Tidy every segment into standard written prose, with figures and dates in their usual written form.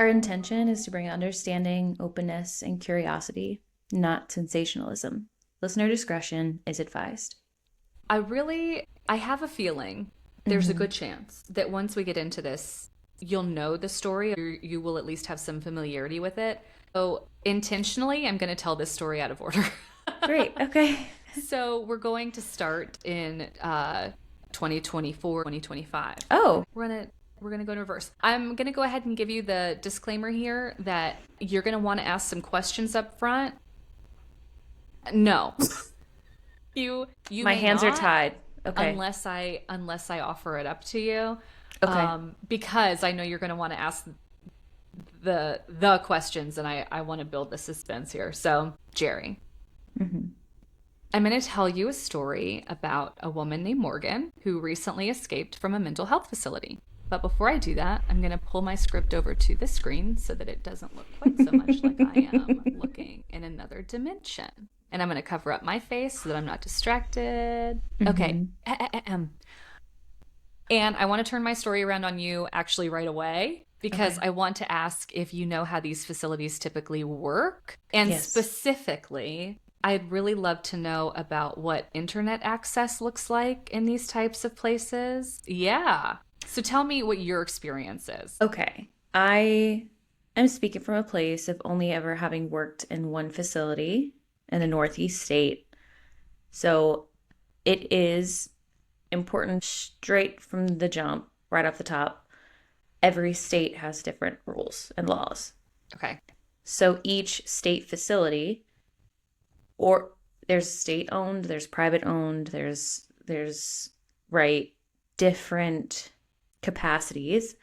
Our intention is to bring understanding, openness, and curiosity, not sensationalism. Listener discretion is advised. I have a feeling there's a good chance that once we get into this, you'll know the story, or you will at least have some familiarity with it. So intentionally, I'm going to tell this story out of order. Great. Okay. So we're going to start in 2024, 2025. Oh, We're gonna go in reverse. I'm gonna go ahead and give you the disclaimer here that you're gonna want to ask some questions up front. No, you my may hands are not tied. Okay. unless I offer it up to you. Okay. Because I know you're gonna want to ask the questions, and I want to build the suspense here. So, Jerry, I'm going to tell you a story about a woman named Morgan who recently escaped from a mental health facility. But before I do that, I'm going to pull my script over to the screen so that it doesn't look quite so much like I am looking in another dimension. And I'm going to cover up my face so that I'm not distracted. Okay. And I want to turn my story around on you actually right away because I want to ask if you know how these facilities typically work. And specifically, I'd really love to know about what internet access looks like in these types of places. Yeah. So tell me what your experience is. Okay. I am speaking from a place of only ever having worked in one facility in the Northeast state. So it is important straight from the jump, right off the top. Every state has different rules and laws. Okay. So each state facility, or there's state owned, there's private owned, there's right, different capacities.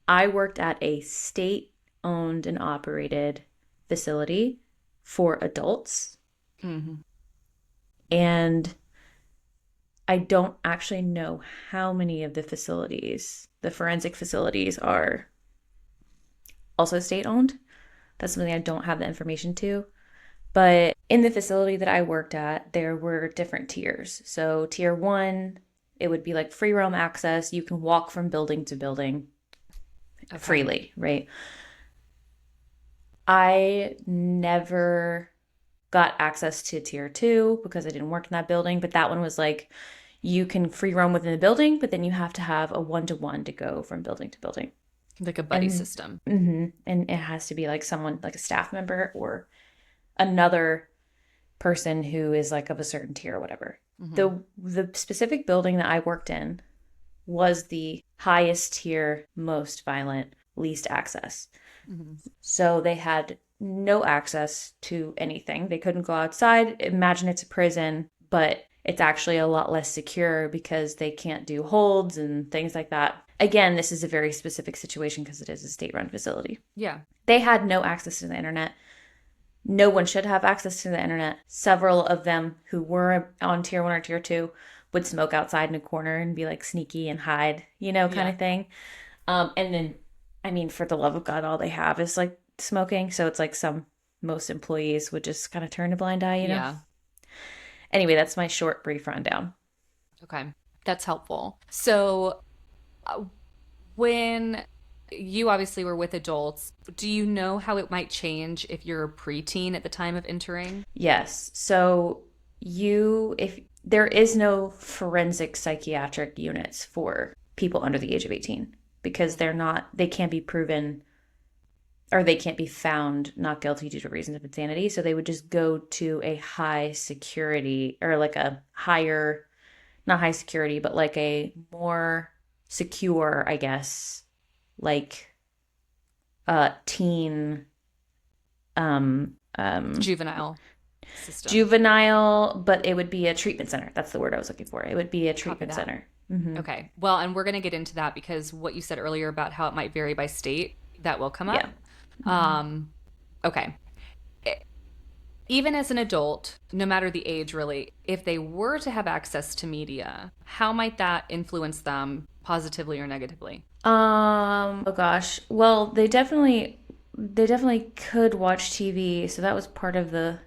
I worked at a state owned and operated facility for adults. And I don't actually know how many of the facilities, the forensic facilities, are also state owned. That's something I don't have the information to. But in the facility that I worked at, there were different tiers. So tier 1, it would be like free roam access. You can walk from building to building freely, right? I never got access to tier 2 because I didn't work in that building. But that one was like, you can free roam within the building, but then you have to have a 1-to-1 to go from building to building. Like a buddy system. And it has to be like someone, like a staff member or another person who is like of a certain tier or whatever. The specific building that I worked in was the highest tier, most violent, least access. So they had no access to anything. They couldn't go outside. Imagine it's a prison, but it's actually a lot less secure because they can't do holds and things like that. Again, this is a very specific situation because it is a state-run facility. Yeah. They had no access to the internet. No one should have access to the internet. Several of them who were on tier 1 or tier 2 would smoke outside in a corner and be like sneaky and hide, kind of thing. And then, I mean, for the love of God, all they have is like smoking. So it's like most employees would just kind of turn a blind eye, you know? Yeah. Anyway, that's my short, brief rundown. Okay. That's helpful. So when you obviously were with adults, do you know how it might change if you're a preteen at the time of entering? Yes. So if there is no forensic psychiatric units for people under the age of 18 because they can't be proven or they can't be found not guilty due to reasons of insanity. So they would just go to a high security or like a higher, not high security, but like a more secure, I guess, like teen Juvenile system. Juvenile, but it would be a treatment center. That's the word I was looking for. It would be a treatment center. Okay. Well, and we're going to get into that because what you said earlier about how it might vary by state, that will come up. Okay. Even as an adult, no matter the age really, if they were to have access to media, how might that influence them positively or negatively? Oh gosh. Well, they definitely could watch TV. So that was part of the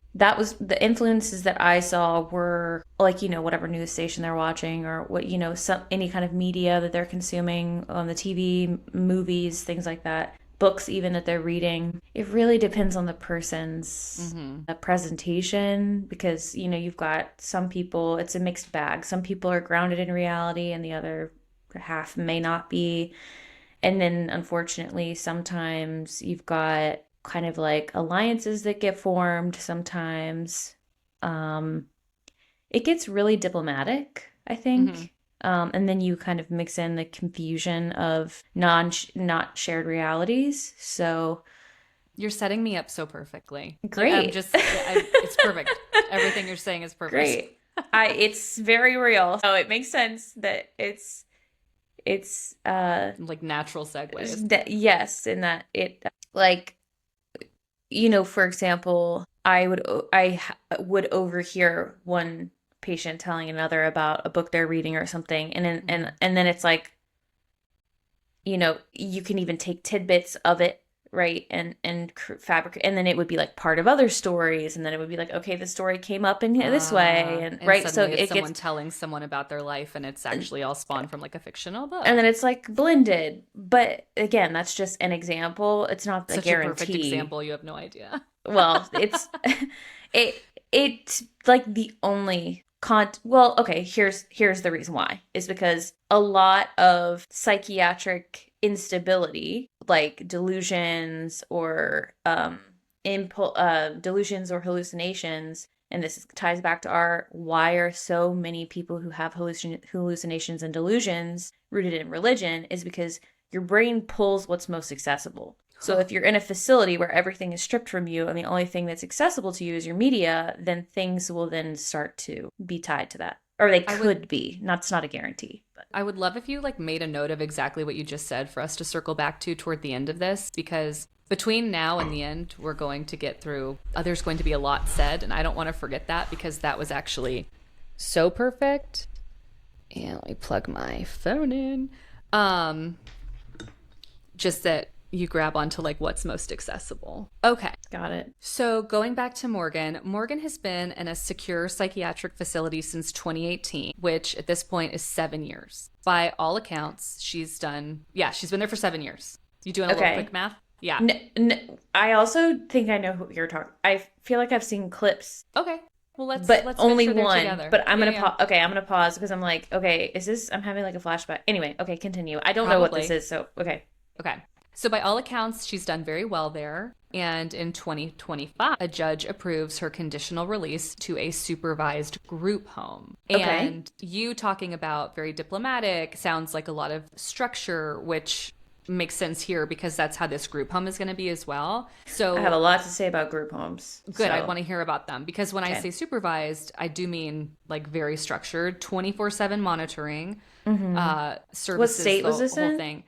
influences that I saw were like, whatever news station they're watching or what, any kind of media that they're consuming on the TV, movies, things like that. books even that they're reading. It really depends on the person's presentation, because, you know, you've got some people, it's a mixed bag. Some people are grounded in reality and the other half may not be. And then unfortunately, sometimes you've got kind of like alliances that get formed. Sometimes it gets really diplomatic, I think. And then you kind of mix in the confusion of not shared realities. So you're setting me up so perfectly. Great. Like, it's perfect. Everything you're saying is perfect. Great. It's very real. So it makes sense that it's like natural segues. Yes, in that it, like, you know, for example, I would overhear one patient telling another about a book they're reading or something, and then it's like, you know, you can even take tidbits of it, right, and fabricate, and then it would be like part of other stories, and then it would be like, okay, the story came up in this way, and right, so it's someone telling someone about their life, and it's actually all spawned from like a fictional book, and then it's like blended. But again, that's just an example. It's not a guarantee. A perfect example. You have no idea. Well, it's it's like the only well, okay, here's the reason why, is because a lot of psychiatric instability, like delusions or delusions or hallucinations, and this ties back to why are so many people who have hallucinations and delusions rooted in religion, is because your brain pulls what's most accessible. So if you're in a facility where everything is stripped from you and the only thing that's accessible to you is your media, then things will then start to be tied to that. Or they could be. It's not a guarantee. But I would love if you like made a note of exactly what you just said for us to circle back to toward the end of this, because between now and the end, we're going to get through, there's going to be a lot said, and I don't want to forget that, because that was actually so perfect. And let me plug my phone in. Just that you grab onto like what's most accessible. Okay. Got it. So going back to Morgan has been in a secure psychiatric facility since 2018, which at this point is 7 years. By all accounts, she's been there for 7 years. You doing a little quick math? Yeah. I also think I know who you're talking. I feel like I've seen clips. Okay. Well, let's only make sure one. Together. But I'm gonna okay. I'm gonna pause because I'm like, okay, is this? I'm having like a flashback. Anyway, okay, continue. I don't know what this is, so okay. Okay. So by all accounts, she's done very well there. And in 2025, a judge approves her conditional release to a supervised group home. Okay. And you talking about very diplomatic sounds like a lot of structure, which makes sense here because that's how this group home is going to be as well. So I have a lot to say about group homes. Good. So. I want to hear about them, because when I say supervised, I do mean like very structured, 24/7 monitoring, services. What state was this in? Thing.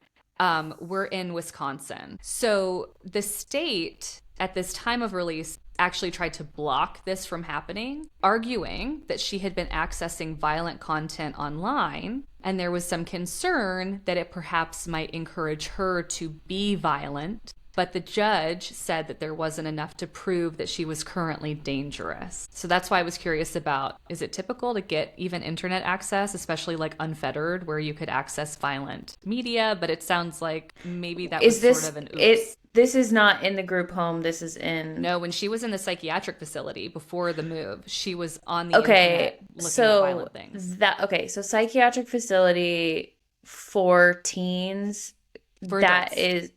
We're in Wisconsin. So the state at this time of release actually tried to block this from happening, arguing that she had been accessing violent content online, and there was some concern that it perhaps might encourage her to be violent. But the judge said that there wasn't enough to prove that she was currently dangerous. So that's why I was curious about, is it typical to get even internet access, especially like unfettered, where you could access violent media? But it sounds like maybe that was sort of an oops. This is not in the group home. This is in... No, when she was in the psychiatric facility before the move, she was on the internet looking at violent things. So psychiatric facility for teens, adults. Is...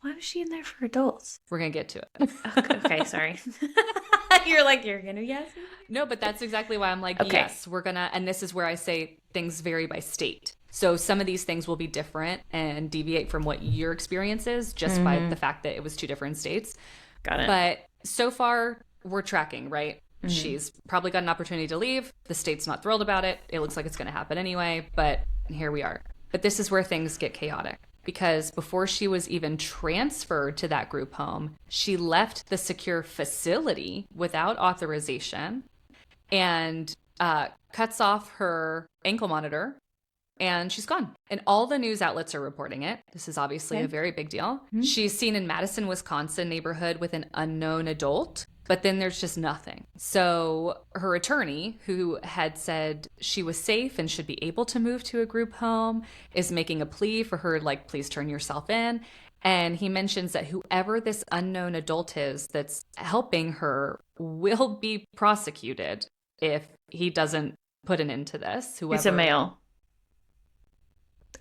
Why was she in there for adults? We're going to get to it. Okay, sorry. You're going to yes? No, but that's exactly why I'm like, yes, we're going to, and this is where I say things vary by state. So some of these things will be different and deviate from what your experience is just by the fact that it was 2 different states. Got it. But so far, we're tracking, right? Mm-hmm. She's probably got an opportunity to leave. The state's not thrilled about it. It looks like it's going to happen anyway, but here we are. But this is where things get chaotic. Because before she was even transferred to that group home, she left the secure facility without authorization and cuts off her ankle monitor, and she's gone. And all the news outlets are reporting it. This is obviously a very big deal. Mm-hmm. She's seen in Madison, Wisconsin neighborhood with an unknown adult, but then there's just nothing. So her attorney, who had said she was safe and should be able to move to a group home, is making a plea for her, like, please turn yourself in. And he mentions that whoever this unknown adult is that's helping her will be prosecuted if he doesn't put an end to this. Whoever. It's a male.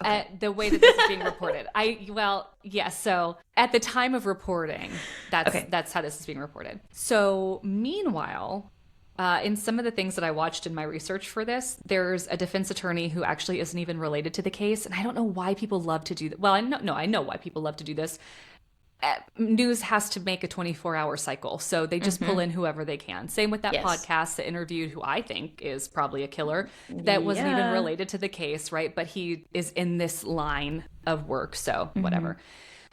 Okay. The way that this is being reported. So at the time of reporting, that's how this is being reported. So meanwhile, in some of the things that I watched in my research for this, there's a defense attorney who actually isn't even related to the case. And I don't know why people love to do that. Well, I know why people love to do this. News has to make a 24-hour cycle. So they just pull in whoever they can. Same with that podcast that interviewed who I think is probably a killer that wasn't even related to the case, right? But he is in this line of work. So whatever.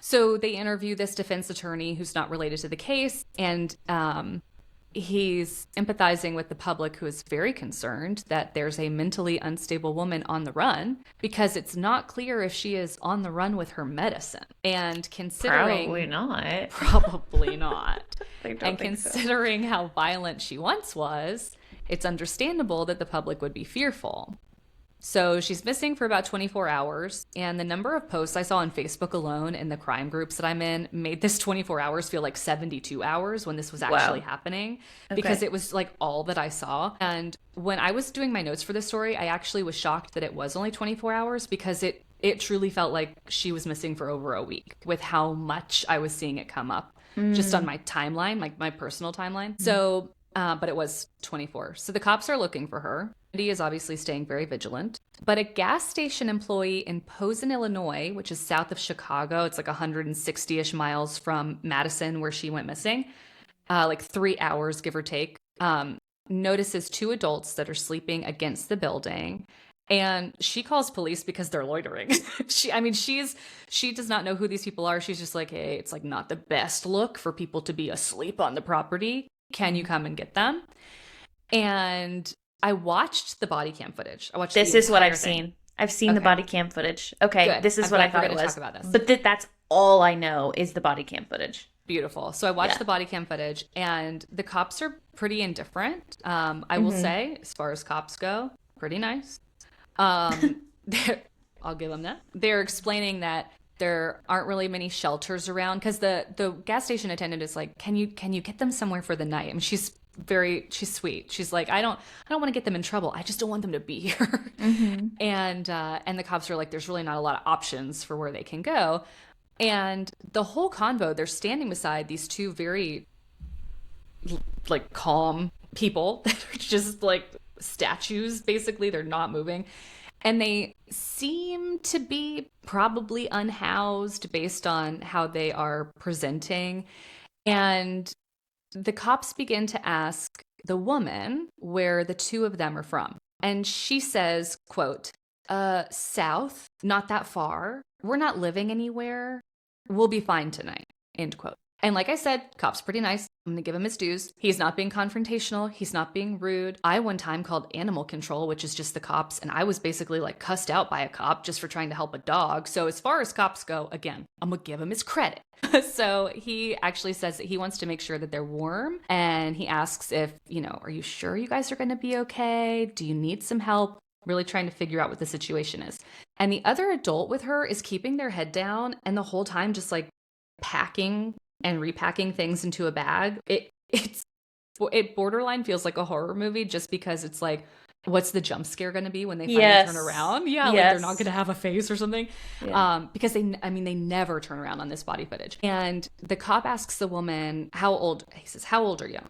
So they interview this defense attorney who's not related to the case. And he's empathizing with the public who is very concerned that there's a mentally unstable woman on the run because it's not clear if she is on the run with her medicine. And considering... Probably not. And considering how violent she once was, it's understandable that the public would be fearful. So she's missing for about 24 hours, and the number of posts I saw on Facebook alone in the crime groups that I'm in made this 24 hours feel like 72 hours when this was actually happening, because it was like all that I saw. And when I was doing my notes for this story, I actually was shocked that it was only 24 hours because it truly felt like she was missing for over a week with how much I was seeing it come up just on my timeline, like my personal timeline. So, but it was 24. So the cops are looking for her. He is obviously staying very vigilant. But a gas station employee in Posen, Illinois, which is south of Chicago, it's like 160-ish miles from Madison where she went missing, like 3 hours, give or take, notices two adults that are sleeping against the building. And she calls police because they're loitering. She does not know who these people are. She's just like, hey, it's like not the best look for people to be asleep on the property. Can you come and get them? And I watched the body cam footage. This is what I've seen. I've seen the body cam footage. Okay, good. This is what I thought it was. Talk about this. But that's all I know is the body cam footage. Beautiful. So I watched the body cam footage, and the cops are pretty indifferent. I will say, as far as cops go, pretty nice. I'll give them that. They're explaining that there aren't really many shelters around because the gas station attendant is like, can you get them somewhere for the night? I mean, she's sweet. She's like, I don't want to get them in trouble. I just don't want them to be here. And the cops are like, there's really not a lot of options for where they can go. And the whole convo, they're standing beside these two very like calm people that are just like statues. Basically, they're not moving. And they seem to be probably unhoused based on how they are presenting. And the cops begin to ask the woman where the two of them are from. And she says, quote, south, not that far. We're not living anywhere. We'll be fine tonight, end quote. And like I said, cop's pretty nice. I'm going to give him his dues. He's not being confrontational. He's not being rude. I one time called animal control, which is just the cops, and I was basically like cussed out by a cop just for trying to help a dog. So as far as cops go, again, I'm going to give him his credit. So he actually says that he wants to make sure that they're warm, and he asks if, are you sure you guys are going to be okay? Do you need some help? Really trying to figure out what the situation is. And the other adult with her is keeping their head down and the whole time just like packing and repacking things into a bag. It borderline feels like a horror movie just because it's like, what's the jump scare going to be when they finally turn around? Yeah, like they're not going to have a face or something. Yeah. Because they never turn around on this body footage. And the cop asks the woman, he says, how old are you?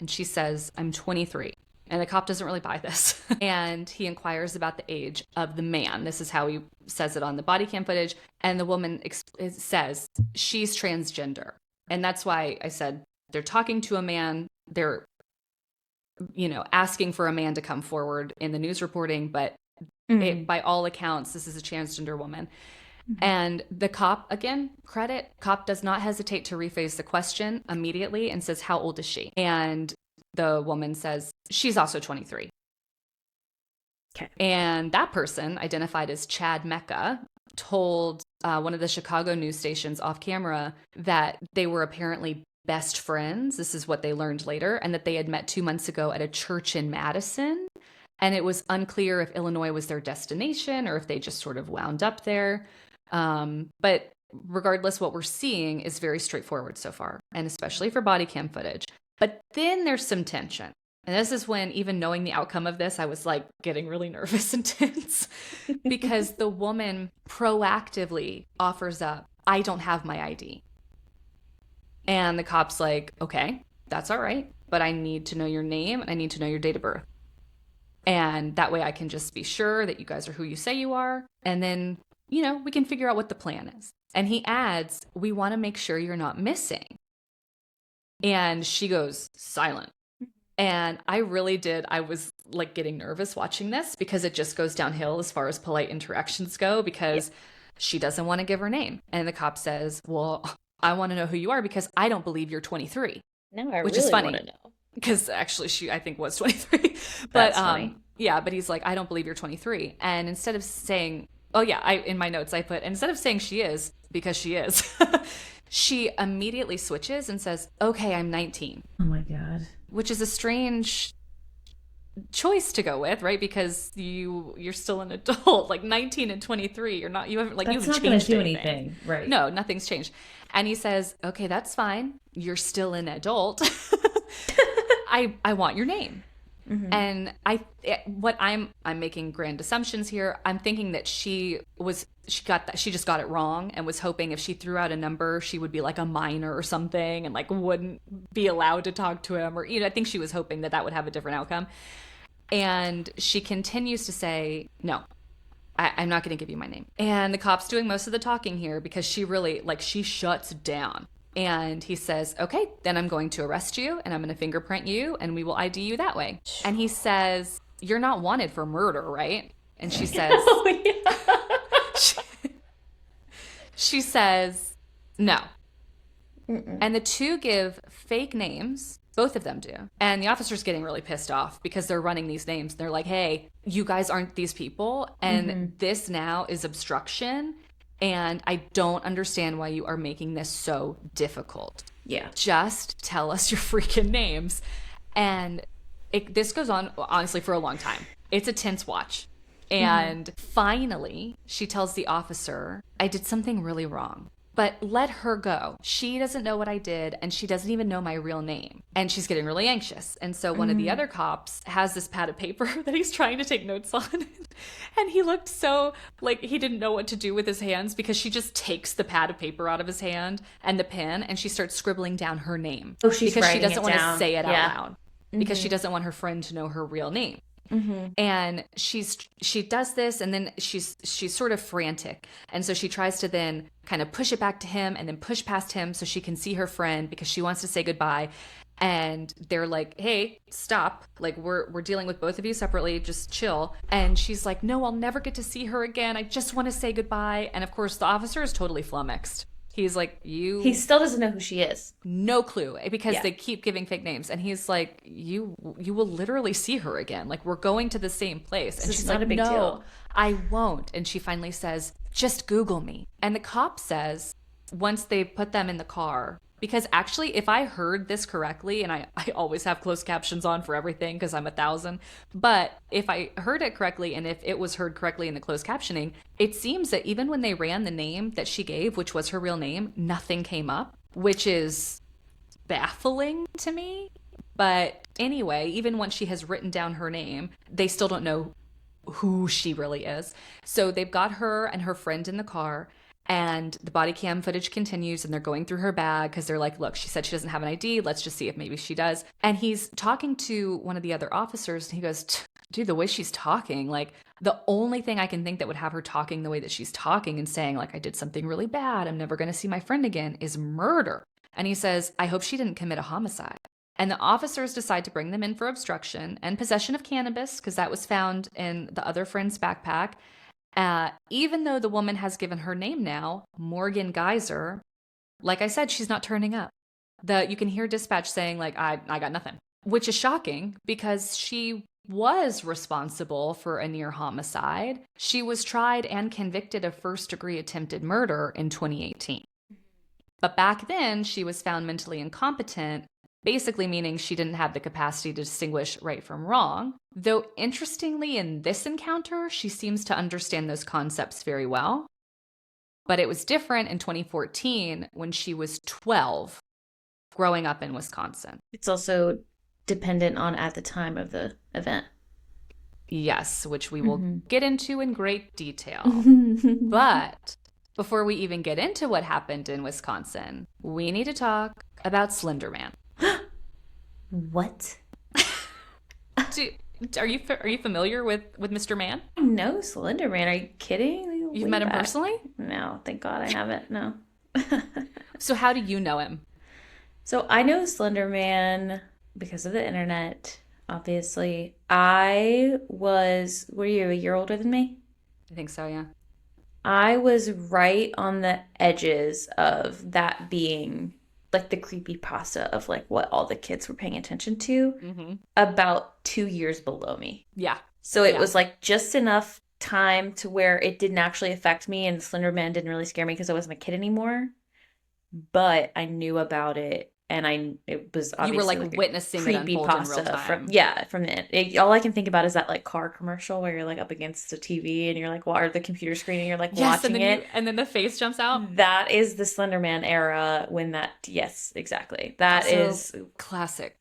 And she says, I'm 23. And the cop doesn't really buy this. And he inquires about the age of the man. This is how he says it on the body cam footage. And the woman says she's transgender. And that's why I said they're talking to a man. They're, asking for a man to come forward in the news reporting. But by all accounts, this is a transgender woman. And the cop, again, cop does not hesitate to rephrase the question immediately and says, how old is she? And the woman says, she's also 23. Okay. And that person, identified as Chad Mecca, told one of the Chicago news stations off camera that they were apparently best friends. This is what they learned later. And that they had met 2 months ago at a church in Madison. And it was unclear if Illinois was their destination or if they just sort of wound up there. But regardless, what we're seeing is very straightforward so far, and especially for body cam footage. But then there's some tension. And this is when, even knowing the outcome of this, I was like getting really nervous and tense because the woman proactively offers up, I don't have my ID. And the cop's like, okay, that's all right, but I need to know your name and I need to know your date of birth. And that way I can just be sure that you guys are who you say you are. And then, we can figure out what the plan is. And he adds, we want to make sure you're not missing. And she goes silent. And I was like getting nervous watching this because it just goes downhill as far as polite interactions go, because she doesn't want to give her name. And the cop says, well, I want to know who you are because I don't believe you're 23. No, I which really is funny. want to know. Because actually she, I think, was 23. That's funny. Yeah, but he's like, I don't believe you're 23. And instead of saying, in my notes I put, instead of saying she is, because she is, she immediately switches and says, okay, I'm 19. Oh my God. Which is a strange choice to go with, right? Because you're still an adult. Like 19 and 23, you haven't changed anything. That's not going to do anything. Right. No, nothing's changed. And he says, okay, that's fine. You're still an adult. I want your name. Mm-hmm. And I'm making grand assumptions here. I'm thinking that she just got it wrong and was hoping if she threw out a number, she would be like a minor or something and like wouldn't be allowed to talk to him, or, I think she was hoping that would have a different outcome. And she continues to say, no, I'm not going to give you my name. And the cop's doing most of the talking here because she really, she shuts down. And he says, okay, then I'm going to arrest you and I'm going to fingerprint you and we will ID you that way. And he says, you're not wanted for murder, right? And she says, oh, yeah. she says, no. Mm-mm. And the two give fake names. Both of them do. And the officer's getting really pissed off because they're running these names. They're like, hey, you guys aren't these people. And this now is obstruction. And I don't understand why you are making this so difficult. Yeah. Just tell us your freaking names. And this goes on, honestly, for a long time. It's a tense watch. And finally, she tells the officer, I did something really wrong. But let her go. She doesn't know what I did, and she doesn't even know my real name. And she's getting really anxious. And so one of the other cops has this pad of paper that he's trying to take notes on. And he looked so like he didn't know what to do with his hands, because she just takes the pad of paper out of his hand and the pen, and she starts scribbling down her name. Oh, she's because she writing doesn't it want down. to say it out loud. Because she doesn't want her friend to know her real name. And she does this, and then she's sort of frantic, and so she tries to then kind of push it back to him and then push past him so she can see her friend, because she wants to say goodbye. And they're like, hey, stop, like we're dealing with both of you separately, just chill. And she's like, no, I'll never get to see her again, I just want to say goodbye. And of course the officer is totally flummoxed. He's like, he still doesn't know who she is. No clue, because they keep giving fake names. And he's like, you will literally see her again. Like, we're going to the same place. And she's like, no, I won't. And she finally says, just Google me. And the cop says, once they put them in the car, because actually, if I heard this correctly, and I always have closed captions on for everything because I'm 1,000, but if I heard it correctly, and if it was heard correctly in the closed captioning, it seems that even when they ran the name that she gave, which was her real name, nothing came up, which is baffling to me. But anyway, even once she has written down her name, they still don't know who she really is. So they've got her and her friend in the car. And the body cam footage continues, and they're going through her bag because they're like, look, she said she doesn't have an ID. Let's just see if maybe she does. And he's talking to one of the other officers, and he goes, dude, the way she's talking, like the only thing I can think that would have her talking the way that she's talking and saying, like, I did something really bad, I'm never going to see my friend again, is murder. And he says, I hope she didn't commit a homicide. And the officers decide to bring them in for obstruction and possession of cannabis, because that was found in the other friend's backpack. Even though the woman has given her name now, Morgan Geyser, like I said, she's not turning up. You can hear dispatch saying, like, I got nothing, which is shocking because she was responsible for a near homicide. She was tried and convicted of first-degree attempted murder in 2018. But back then, she was found mentally incompetent, basically meaning she didn't have the capacity to distinguish right from wrong. Though interestingly, in this encounter, she seems to understand those concepts very well. But it was different in 2014 when she was 12, growing up in Wisconsin. It's also dependent on at the time of the event. Yes, which we will get into in great detail. But before we even get into what happened in Wisconsin, we need to talk about Slender Man. What? Are you familiar with Mr. Man? No, Slender Man. Are you kidding? You've met him personally? No, thank God I haven't. No. So how do you know him? So I know Slender Man because of the internet, obviously. Were you a year older than me? I think so, yeah. I was right on the edges of that being like the creepypasta of like what all the kids were paying attention to, about 2 years below me. Yeah. So it was like just enough time to where it didn't actually affect me, and Slender Man didn't really scare me because I wasn't a kid anymore. But I knew about it, and it was obviously you were like witnessing it unfold in real time. From all I can think about is that like car commercial where you're like up against the TV and you're like, or the computer screen and you're like watching it, and then the face jumps out. That is the Slender Man era when yes, exactly. That is classic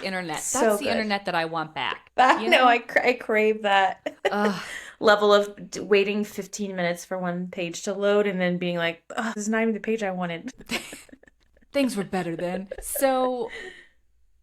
internet. That's so the internet that I want back. No, I crave that level of waiting 15 minutes for one page to load and then being like, this is not even the page I wanted. Things were better then. So,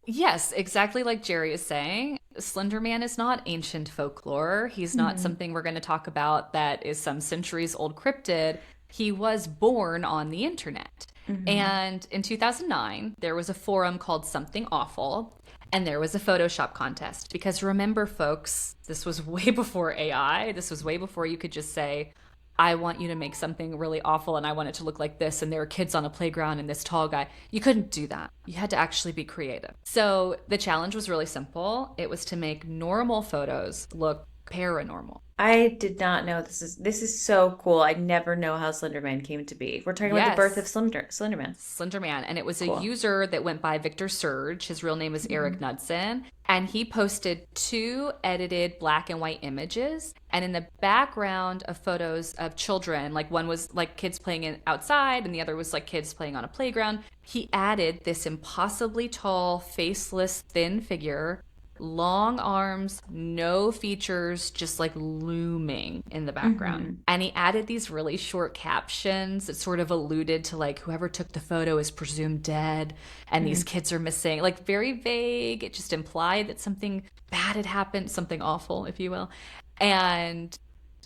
yes, exactly like Jerry is saying, Slender Man is not ancient folklore. He's not something we're going to talk about that is some centuries old cryptid. He was born on the internet. And in 2009, there was a forum called Something Awful, and there was a Photoshop contest. Because remember, folks, this was way before AI. This was way before you could just say, I want you to make something really awful and I want it to look like this, and there are kids on a playground and this tall guy. You couldn't do that. You had to actually be creative. So the challenge was really simple. It was to make normal photos look paranormal. I did not know this is so cool. I never know how Slender Man came to be. We're talking about the birth of Slender Man. Slender Man. And it was a user that went by Victor Surge. His real name is Eric Knudsen. And he posted 2 edited black and white images. And in the background of photos of children, like one was like kids playing outside and the other was like kids playing on a playground, he added this impossibly tall, faceless, thin figure, long arms, no features, just like looming in the background. And he added these really short captions that sort of alluded to like whoever took the photo is presumed dead and these kids are missing. Like very vague. It just implied that something bad had happened, something awful, if you will. And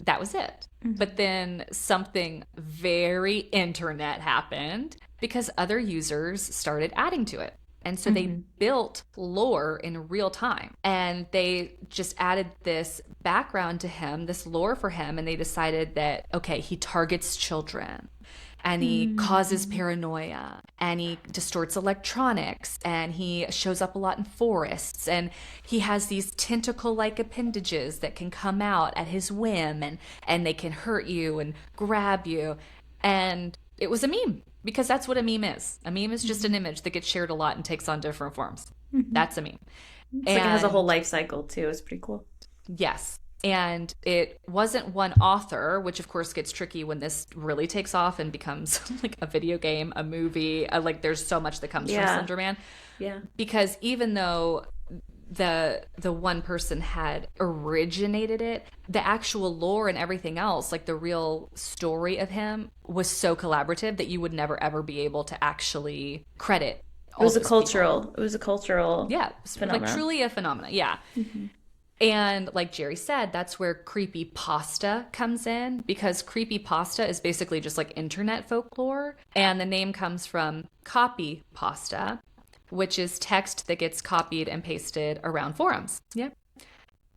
that was it. But then something very internet happened because other users started adding to it. And so they built lore in real time, and they just added this background to him, this lore for him. And they decided that, okay, he targets children and he causes paranoia and he distorts electronics and he shows up a lot in forests and he has these tentacle-like appendages that can come out at his whim and they can hurt you and grab you. And it was a meme. Because that's what a meme is. A meme is just an image that gets shared a lot and takes on different forms. That's a meme. It's like it has a whole life cycle, too. It's pretty cool. Yes. And it wasn't one author, which of course gets tricky when this really takes off and becomes like a video game, a movie. Like there's so much that comes from Slender Man. Yeah. Because even though the one person had originated it, the actual lore and everything else, like the real story of him, was so collaborative that you would never ever be able to actually credit all it was a cultural phenomenon. Like truly a phenomenon. Yeah. And like Jerry said, that's where creepypasta comes in, because creepypasta is basically just like internet folklore, and the name comes from copy pasta, which is text that gets copied and pasted around forums. Yeah.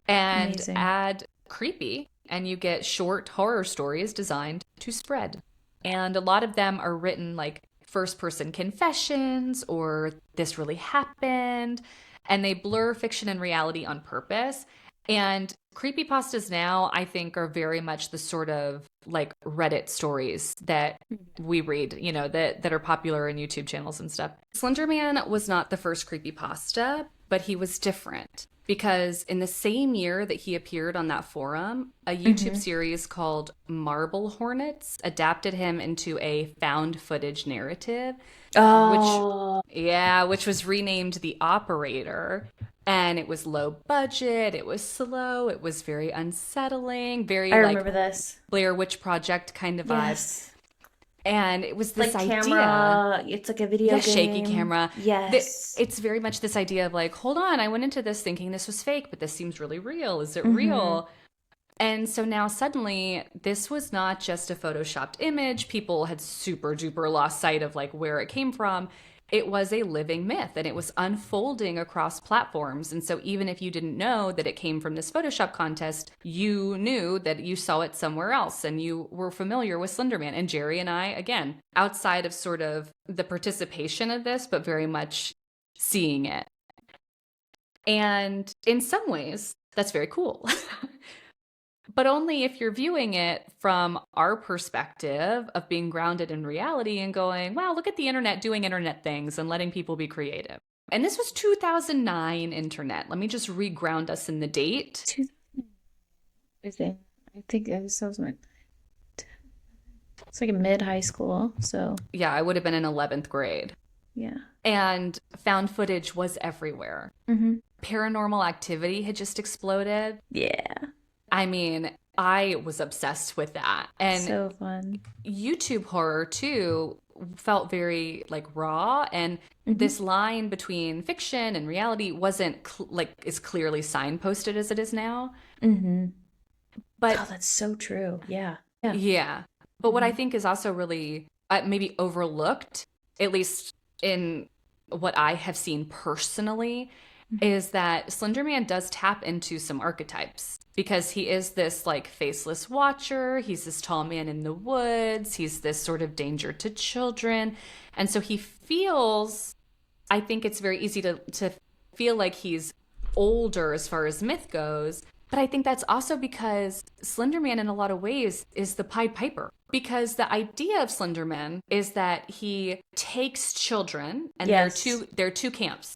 And amazing. Add creepy and you get short horror stories designed to spread. And a lot of them are written like first person confessions or this really happened, and they blur fiction and reality on purpose. And creepypastas now, I think, are very much the sort of like Reddit stories that we read, you know, that are popular in YouTube channels and stuff. Slender Man was not the first creepypasta, but he was different. because in the same year that he appeared on that forum, a YouTube series called Marble Hornets adapted him into a found footage narrative, Oh, which was renamed The Operator. And it was low budget, it was slow, it was very unsettling, very I like remember this. Blair Witch Project kind of vibes. Yes. And it was this Like idea. camera, it's like a video game. Shaky camera. Yes. It's very much this idea of like, hold on, I went into this thinking this was fake, but this seems really real. Is it real? And so now suddenly this was not just a photoshopped image. People had super duper lost sight of like where it came from. It was a living myth and it was unfolding across platforms. And so even if you didn't know that it came from this Photoshop contest, you knew that you saw it somewhere else and you were familiar with Slenderman. And Jerry and I, again, outside of sort of the participation of this, but very much seeing it. And in some ways, that's very cool. But only if you're viewing it from our perspective of being grounded in reality and going, wow, look at the internet doing internet things and letting people be creative. And this was 2009 internet. Let me just re-ground us in the date. I think it was my, it's like a mid-high school, so. Yeah, I would have been in 11th grade. Yeah. And found footage was everywhere. Paranormal activity had just exploded. Yeah. I mean, I was obsessed with that. And so fun. YouTube horror, too, felt very like raw. And this line between fiction and reality wasn't like as clearly signposted as it is now. But that's so true. Yeah. Yeah. But what I think is also really maybe overlooked, at least in what I have seen personally, is that Slender Man does tap into some archetypes because he is this like faceless watcher. He's this tall man in the woods. He's this sort of danger to children. And so he feels, I think it's very easy to feel like he's older as far as myth goes. But I think that's also because Slender Man in a lot of ways is the Pied Piper. Because the idea of Slender Man is that he takes children and there are two camps.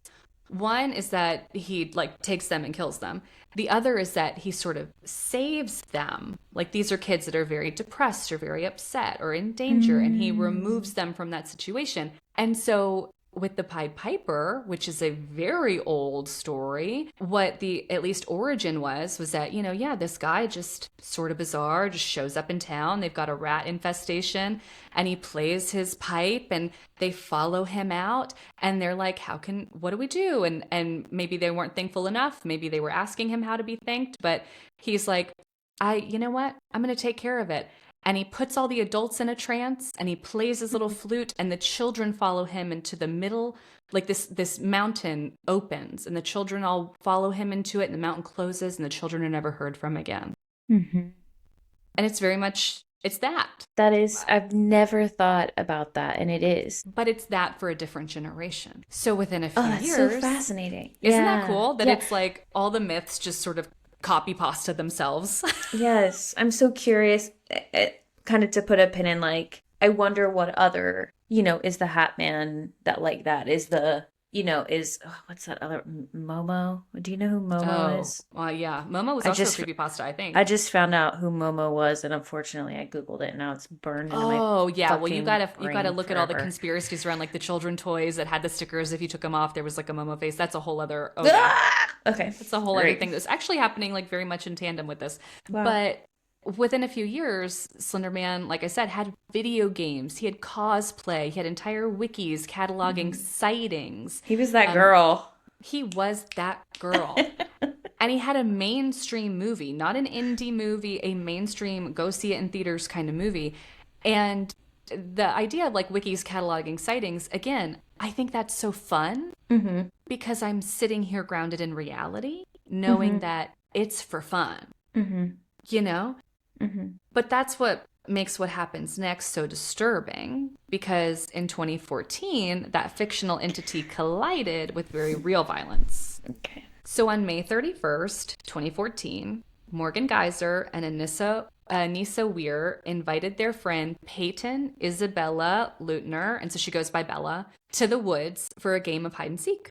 One is that he like takes them and kills them. The other is that he sort of saves them. Like these are kids that are very depressed or very upset or in danger, and he removes them from that situation. And so with the Pied Piper, which is a very old story, what the at least origin was that, you know, yeah, this guy just sort of bizarre, just shows up in town. They've got a rat infestation and he plays his pipe and they follow him out and they're like, what do we do? And maybe they weren't thankful enough. Maybe they were asking him how to be thanked, but he's like, you know what? I'm going to take care of it. And he puts all the adults in a trance and he plays his little flute and the children follow him into the middle, like this mountain opens and the children all follow him into it and the mountain closes and the children are never heard from again. And it's very much, it's that. That is, I've never thought about that, and it is. But it's that for a different generation. So within a few that's years. so fascinating. Isn't that cool? That it's like all the myths just sort of copy pasta themselves. Yes, I'm so curious, kind of to put a pin in, like, I wonder what other, you know, is the Hat Man that is the, you know, what's that other, Momo? Do you know who Momo is? Yeah, Momo was also a creepypasta, I think. I just found out who Momo was, and unfortunately I Googled it, and now it's burned into my well, you gotta look forever. at all the conspiracies around like the children toys that had the stickers. If you took them off, there was like a Momo face. That's a whole other okay. That's a whole other thing that's actually happening like very much in tandem with this. Wow. But within a few years, Slender Man, like I said, had video games. He had cosplay. He had entire wikis cataloging sightings. He was that girl. He was that girl. And he had a mainstream movie, not an indie movie, a mainstream go see it in theaters kind of movie. And the idea of like wikis cataloging sightings, again, I think that's so fun because I'm sitting here grounded in reality, knowing that it's for fun, you know? But that's what makes what happens next so disturbing, because in 2014, that fictional entity collided with very real violence. Okay. So on May 31st, 2014, Morgan Geyser and Anissa Weir invited their friend Peyton Isabella Leutner, and so she goes by Bella, to the woods for a game of hide and seek.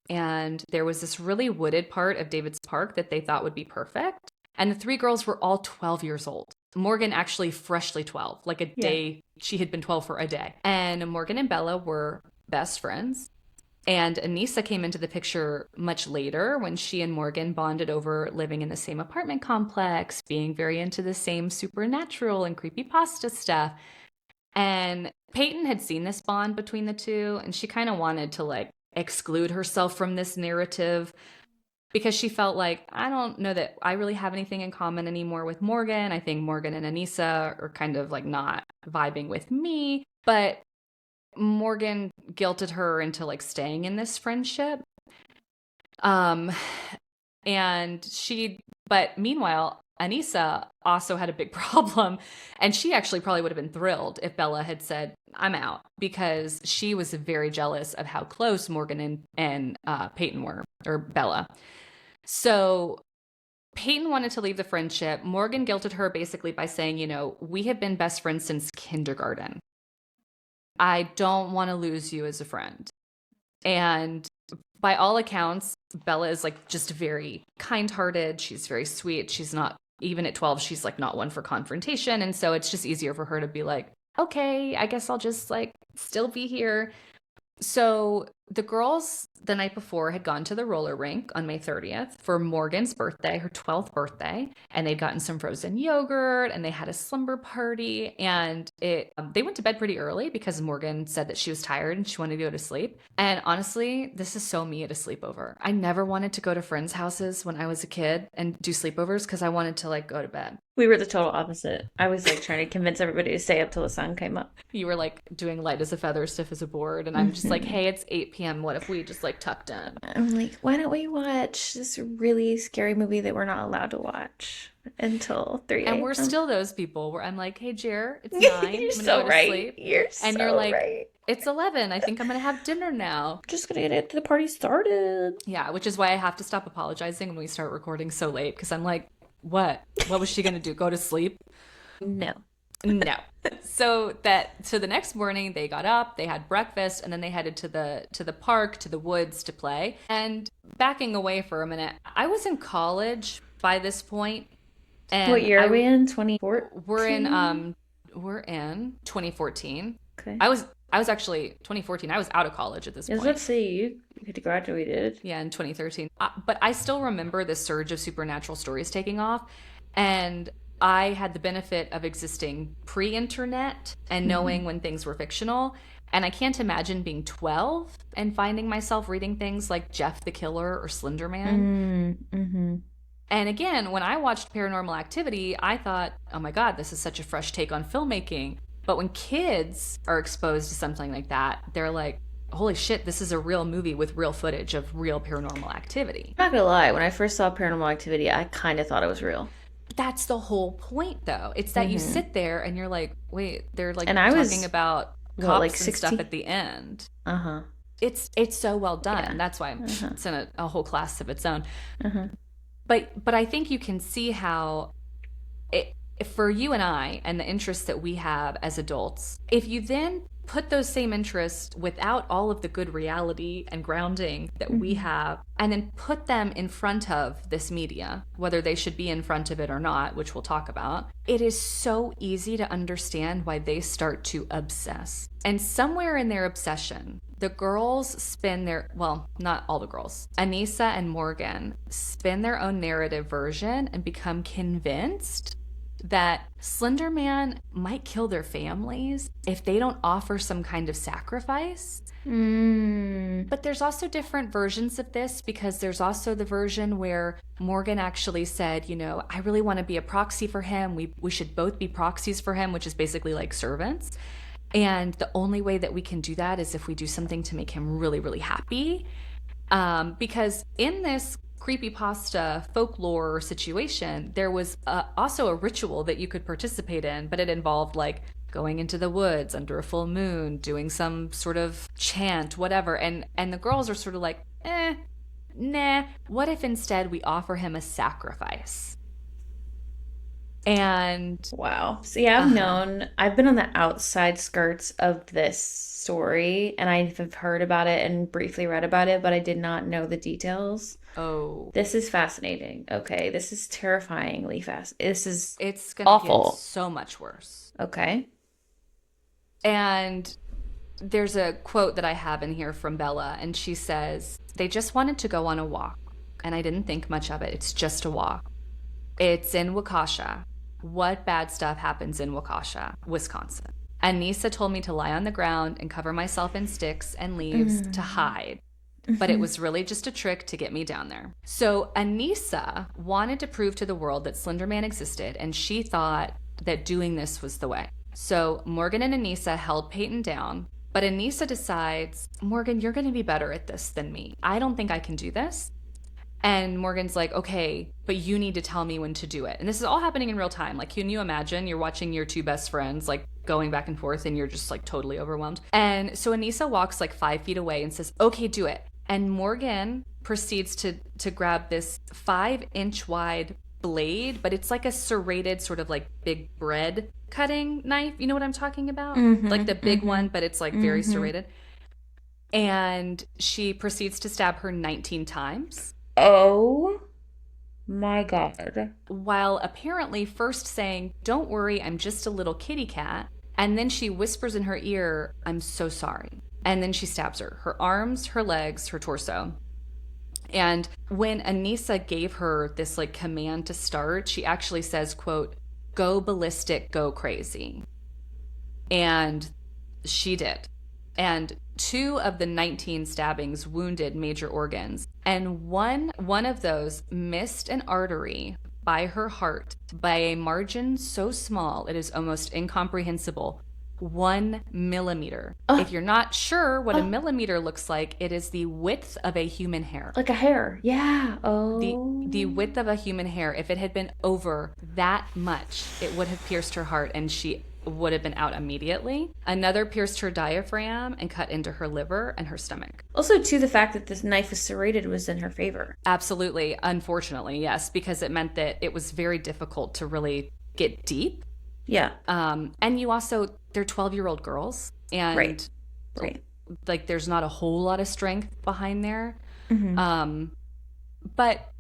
and there was this really wooded part of David's Park that they thought would be perfect. And the three girls were all 12 years old. Morgan actually freshly 12, like a day. She had been 12 for a day. And Morgan and Bella were best friends. And Anissa came into the picture much later when she and Morgan bonded over living in the same apartment complex, being very into the same supernatural and creepypasta stuff. And Peyton had seen this bond between the two, and she kind of wanted to like exclude herself from this narrative because she felt like, I don't know that I really have anything in common anymore with Morgan. I think Morgan and Anissa are kind of like not vibing with me. But Morgan guilted her into like staying in this friendship. But meanwhile, Anissa also had a big problem, and she actually probably would have been thrilled if Bella had said, I'm out, because she was very jealous of how close Morgan and Peyton were, or Bella. So Peyton wanted to leave the friendship. Morgan guilted her basically by saying, we have been best friends since kindergarten. I don't want to lose you as a friend. And by all accounts, Bella is like just very kind-hearted. She's very sweet. She's not, even at 12, she's like not one for confrontation. And so it's just easier for her to be like, okay, I guess I'll just like still be here. So the girls the night before had gone to the roller rink on May 30th for Morgan's birthday, her 12th birthday, and they'd gotten some frozen yogurt and they had a slumber party, and they went to bed pretty early because Morgan said that she was tired and she wanted to go to sleep. And honestly, this is so me at a sleepover. I never wanted to go to friends' houses when I was a kid and do sleepovers because I wanted to like go to bed. We were the total opposite. I was like trying to convince everybody to stay up till the sun came up. You were like doing light as a feather, stiff as a board, and I'm just like, hey, it's 8 p.m. What if we just like tucked in? I'm like, why don't we watch this really scary movie that we're not allowed to watch until 3 a.m.? And we're still those people where I'm like, hey, Jer, it's 9. You're I'm gonna so go to right. sleep. You're and so you're like, right. It's 11. I think I'm going to have dinner now. Just going to get the party started. Yeah, which is why I have to stop apologizing when we start recording so late, because I'm like, what? What was she going to do? Go to sleep? No. No. So the next morning they got up, they had breakfast, and then they headed to the park, to the woods to play. And backing away for a minute, I was in college by this point. And what year are we in? 2014? We're in 2014. Okay. I was actually 2014. I was out of college at this point. Let's see, you had graduated. Yeah, in 2013. But I still remember the surge of supernatural stories taking off, and I had the benefit of existing pre-internet and knowing when things were fictional. And I can't imagine being 12 and finding myself reading things like Jeff the Killer or Slender Man. Mm-hmm. And again, when I watched Paranormal Activity, I thought, oh my God, this is such a fresh take on filmmaking. But when kids are exposed to something like that, they're like, holy shit, this is a real movie with real footage of real paranormal activity. I'm not gonna lie, when I first saw Paranormal Activity, I kind of thought it was real. That's the whole point, though. It's that you sit there and you're like, wait, they're like and I talking about cops like and 16? stuff at the end. Uh-huh. It's so well done. Yeah. That's why it's in a whole class of its own. Uh-huh. But I think you can see how for you and I and the interests that we have as adults, if you then put those same interests without all of the good reality and grounding that we have, and then put them in front of this media, whether they should be in front of it or not, which we'll talk about, it is so easy to understand why they start to obsess. And somewhere in their obsession, the girls spin not all the girls, Anissa and Morgan spin their own narrative version and become convinced that Slender Man might kill their families if they don't offer some kind of sacrifice. But there's also different versions of this, because there's also the version where Morgan actually said, I really want to be a proxy for him. We should both be proxies for him, which is basically like servants. And the only way that we can do that is if we do something to make him really, really happy. Because in this creepypasta folklore situation, there was also a ritual that you could participate in, but it involved like going into the woods under a full moon, doing some sort of chant, whatever. And the girls are sort of like, nah, what if instead we offer him a sacrifice? And Wow. So yeah, I've been on the outside skirts of this story and I've heard about it and briefly read about it, but I did not know the details. oh, This is fascinating. Okay, this is terrifyingly fast. This is it's going to get awful. so much worse. Okay. And there's a quote that I have in here from Bella, and she says, "They just wanted to go on a walk, and I didn't think much of it. It's just a walk. It's in Waukesha. What bad stuff happens in Waukesha, Wisconsin? Anissa told me to lie on the ground and cover myself in sticks and leaves to hide. But it was really just a trick to get me down there." So Anissa wanted to prove to the world that Slender Man existed, and she thought that doing this was the way. So Morgan and Anissa held Peyton down, but Anissa decides, "Morgan, you're going to be better at this than me. I don't think I can do this." And Morgan's like, "Okay, but you need to tell me when to do it." And this is all happening in real time. Like, can you imagine you're watching your two best friends, like, going back and forth, and you're just, like, totally overwhelmed? And so Anissa walks, like, 5 feet away and says, "Okay, do it." And Morgan proceeds to grab this 5-inch wide blade, but it's like a serrated sort of like big bread cutting knife. You know what I'm talking about? Like the big one, but it's like very serrated. And she proceeds to stab her 19 times. Oh my God. While apparently first saying, "Don't worry, I'm just a little kitty cat." And then she whispers in her ear, "I'm so sorry." And then she stabs her arms, her legs, her torso. And when Anissa gave her this like command to start, she actually says, quote, "Go ballistic, go crazy." And she did. And 2 of the 19 stabbings wounded major organs. And one of those missed an artery by her heart by a margin so small it is almost incomprehensible. 1 millimeter. If you're not sure what a millimeter looks like, it is the width of a human hair. Like a hair. Yeah. Oh. The width of a human hair. If it had been over that much, it would have pierced her heart and she would have been out immediately. Another pierced her diaphragm and cut into her liver and her stomach. Also, too, the fact that this knife was serrated was in her favor. Absolutely. Unfortunately, yes, because it meant that it was very difficult to really get deep. Yeah. And you also, they're 12-year-old girls. And right. Like there's not a whole lot of strength behind there. But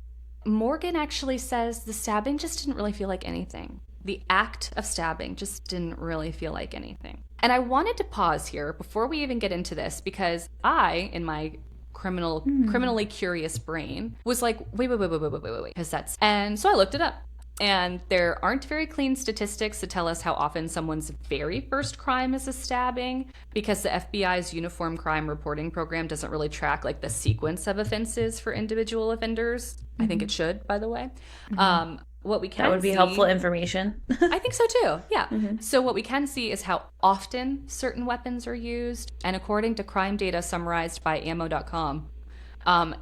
Morgan actually says the stabbing just didn't really feel like anything. The act of stabbing just didn't really feel like anything. And I wanted to pause here before we even get into this because I, in my criminally curious brain, was like, wait, because that's... And so I looked it up. And there aren't very clean statistics to tell us how often someone's very first crime is a stabbing because the FBI's Uniform Crime Reporting Program doesn't really track like the sequence of offenses for individual offenders. I think it should, by the way. What we can That would be see, helpful information. I think so too. Yeah. So what we can see is how often certain weapons are used. And according to crime data summarized by ammo.com,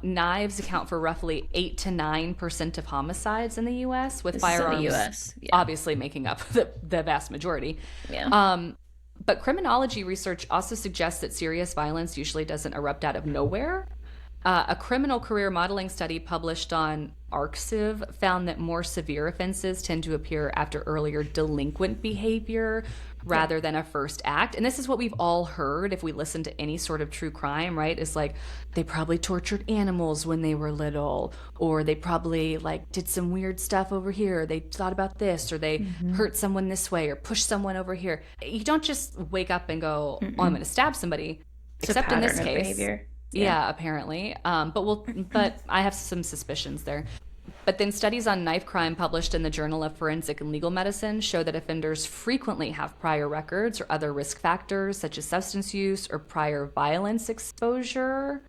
knives account for roughly 8 to 9% of homicides in the U.S., with firearms obviously making up the vast majority. Yeah. But criminology research also suggests that serious violence usually doesn't erupt out of nowhere. A criminal career modeling study published on Arxiv found that more severe offenses tend to appear after earlier delinquent behavior rather than a first act. And this is what we've all heard if we listen to any sort of true crime, right? It's like they probably tortured animals when they were little, or they probably like did some weird stuff over here. They thought about this, or they hurt someone this way, or pushed someone over here. You don't just wake up and go, "Oh, I'm going to stab somebody." It's except in this case. Behavior. Yeah, apparently. But I have some suspicions there. But then studies on knife crime published in the Journal of Forensic and Legal Medicine show that offenders frequently have prior records or other risk factors such as substance use or prior violence exposure.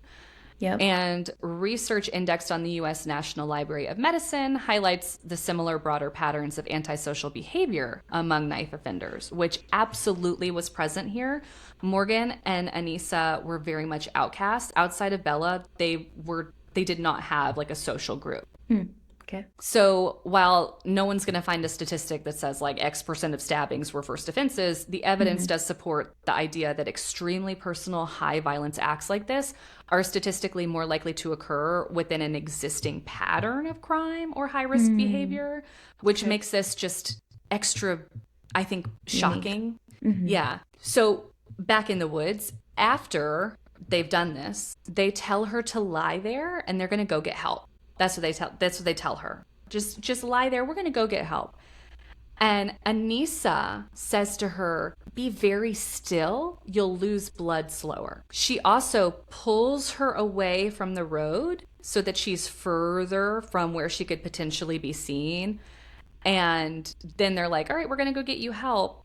Yep. And research indexed on the U.S. National Library of Medicine highlights the similar broader patterns of antisocial behavior among knife offenders, which absolutely was present here. Morgan and Anissa were very much outcast. Outside of Bella, they did not have like a social group. Okay. So while no one's going to find a statistic that says like X% of stabbings were first offenses, the evidence does support the idea that extremely personal, high violence acts like this are statistically more likely to occur within an existing pattern of crime or high risk behavior, which makes this just extra, I think, shocking. Mm-hmm. Yeah. So back in the woods, after they've done this, they tell her to lie there and they're going to go get help. That's what they tell her. Just lie there. We're going to go get help. And Anissa says to her, be very still. You'll lose blood slower. She also pulls her away from the road so that she's further from where she could potentially be seen. And then they're like, all right, we're going to go get you help.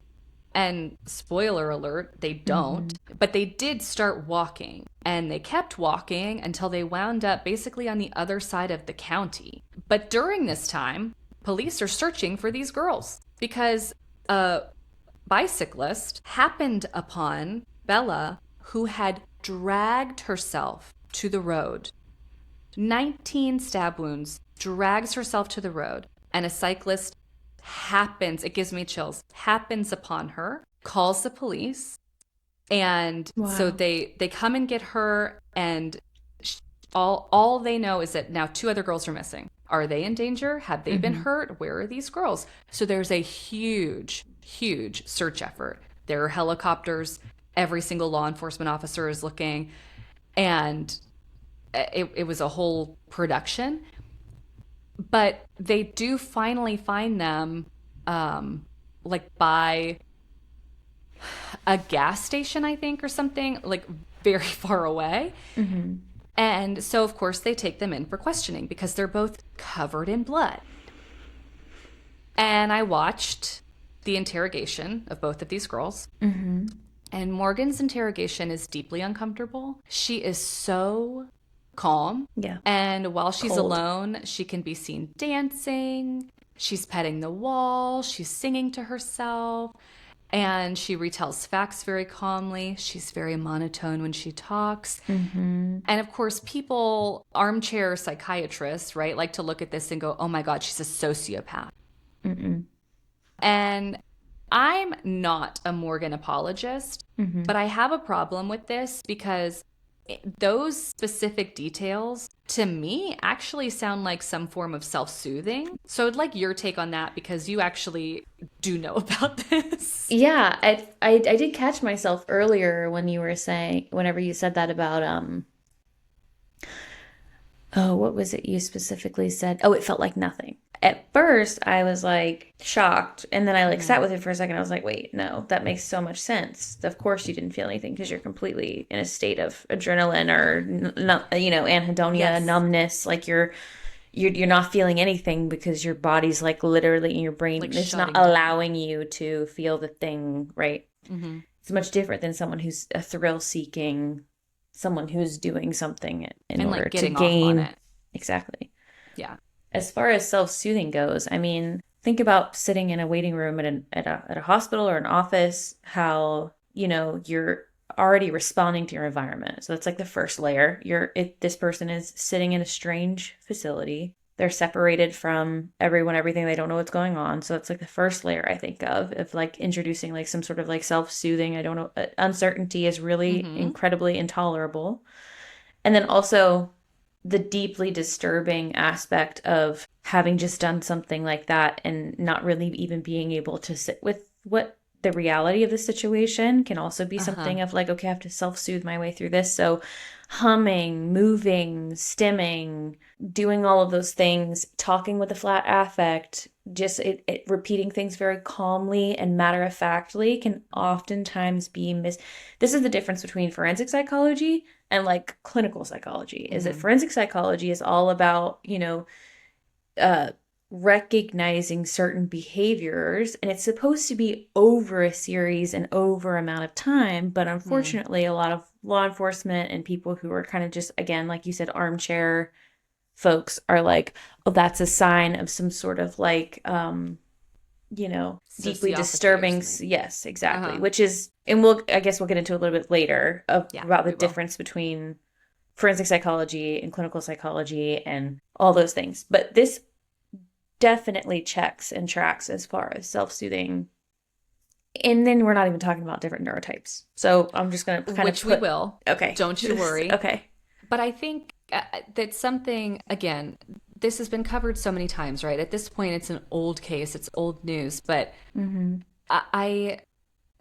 And spoiler alert, they don't. But they did start walking. And they kept walking until they wound up basically on the other side of the county. But during this time, police are searching for these girls because a bicyclist happened upon Bella, who had dragged herself to the road. 19 stab wounds, drags herself to the road, and a cyclist happens, it gives me chills, happens upon her, calls the police, and so they come and get her, and all they know is that now 2 other girls are missing. Are they in danger? Have they been hurt? Where are these girls? So there's a huge search effort. There are helicopters. Every single law enforcement officer is looking. And it was a whole production. But they do finally find them like by a gas station, I think, or something, like very far away. Mm-hmm. And so, of course, they take them in for questioning because they're both covered in blood. And I watched the interrogation of both of these girls. Mm-hmm. And Morgan's interrogation is deeply uncomfortable. She is so calm. Yeah. And while she's Cold. alone, she can be seen dancing. She's petting the wall. She's singing to herself. And she retells facts very calmly. She's very monotone when she talks. Mm-hmm. And of course, people, armchair psychiatrists, right, like to look at this and go, oh my God, she's a sociopath. Mm-mm. And I'm not a Morgan apologist, but I have a problem with this because those specific details to me actually sound like some form of self-soothing. So I'd like your take on that because you actually do know about this. Yeah, I did catch myself earlier when you were saying, whenever you said that about oh, what was it you specifically said? Oh, it felt like nothing. At first, I was like shocked, and then I like sat with it for a second. I was like, wait, no, that makes so much sense. Of course, you didn't feel anything because you're completely in a state of adrenaline or anhedonia, numbness. Like you're not feeling anything because your body's like literally in your brain. Like it's not down. allowing you to feel the thing, right? Mm-hmm. It's much different than someone who's a thrill-seeking, someone who's doing something in and order like to gain. Off on it. Exactly. Yeah. As far as self-soothing goes, I mean, think about sitting in a waiting room at a hospital or an office, how, you're already responding to your environment. So that's like the first layer. This person is sitting in a strange facility. They're separated from everything. They don't know what's going on. So it's like the first layer I think of like introducing like some sort of like self-soothing. I don't know. Uncertainty is really incredibly intolerable. And then also the deeply disturbing aspect of having just done something like that and not really even being able to sit with what the reality of the situation can also be something of like, okay, I have to self-soothe my way through this. So humming, moving, stimming, doing all of those things, talking with a flat affect, just it repeating things very calmly and matter-of-factly can oftentimes be This is the difference between forensic psychology and like clinical psychology, is that forensic psychology is all about, recognizing certain behaviors, and it's supposed to be over a series and over amount of time. But unfortunately, a lot of law enforcement and people who are kind of just, again, like you said, armchair folks are like, oh, that's a sign of some sort of like, deeply disturbing. Yes, exactly. Which is, and I guess we'll get into a little bit later about the difference between forensic psychology and clinical psychology and all those things. But this definitely checks and tracks as far as self-soothing. And then we're not even talking about different neurotypes. So I'm just going to we will. Okay. Don't you worry. Okay. But I think that's something, again, this has been covered so many times, right? At this point, it's an old case, it's old news, but I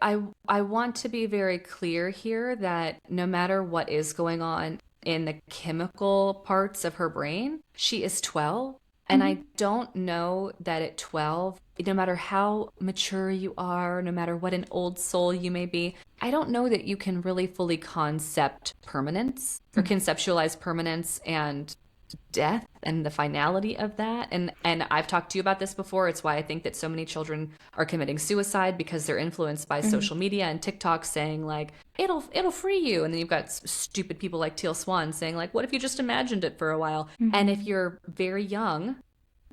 I want to be very clear here that no matter what is going on in the chemical parts of her brain, she is 12. And I don't know that at 12, no matter how mature you are, no matter what an old soul you may be, I don't know that you can really fully concept permanence or conceptualize permanence and death and the finality of that. And I've talked to you about this before. It's why I think that so many children are committing suicide, because they're influenced by social media and TikTok saying like it'll free you, and then you've got stupid people like Teal Swan saying like, what if you just imagined it for a while? And if you're very young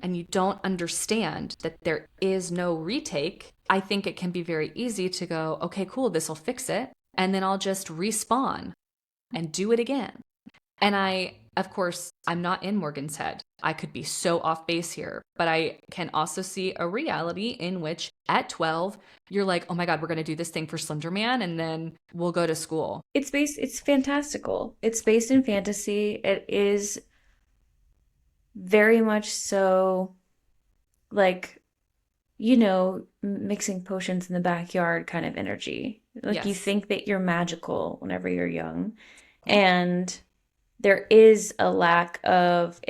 and you don't understand that there is no retake, I think it can be very easy to go, okay, cool, this will fix it, and then I'll just respawn and do it again. And of course, I'm not in Morgan's head. I could be so off base here, but I can also see a reality in which at 12, you're like, oh my God, we're going to do this thing for Slender Man, and then we'll go to school. It's fantastical. It's based in fantasy. It is very much so like, mixing potions in the backyard kind of energy. Like you think that you're magical whenever you're young. And there is a lack of,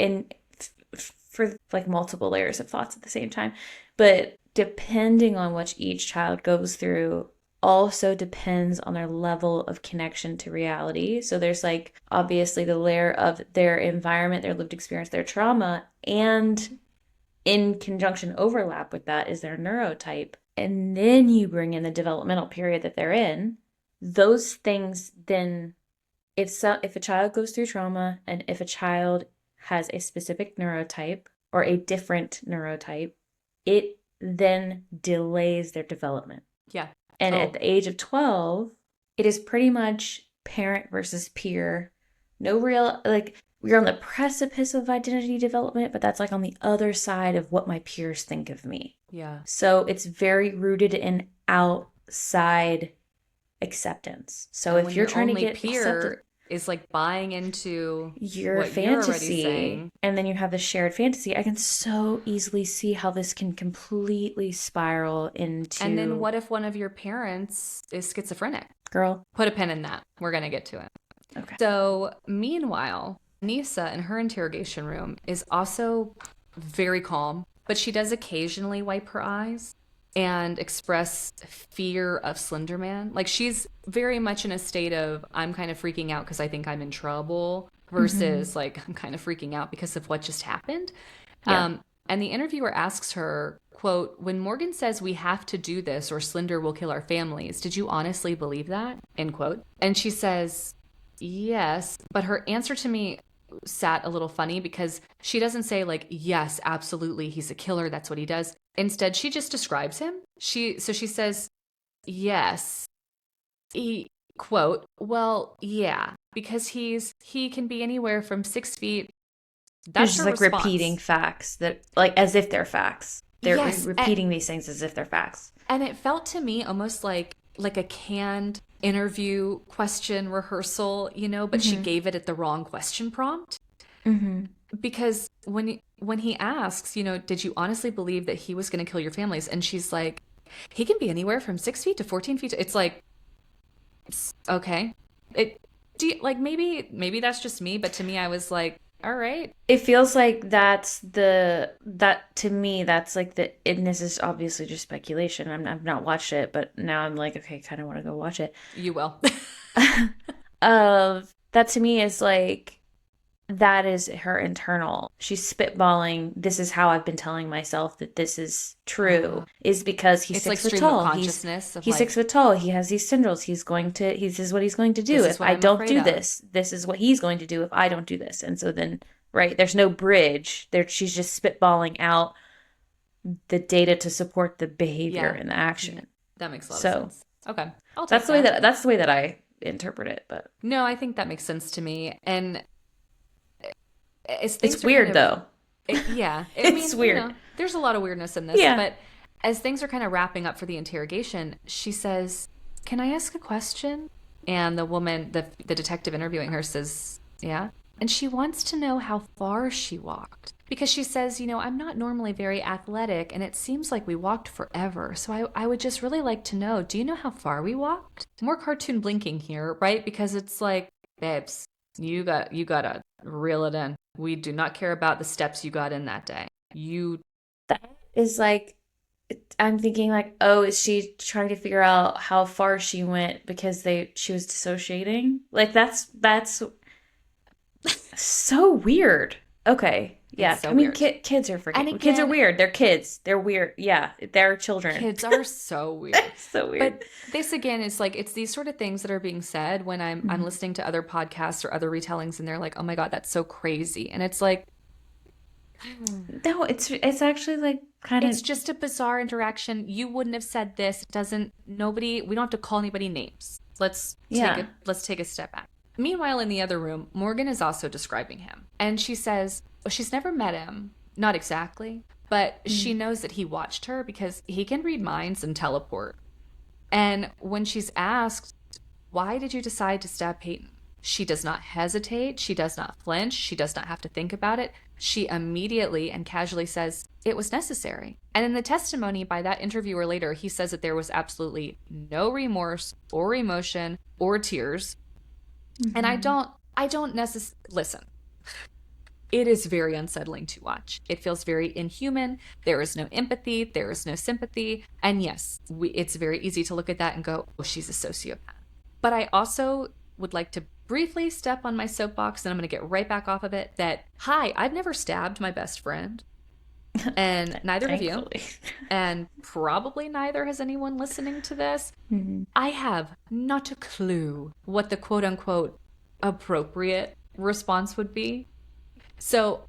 for like multiple layers of thoughts at the same time, but depending on what each child goes through also depends on their level of connection to reality. So there's like obviously the layer of their environment, their lived experience, their trauma, and in conjunction overlap with that is their neurotype. And then you bring in the developmental period that they're in. Those things then, if a child goes through trauma and if a child has a specific neurotype or a different neurotype, it then delays their development. Yeah. And at the age of 12, it is pretty much parent versus peer. No real, like, we're on the precipice of identity development, but that's like on the other side of what my peers think of me. Yeah. So it's very rooted in outside acceptance. So if you're trying to get accepted, is like buying into your fantasy, and then you have the shared fantasy, I can so easily see how this can completely spiral into. And then what if one of your parents is schizophrenic? Girl, put a pin in that. We're going to get to it. Okay. So meanwhile, Nisa in her interrogation room is also very calm, but she does occasionally wipe her eyes and express fear of Slender Man. Like she's very much in a state of, I'm kind of freaking out because I think I'm in trouble, versus like, I'm kind of freaking out because of what just happened. Yeah. And the interviewer asks her, quote, when Morgan says we have to do this or Slender will kill our families, did you honestly believe that? End quote. And she says, yes. But her answer to me sat a little funny because she doesn't say like, yes, absolutely, he's a killer, that's what he does. Instead, she just describes him. She says, yes, he, quote, well, yeah, because he can be anywhere from 6 feet. That's just like response. Repeating facts that like as if they're facts. They're repeating these things as if they're facts. And it felt to me almost like a canned interview question rehearsal, but she gave it at the wrong question prompt. Because when he asks, did you honestly believe that he was going to kill your families? And she's like, he can be anywhere from 6 feet to 14 feet. It's like, okay. Maybe that's just me, but to me, I was like, all right. It feels like to me, that's like and this is obviously just speculation. I've not watched it, but now I'm like, okay, kind of want to go watch it. You will. That to me is like, that is her internal. She's spitballing. This is how I've been telling myself that this is true. Is because he's 6 foot tall. He's 6 foot tall. He has these syndromes. This is what he's going to do. If I don't do this, this is what he's going to do if I don't do this. And so then, right, there's no bridge. She's just spitballing out the data to support the behavior and the action. That makes a lot of sense. Okay. That's the way that I interpret it. But no, I think that makes sense to me. And it's weird though. It's weird. There's a lot of weirdness in this. But as things are kind of wrapping up for the interrogation, she says, can I ask a question? And the woman, the detective interviewing her says, yeah. And she wants to know how far she walked. Because she says, I'm not normally very athletic, and it seems like we walked forever. So I would just really like to know, do you know how far we walked? More cartoon blinking here, right? Because it's like, babes, you gotta reel it in. We do not care about the steps you got in that day. That is like, I'm thinking like, oh, is she trying to figure out how far she went because she was dissociating? Like that's so weird. Okay. It's Yeah. so I mean, weird. kids are And freaking. Kids are again, weird. They're kids. They're weird. Yeah. They're children. kids are so weird. So weird. But this again is like, it's these sort of things that are being said when I'm Mhm. listening to other podcasts or other retellings, and they're like, oh my God, that's so crazy. And it's like, No, it's actually like kind of it's just a bizarre interaction. You wouldn't have said this. It doesn't, nobody, we don't have to call anybody names. yeah. Let's take a step back. Meanwhile, in the other room, Morgan is also describing him. And she says, well, she's never met him. Not exactly, but she Mm. knows that he watched her because he can read minds and teleport. And when she's asked, why did you decide to stab Peyton? She does not hesitate. She does not flinch. She does not have to think about it. She immediately and casually says, it was necessary. And in the testimony by that interviewer later, he says that there was absolutely no remorse or emotion or tears. And Mhm. I don't necessarily, listen, it is very unsettling to watch. It feels very inhuman. There is no empathy. There is no sympathy. And yes, it's very easy to look at that and go, oh, she's a sociopath. But I also would like to briefly step on my soapbox, and I'm going to get right back off of it, that, hi, I've never stabbed my best friend, and neither have you. Thankfully. And probably neither has anyone listening to this. Mhm. I have not a clue what the quote unquote appropriate response would be. So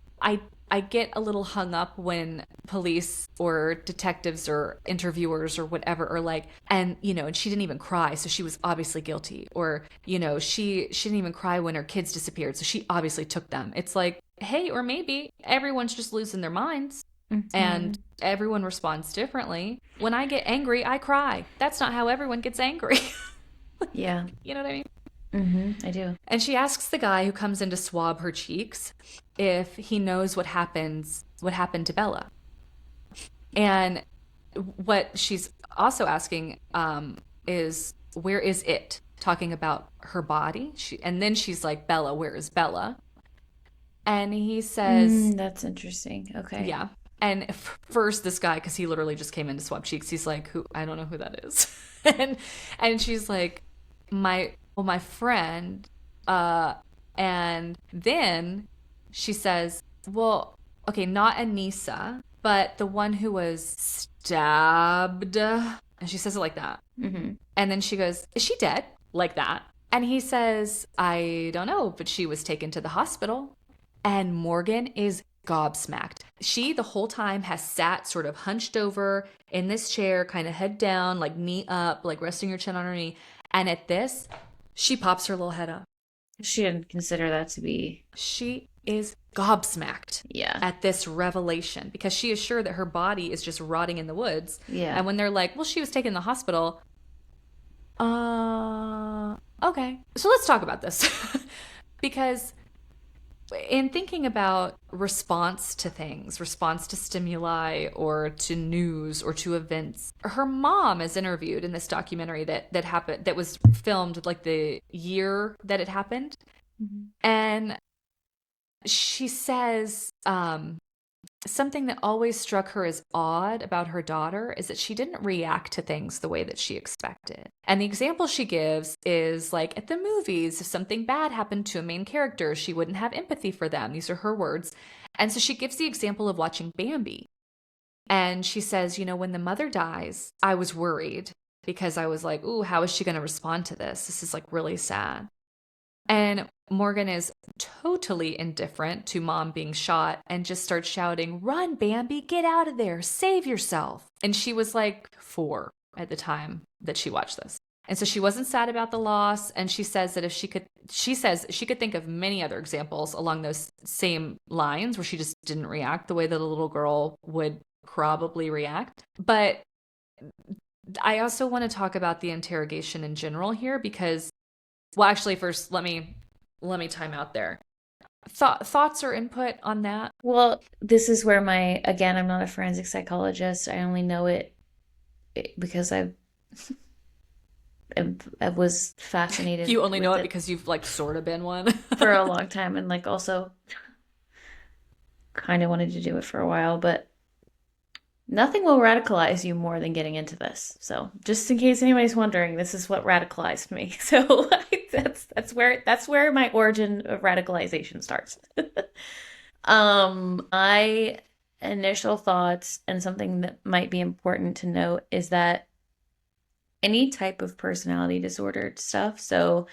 I get a little hung up when police or detectives or interviewers or whatever are like, and and she didn't even cry, so she was obviously guilty. Or, she didn't even cry when her kids disappeared, so she obviously took them. It's like, hey, or maybe everyone's just losing their minds and Mhm. everyone responds differently. When I get angry, I cry. That's not how everyone gets angry. Yeah. You know what I mean? I do. And she asks the guy who comes in to swab her cheeks if he knows what happened to Bella. And what she's also asking is, where is it? Talking about her body. And then she's like, Bella, where is Bella? And he says, That's interesting. Okay. yeah. And first, this guy, because he literally just came in to swab cheeks, he's like, "Who? I don't know who that is." and she's like, my friend. Uh, and then she says, "Well, okay, not Anissa, but the one who was stabbed." And she says it like that. hmm And then she goes, "Is she dead?" Like that. And he says, "I don't know, but she was taken to the hospital." And Morgan is gobsmacked. She, the whole time, has sat sort of hunched over in this chair, kind of head down, like knee up, like resting her chin on her knee. And at this, she pops her little head up. She didn't consider that to be. She is gobsmacked Yeah. at this revelation because she is sure that her body is just rotting in the woods. Yeah. And when they're like, well, she was taken to the hospital. Okay. So let's talk about this. Because in thinking about response to things, response to stimuli or to news or to events, her mom is interviewed in this documentary that happened, that was filmed like the year that it happened. Mhm. And she says, something that always struck her as odd about her daughter is that she didn't react to things the way that she expected. And the example she gives is like at the movies, if something bad happened to a main character, she wouldn't have empathy for them. These are her words. And so she gives the example of watching Bambi. And she says, when the mother dies, I was worried because I was like, ooh, how is she going to respond to this? This is like really sad. And Morgan is totally indifferent to mom being shot and just starts shouting, "Run, Bambi, get out of there, save yourself." And she was like 4 at the time that she watched this. And so she wasn't sad about the loss. And she says that she says she could think of many other examples along those same lines where she just didn't react the way that a little girl would probably react. But I also want to talk about the interrogation in general here because, well, actually, first let me time out there. Thoughts or input on that? Well, this is where again, I'm not a forensic psychologist. I only know it because I was fascinated You only know with it it because you've like sort of been one. for a long time, and like also kind of wanted to do it for a while, but nothing will radicalize you more than getting into this. So, just in case anybody's wondering, this is what radicalized me. So, that's where my origin of radicalization starts. My initial thoughts and something that might be important to note is that any type of personality disorder stuff, so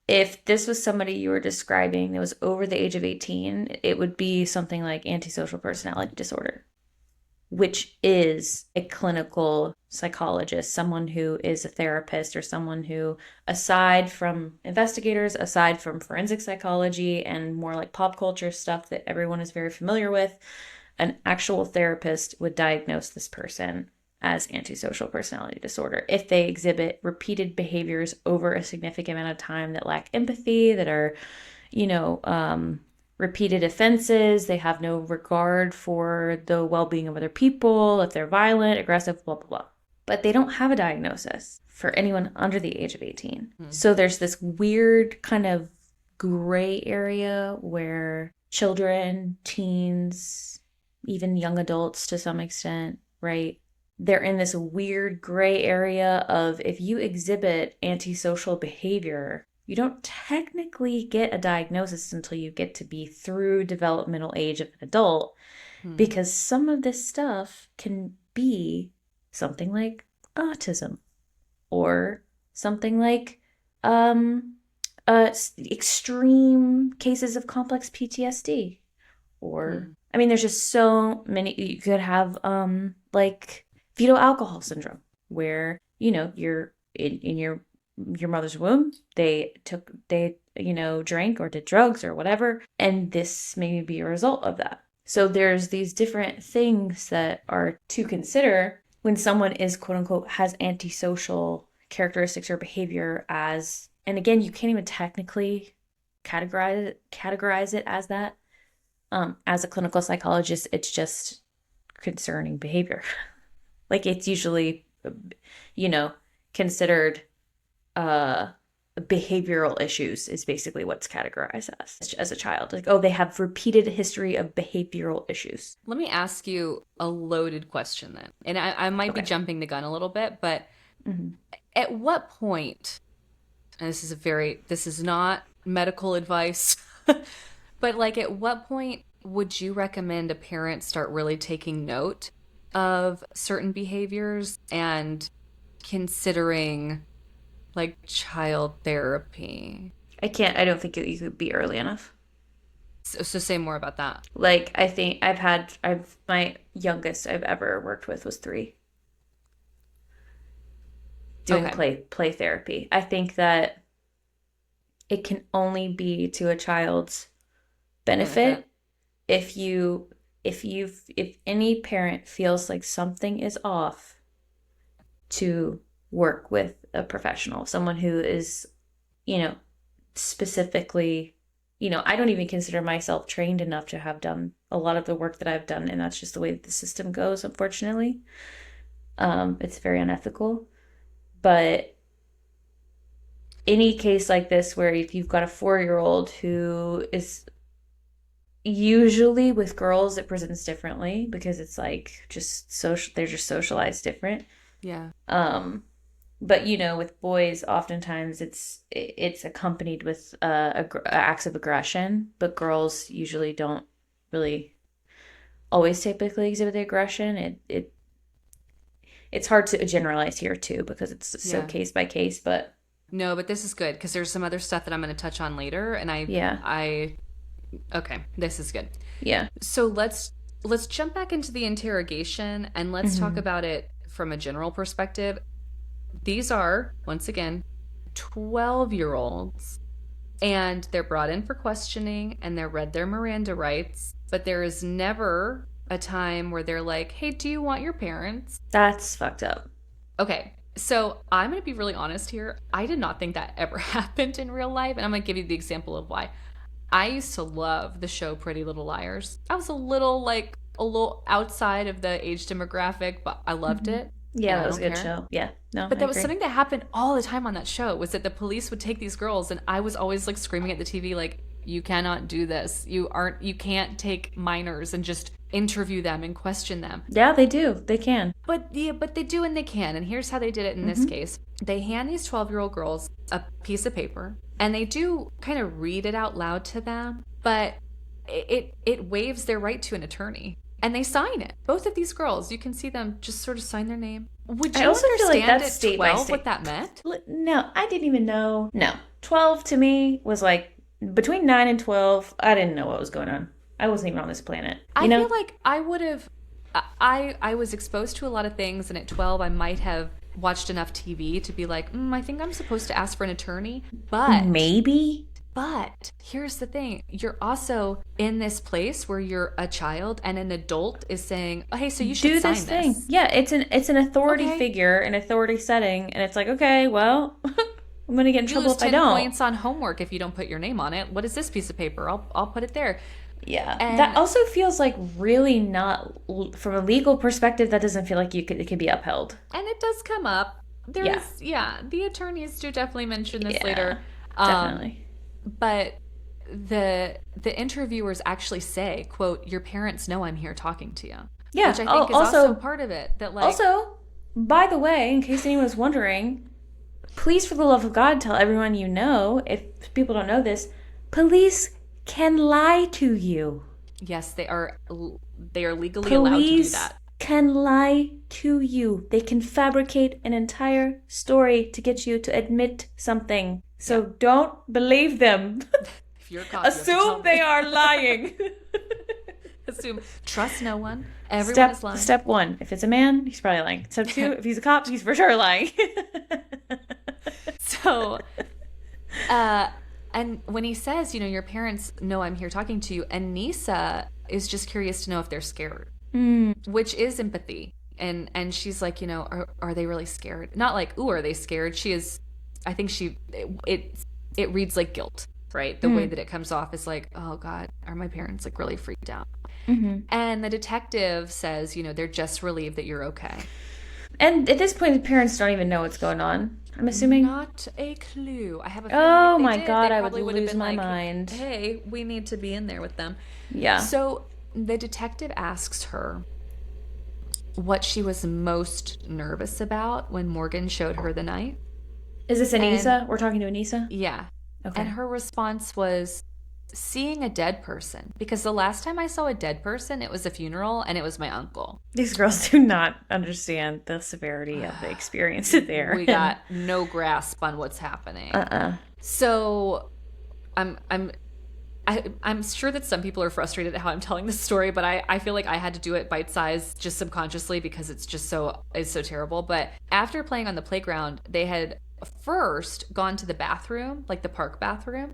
if this was somebody you were describing that was over the age of 18, it would be something like antisocial personality disorder, which is a clinical psychologist, someone who is a therapist, or someone who, aside from investigators, aside from forensic psychology and more like pop culture stuff that everyone is very familiar with, an actual therapist would diagnose this person as antisocial personality disorder if they exhibit repeated behaviors over a significant amount of time that lack empathy, that are, you know, repeated offenses, they have no regard for the well-being of other people, if they're violent, aggressive, blah, blah, blah. But they don't have a diagnosis for anyone under the age of 18. So there's this weird kind of gray area where children, teens, even young adults to some extent, right? They're in this weird gray area of, if you exhibit antisocial behavior, you don't technically get a diagnosis until you get to be through developmental age of an adult, because some of this stuff can be something like autism, or something like extreme cases of complex PTSD, or I mean, there's just so many. You could have like fetal alcohol syndrome, where, you know, you're in your mother's womb, they you know, drank or did drugs or whatever, and this may be a result of that. So there's these different things that are to consider when someone is, quote unquote, has antisocial characteristics or behavior, as, and again, you can't even technically categorize it as that. As a clinical psychologist, it's just concerning behavior. Like, it's usually, you know, considered behavioral issues is basically what's categorized as a child. Like, oh, they have repeated history of behavioral issues. Let me ask you a loaded question then. And I might be jumping the gun a little bit, but at what point, and this is not medical advice, but like, at what point would you recommend a parent start really taking note of certain behaviors and considering like child therapy? I don't think you could be early enough. So say more about that. Like, I think my youngest I've ever worked with was 3, doing play therapy. I think that it can only be to a child's benefit if any parent feels like something is off, to work with a professional, someone who is, you know, specifically, you know, I don't even consider myself trained enough to have done a lot of the work that I've done, and that's just the way that the system goes, unfortunately. It's very unethical. But any case like this, where if you've got a 4-year-old who is, usually with girls it presents differently, because it's like just social, they're just socialized different. Yeah. But, you know, with boys, oftentimes it's accompanied with acts of aggression, but girls usually don't really always typically exhibit the aggression. It's hard to generalize here too, because it's so case by case. But no, but this is good, because there's some other stuff that I'm going to touch on later, and okay, this is good. Yeah. So let's jump back into the interrogation, and let's talk about it from a general perspective. These are, once again, 12-year-olds, and they're brought in for questioning, and they're read their Miranda rights, but there is never a time where they're like, hey, do you want your parents? That's fucked up. Okay, so I'm going to be really honest here. I did not think that ever happened in real life, and I'm going to give you the example of why. I used to love the show Pretty Little Liars. I was a little outside of the age demographic, but I loved it. Yeah, And that I was a don't good care. show. Yeah, no, But I that was agree. something that happened all the time on that show, was that the police would take these girls, and I was always like screaming at the TV like, you cannot do this. You can't take minors and just interview them and question them. Yeah, they do. They can. But they do and they can. And here's how they did it in this case. They hand these 12-year-old girls a piece of paper, and they do kind of read it out loud to them, but it waives their right to an attorney. And they sign it. Both of these girls, you can see them just sort of sign their name. Would you I also feel like understand that's at state by 12 state. what that meant? No, I didn't even know. No, 12 to me was like between 9 and 12. I didn't know what was going on. I wasn't even on this planet. I feel like I would have. I was exposed to a lot of things, and at 12, I might have watched enough TV to be like, I think I'm supposed to ask for an attorney. But maybe. But here's the thing. You're also in this place where you're a child and an adult is saying, oh, hey, so you should do sign this thing. Yeah, it's an authority figure, an authority setting, and it's like, okay, well, I'm gonna get in trouble if I don't. 10 points on homework if you don't put your name on it. What is this piece of paper? I'll put it there. Yeah, And that also feels like really not, from a legal perspective, that doesn't feel like it could be upheld. And it does come up. The attorneys do definitely mention this later. Definitely. But the interviewers actually say, quote, your parents know I'm here talking to you. Yeah. Which I think is also part of it. That like, also, by the way, in case anyone was wondering, please, for the love of God, tell everyone you know, if people don't know this, police can lie to you. Yes, they are legally allowed to do that. Can lie to you. They can fabricate an entire story to get you to admit something. So don't believe them. If you're caught, assume they are lying. Trust no one. Everyone is lying. Step 1, if it's a man, he's probably lying. Step 2, if he's a cop, he's for sure lying. So, and when he says, your parents know I'm here talking to you, Anissa is just curious to know if they're scared, which is empathy. And she's like, are they really scared? Not like, ooh, are they scared? She is. I think it reads like guilt, right? The way that it comes off is like, oh God, are my parents like really freaked out? And the detective says, they're just relieved that you're okay. And at this point, the parents don't even know what's going on, I'm assuming. Not a clue. I have a feeling oh if they my did, God, they I would probably lose been my like, mind. Hey, we need to be in there with them. Yeah. So the detective asks her what she was most nervous about when Morgan showed her the knife. Is this Anissa? We're talking to Anissa? Yeah. Okay. And her response was seeing a dead person. Because the last time I saw a dead person, it was a funeral, and it was my uncle. These girls do not understand the severity of the experience there. We got no grasp on what's happening. So I'm sure that some people are frustrated at how I'm telling this story, but I feel like I had to do it bite-sized just subconsciously because it's so terrible. But after playing on the playground, they had first gone to the bathroom, like the park bathroom,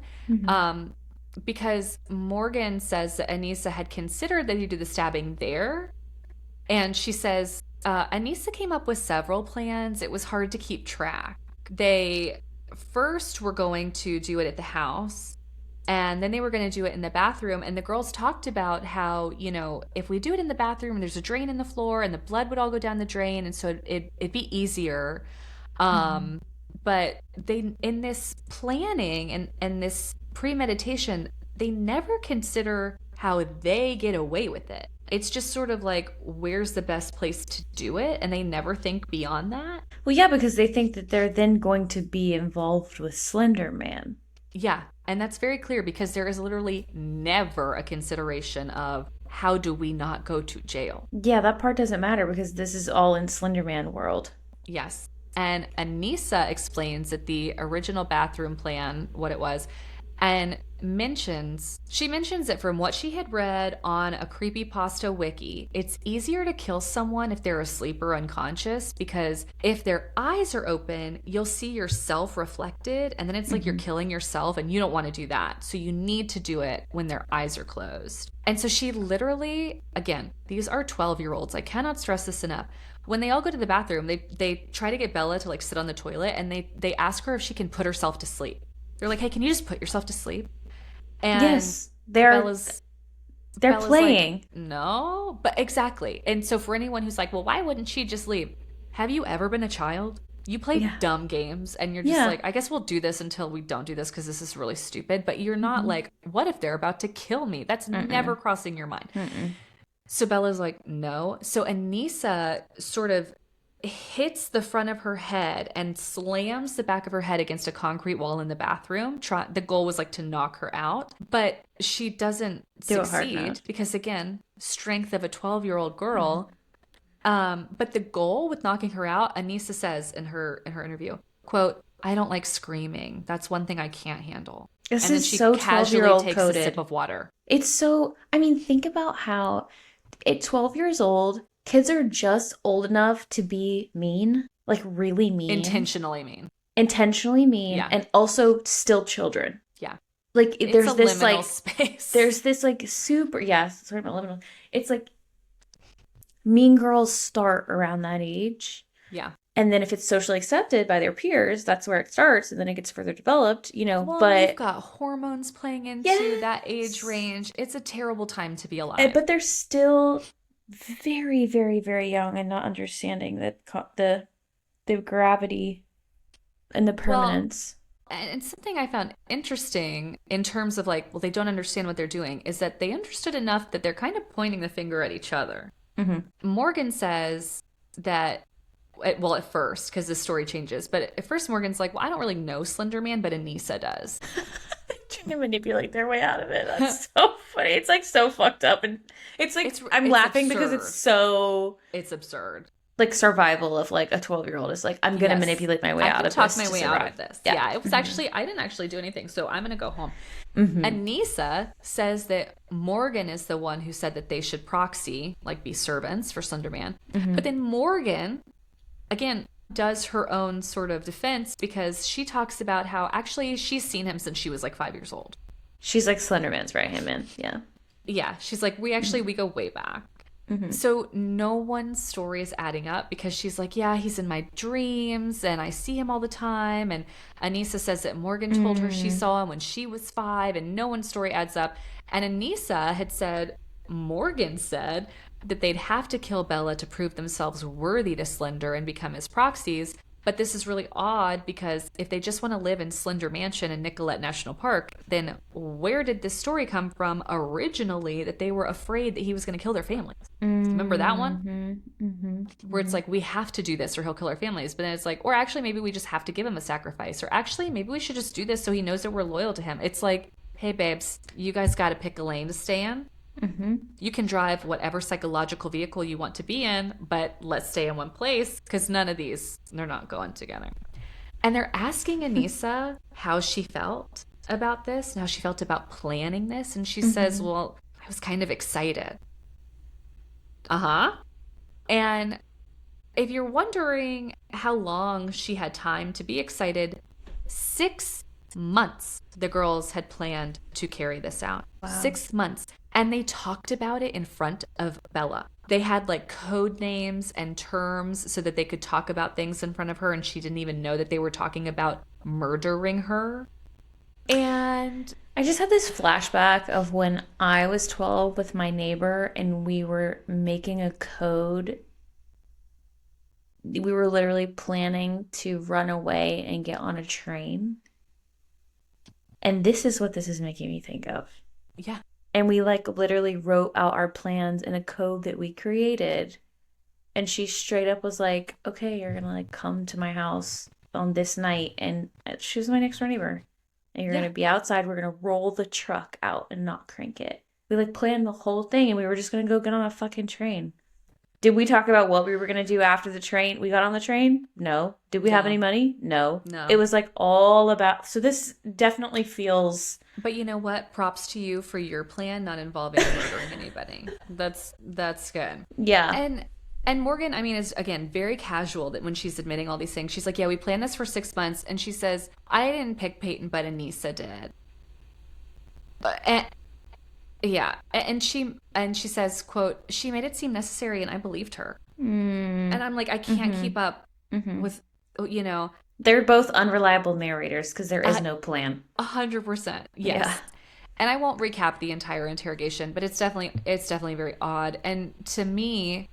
because Morgan says that Anissa had considered that he did the stabbing there. And she says, Anissa came up with several plans. It was hard to keep track. They first were going to do it at the house, and then they were going to do it in the bathroom. And the girls talked about how, if we do it in the bathroom, there's a drain in the floor and the blood would all go down the drain. And so it'd be easier. But they, in this planning and this premeditation, they never consider how they get away with it. It's just sort of like, where's the best place to do it? And they never think beyond that. Well, yeah, because they think that they're then going to be involved with Slender Man. Yeah, and that's very clear because there is literally never a consideration of how do we not go to jail. Yeah, that part doesn't matter because this is all in Slender Man world. Yes. And Anissa explains that the original bathroom plan, what it was, and she mentions that from what she had read on a creepypasta wiki, it's easier to kill someone if they're asleep or unconscious, because if their eyes are open, you'll see yourself reflected, and then it's like you're killing yourself, and you don't want to do that. So you need to do it when their eyes are closed. And so she literally, again, these are 12-year-olds. I cannot stress this enough. When they all go to the bathroom, they try to get Bella to like sit on the toilet, and they ask her if she can put herself to sleep. They're like, hey, can you just put yourself to sleep? And Yes, they're Bella's they're Bella's like, playing. no, but exactly. And so for anyone who's like, well, why wouldn't she just leave? Have you ever been a child? You play Yeah. dumb games and you're just Yeah. like, I guess we'll do this until we don't do this because this is really stupid. But you're not Mm-mm. like, what if they're about to kill me? That's never Mm-mm. crossing your mind. Mm-mm. So Bella's like, no. So Anissa sort of hits the front of her head and slams the back of her head against a concrete wall in the bathroom. The goal was like to knock her out, but she doesn't Do it hard enough. succeed because, again, strength of a 12-year-old girl. Mm-hmm. But the goal with knocking her out, Anissa says in her interview, quote, I don't like screaming. That's one thing I can't handle. This And then is she so casually 12-year-old takes coded. a sip of water. It's so, I mean, think about how at 12 years old, kids are just old enough to be mean, like really mean. Intentionally mean. Intentionally mean, Yeah. and also still children. Yeah. Like It's there's a this liminal like space. there's this like super, yeah, sort of liminal. It's like mean girls start around that age. Yeah. And then if it's socially accepted by their peers, that's where it starts, and then it gets further developed, you know, Well, but you've got hormones playing into yes. that age range. It's a terrible time to be alive. But they're still very, very, very young and not understanding the gravity and the permanence. And something I found interesting in terms of like, well, they don't understand what they're doing, is that they understood enough that they're kind of pointing the finger at each other. Mm-hmm. Morgan says that, well, at first, because the story changes, but at first Morgan's like, well, I don't really know Slender Man, but Anissa does. Trying to manipulate their way out of it. That's so funny. It's like so fucked up, and it's like I'm laughing absurd. because it's so It's absurd. Like survival of like a 12-year-old is like, I'm gonna manipulate my way out of this. I can talk my way out of this. Yeah, it was Mm-hmm. actually, I didn't actually do anything, so I'm gonna go home. Mm-hmm. Anissa says that Morgan is the one who said that they should proxy, like be servants for Slender Man. Mm-hmm. But then Morgan, again, does her own sort of defense because she talks about how actually she's seen him since she was like 5 years old. She's like Slender Man's right hand man. Yeah. Yeah, she's like, we go way back. Mm-hmm. So no one's story is adding up because she's like, yeah, he's in my dreams and I see him all the time. And Anissa says that Morgan told her she saw him when she was 5, and no one's story adds up. And Anissa had said, Morgan said that they'd have to kill Bella to prove themselves worthy to Slender and become his proxies. But this is really odd because if they just want to live in Slender Mansion in Nicollet National Park, then where did this story come from originally that they were afraid that he was going to kill their families? Remember that one? Where it's like, we have to do this or he'll kill our families. But then it's like, or actually maybe we just have to give him a sacrifice. Or actually maybe we should just do this so he knows that we're loyal to him. It's like, hey babes, you guys got to pick a lane to stay in. Mm-hmm. You can drive whatever psychological vehicle you want to be in, but let's stay in one place because none of these, they're not going together. And they're asking Anissa how she felt about this and how she felt about planning this. And she says, well, I was kind of excited. And if you're wondering how long she had time to be excited, 6 months the girls had planned to carry this out. Wow. 6 months. And they talked about it in front of Bella. They had like code names and terms so that they could talk about things in front of her, and she didn't even know that they were talking about murdering her. And I just had this flashback of when I was 12 with my neighbor and we were making a code. We were literally planning to run away and get on a train. And this is what this is making me think of. Yeah. And we like literally wrote out our plans in a code that we created. And she straight up was like, okay, you're going to like come to my house on this night. And she was my next door neighbor. And you're going to be outside. We're going to roll the truck out and not crank it. We like planned the whole thing, and we were just going to go get on a fucking train. Did we talk about what we were going to do after the train? We got on the train? No. Did we have any money? No. It was like all about, so this definitely feels. But you know what? Props to you for your plan not involving murdering anybody. That's good. Yeah. And Morgan, I mean, is again very casual that when she's admitting all these things, she's like, yeah, we planned this for 6 months. And she says, I didn't pick Peyton, but Anissa did. Yeah. And she says, quote, she made it seem necessary and I believed her. And I'm like, I can't keep up with, you know. They're both unreliable narrators because there is no plan. 100%. Yes. Yeah. And I won't recap the entire interrogation, but it's definitely very odd. And to me,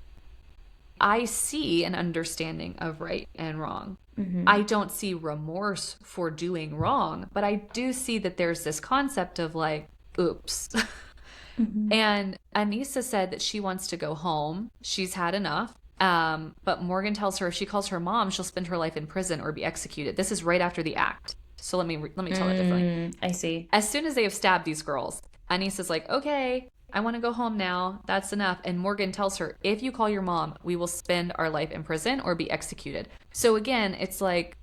I see an understanding of right and wrong. I don't see remorse for doing wrong, but I do see that there's this concept of like, oops. And Anissa said that she wants to go home. She's had enough. But Morgan tells her if she calls her mom, she'll spend her life in prison or be executed. This is right after the act. So let me tell it differently. I see. As soon as they have stabbed these girls, Anissa's like, okay, I want to go home now. That's enough. And Morgan tells her, if you call your mom, we will spend our life in prison or be executed. So again, it's like,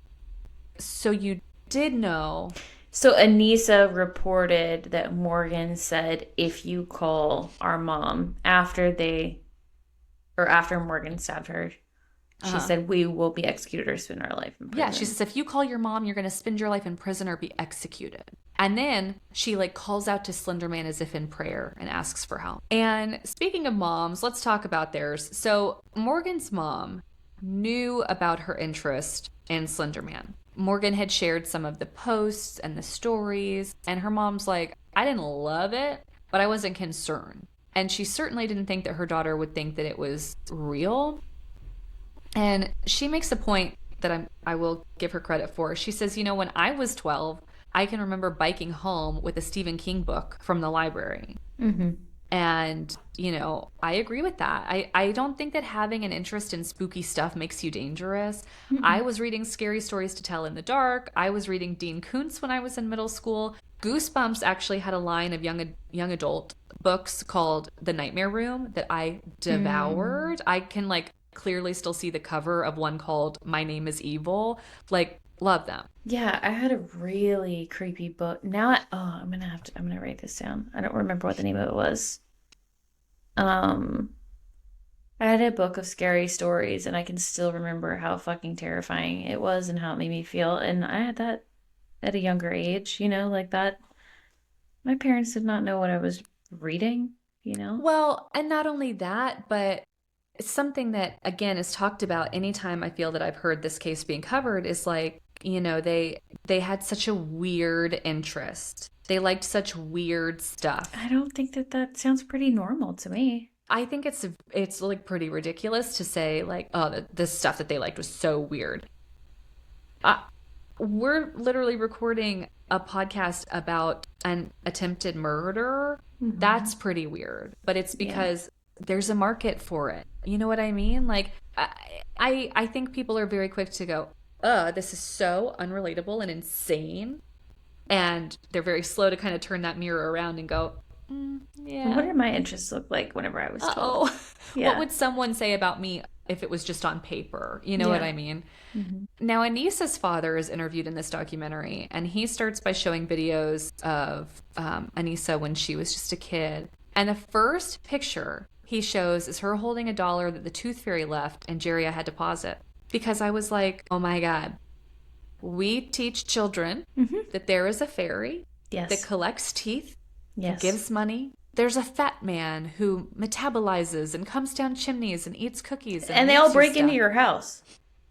so you did know. So Anissa reported that Morgan said, if you call our mom after Morgan stabbed her, she said, we will be executed or spend our life in prison. Yeah, she says, if you call your mom, you're going to spend your life in prison or be executed. And then she like calls out to Slender Man as if in prayer and asks for help. And speaking of moms, let's talk about theirs. So Morgan's mom knew about her interest in Slender Man. Morgan had shared some of the posts and the stories, and her mom's like, I didn't love it, but I wasn't concerned. And she certainly didn't think that her daughter would think that it was real. And she makes a point that I will give her credit for. She says, when I was 12, I can remember biking home with a Stephen King book from the library. And, I agree with that. I don't think that having an interest in spooky stuff makes you dangerous. I was reading scary stories to tell in the dark. I was reading Dean Koontz when I was in middle school. Goosebumps actually had a line of young adult books called The Nightmare Room that I devoured. I can clearly still see the cover of one called My Name is Evil. Love them. Yeah, I had a really creepy book. Now, I'm gonna write this down. I don't remember what the name of it was. I had a book of scary stories, and I can still remember how fucking terrifying it was and how it made me feel. And I had that at a younger age, that. My parents did not know what I was reading, Well, and not only that, but something that, again, is talked about anytime I feel that I've heard this case being covered is they had such a weird interest. They liked such weird stuff. I don't think that sounds pretty normal to me. I think it's pretty ridiculous to say the stuff that they liked was so weird. We're literally recording a podcast about an attempted murder. That's pretty weird, but it's because there's a market for it. You know what I mean? I think people are very quick to go, this is so unrelatable and insane. And they're very slow to kind of turn that mirror around and go, yeah. What did my interests look like whenever I was 12? Yeah. What would someone say about me if it was just on paper? You know what I mean? Now, Anissa's father is interviewed in this documentary, and he starts by showing videos of Anissa when she was just a kid. And the first picture he shows is her holding a dollar that the tooth fairy left, and Jerry, I had to pause it. Because I was like, oh my God. We teach children that there is a fairy that collects teeth, gives money. There's a fat man who metabolizes and comes down chimneys and eats cookies. And they all break into your house.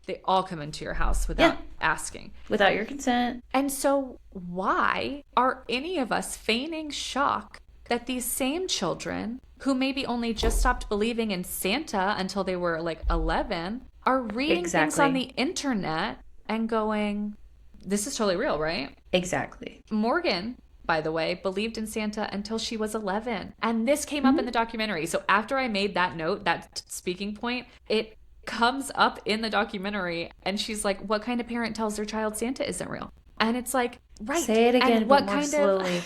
They all come into your house without asking. Without your consent. And so why are any of us feigning shock that these same children who maybe only just stopped believing in Santa until they were 11 are reading things on the internet and going, this is totally real, right? Exactly. Morgan, by the way, believed in Santa until she was 11. And this came up in the documentary. So after I made that note, that speaking point, it comes up in the documentary. And she's like, what kind of parent tells their child Santa isn't real? And it's like, right. Say it again, and what but more kind slowly.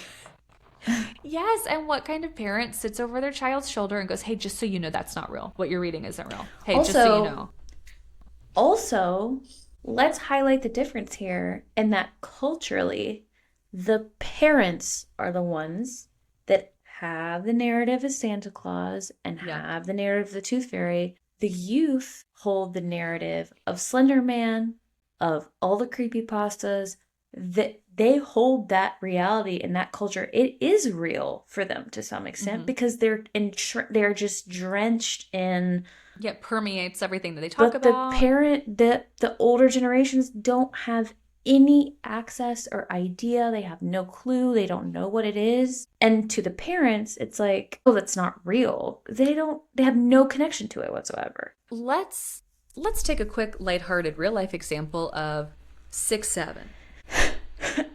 Yes, and what kind of parent sits over their child's shoulder and goes, hey, just so you know, that's not real. What you're reading isn't real. Hey, just so you know. Also, let's highlight the difference here in that culturally, the parents are the ones that have the narrative of Santa Claus and have the narrative of the Tooth Fairy. The youth hold the narrative of Slender Man, of all the creepypastas, that they hold that reality and that culture. It is real for them to some extent because they're just drenched in. Yeah, permeates everything that they talk about. But the older generations don't have any access or idea. They have no clue. They don't know what it is. And to the parents, it's like, oh, that's not real. They have no connection to it whatsoever. Let's take a quick lighthearted real life example of 6'7".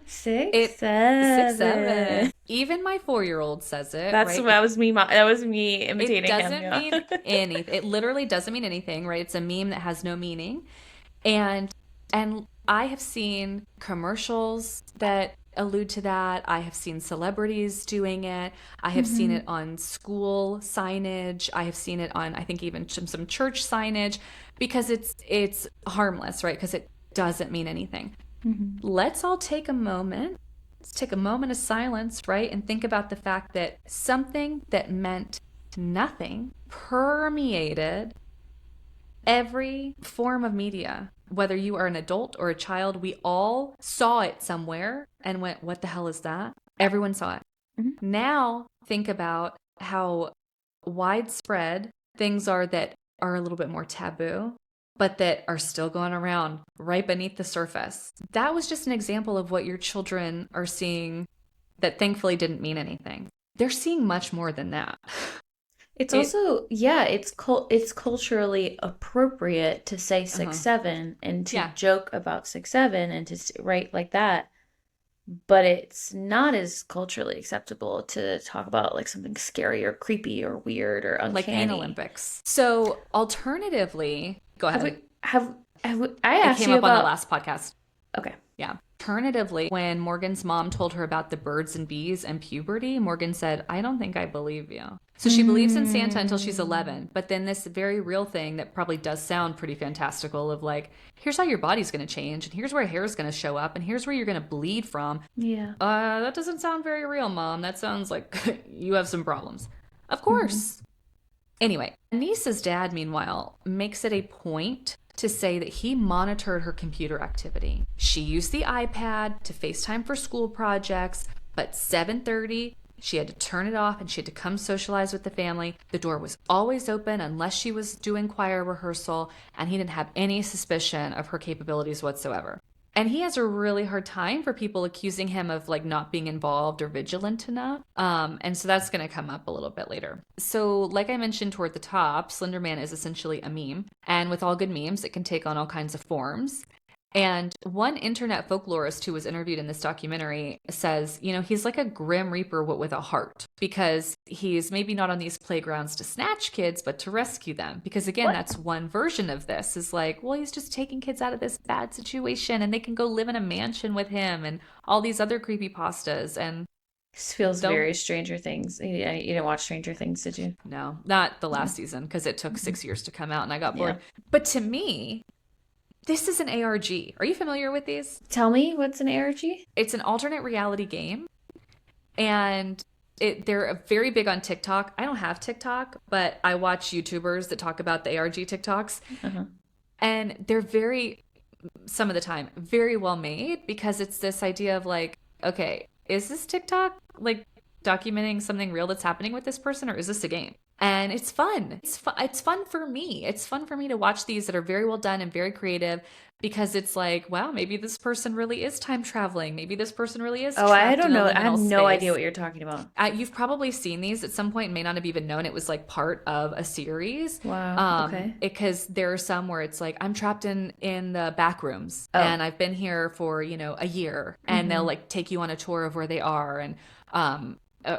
6'7". Even my 4-year-old says it. That was me. That was me imitating him. It doesn't mean anything. It literally doesn't mean anything, right? It's a meme that has no meaning, and I have seen commercials that allude to that. I have seen celebrities doing it. I have seen it on school signage. I have seen it on, I think, even some church signage, because it's harmless, right? Because it doesn't mean anything. Let's all take a moment. Let's take a moment of silence, right? And think about the fact that something that meant nothing permeated every form of media. Whether you are an adult or a child, we all saw it somewhere and went, what the hell is that? Everyone saw it. Now think about how widespread things are that are a little bit more taboo, but that are still going around right beneath the surface. That was just an example of what your children are seeing that thankfully didn't mean anything. They're seeing much more than that. It's also, it's culturally appropriate to say 6'7" and to joke about 6'7" and to write like that. But it's not as culturally acceptable to talk about like something scary or creepy or weird or uncanny. Like Pain Olympics. So alternatively, go ahead. I asked came you up about... on the last podcast. Okay. Yeah. Alternatively, when Morgan's mom told her about the birds and bees and puberty, Morgan said, I don't think I believe you. So she believes in Santa until she's 11. But then this very real thing that probably does sound pretty fantastical of like, here's how your body's going to change, and here's where hair is going to show up, and here's where you're going to bleed from. Yeah. That doesn't sound very real, Mom. That sounds like you have some problems. Of course. Anyway, Anissa's dad, meanwhile, makes it a point to say that he monitored her computer activity. She used the iPad to FaceTime for school projects, but 7:30, she had to turn it off and she had to come socialize with the family. The door was always open unless she was doing choir rehearsal, and he didn't have any suspicion of her capabilities whatsoever. And he has a really hard time for people accusing him of like not being involved or vigilant enough. And so that's going to come up a little bit later. So like I mentioned toward the top, Slender Man is essentially a meme. And with all good memes, it can take on all kinds of forms. And one internet folklorist who was interviewed in this documentary says, you know, he's like a grim reaper with a heart, because he's maybe not on these playgrounds to snatch kids, but to rescue them. Because again, that's one version of this is like, well, he's just taking kids out of this bad situation and they can go live in a mansion with him and all these other creepypastas. And this feels very Stranger Things. You didn't watch Stranger Things, did you? No, not the last season, because it took 6 years to come out and I got bored. But to me, this is an ARG. Are you familiar with these? Tell me, what's an ARG? It's an alternate reality game. And they're very big on TikTok. I don't have TikTok, but I watch YouTubers that talk about the ARG TikToks. And they're some of the time, very well made, because it's this idea of like, okay, is this TikTok like documenting something real that's happening with this person, or is this a game? And it's fun. It's fun for me. It's fun for me to watch these that are very well done and very creative, because it's like, wow, maybe this person really is time traveling. Maybe this person really is. Oh, I don't know. I have no idea what you're talking about. You've probably seen these at some point and may not have even known it was like part of a series. Wow. Okay. Because there are some where it's like, I'm trapped in the back rooms and I've been here for, a year, and they'll like take you on a tour of where they are. And,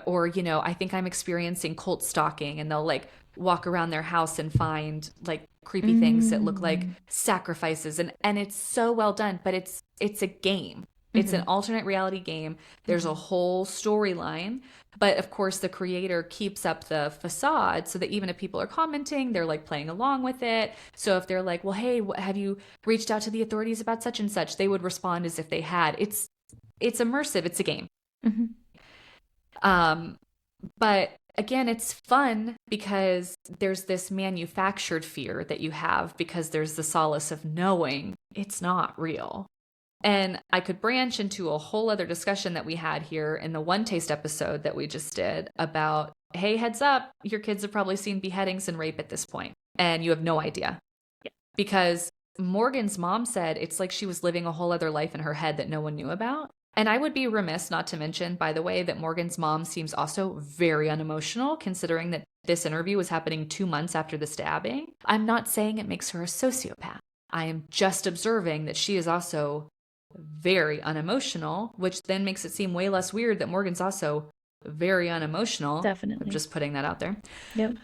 or, I think I'm experiencing cult stalking, and they'll like walk around their house and find like creepy things that look like sacrifices. And it's so well done, but it's a game. It's an alternate reality game. There's a whole storyline, but of course the creator keeps up the facade so that even if people are commenting, they're like playing along with it. So if they're like, well, hey, have you reached out to the authorities about such and such? They would respond as if they had. It's immersive. It's a game. But again, it's fun because there's this manufactured fear that you have, because there's the solace of knowing it's not real. And I could branch into a whole other discussion that we had here in the One Taste episode that we just did about, hey, heads up, your kids have probably seen beheadings and rape at this point, and you have no idea. Because Morgan's mom said it's like she was living a whole other life in her head that no one knew about. And I would be remiss not to mention, by the way, that Morgan's mom seems also very unemotional, considering that this interview was happening 2 months after the stabbing. I'm not saying it makes her a sociopath. I am just observing that she is also very unemotional, which then makes it seem way less weird that Morgan's also very unemotional. Definitely. I'm just putting that out there. Yep.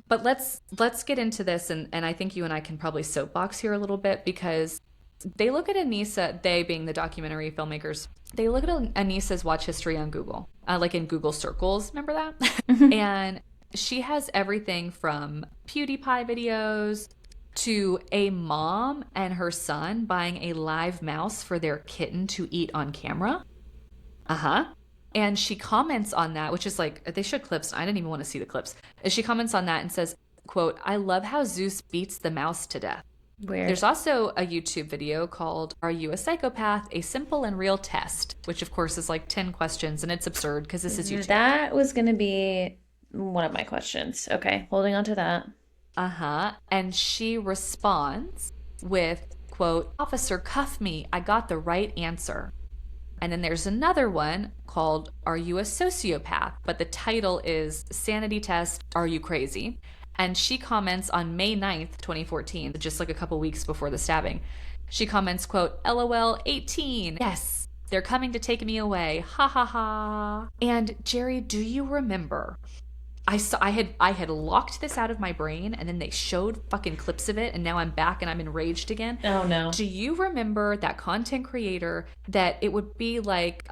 But let's get into this, and I think you and I can probably soapbox here a little bit, because they look at Anissa, they being the documentary filmmakers, they look at Anissa's watch history on Google, like in Google circles. Remember that? And she has everything from PewDiePie videos to a mom and her son buying a live mouse for their kitten to eat on camera. And she comments on that, which is like, they showed clips. I didn't even want to see the clips. And she comments on that and says, quote, "I love how Zeus beats the mouse to death." Weird. There's also a YouTube video called "Are You a Psychopath? A Simple and Real Test," which of course is like 10 questions, and it's absurd because this is YouTube. That was going to be one of my questions. Okay, holding on to that. And she responds with, quote, "Officer, cuff me. I got the right answer." And then there's another one called "Are You a Sociopath?" But the title is "Sanity Test, Are You Crazy?" And she comments on May 9th, 2014, just like a couple weeks before the stabbing. She comments, quote, "LOL 18. Yes, they're coming to take me away. Ha ha ha." And Jerry, do you remember? I had locked this out of my brain, and then they showed fucking clips of it, and now I'm back and I'm enraged again. Oh no. Do you remember that content creator that it would be like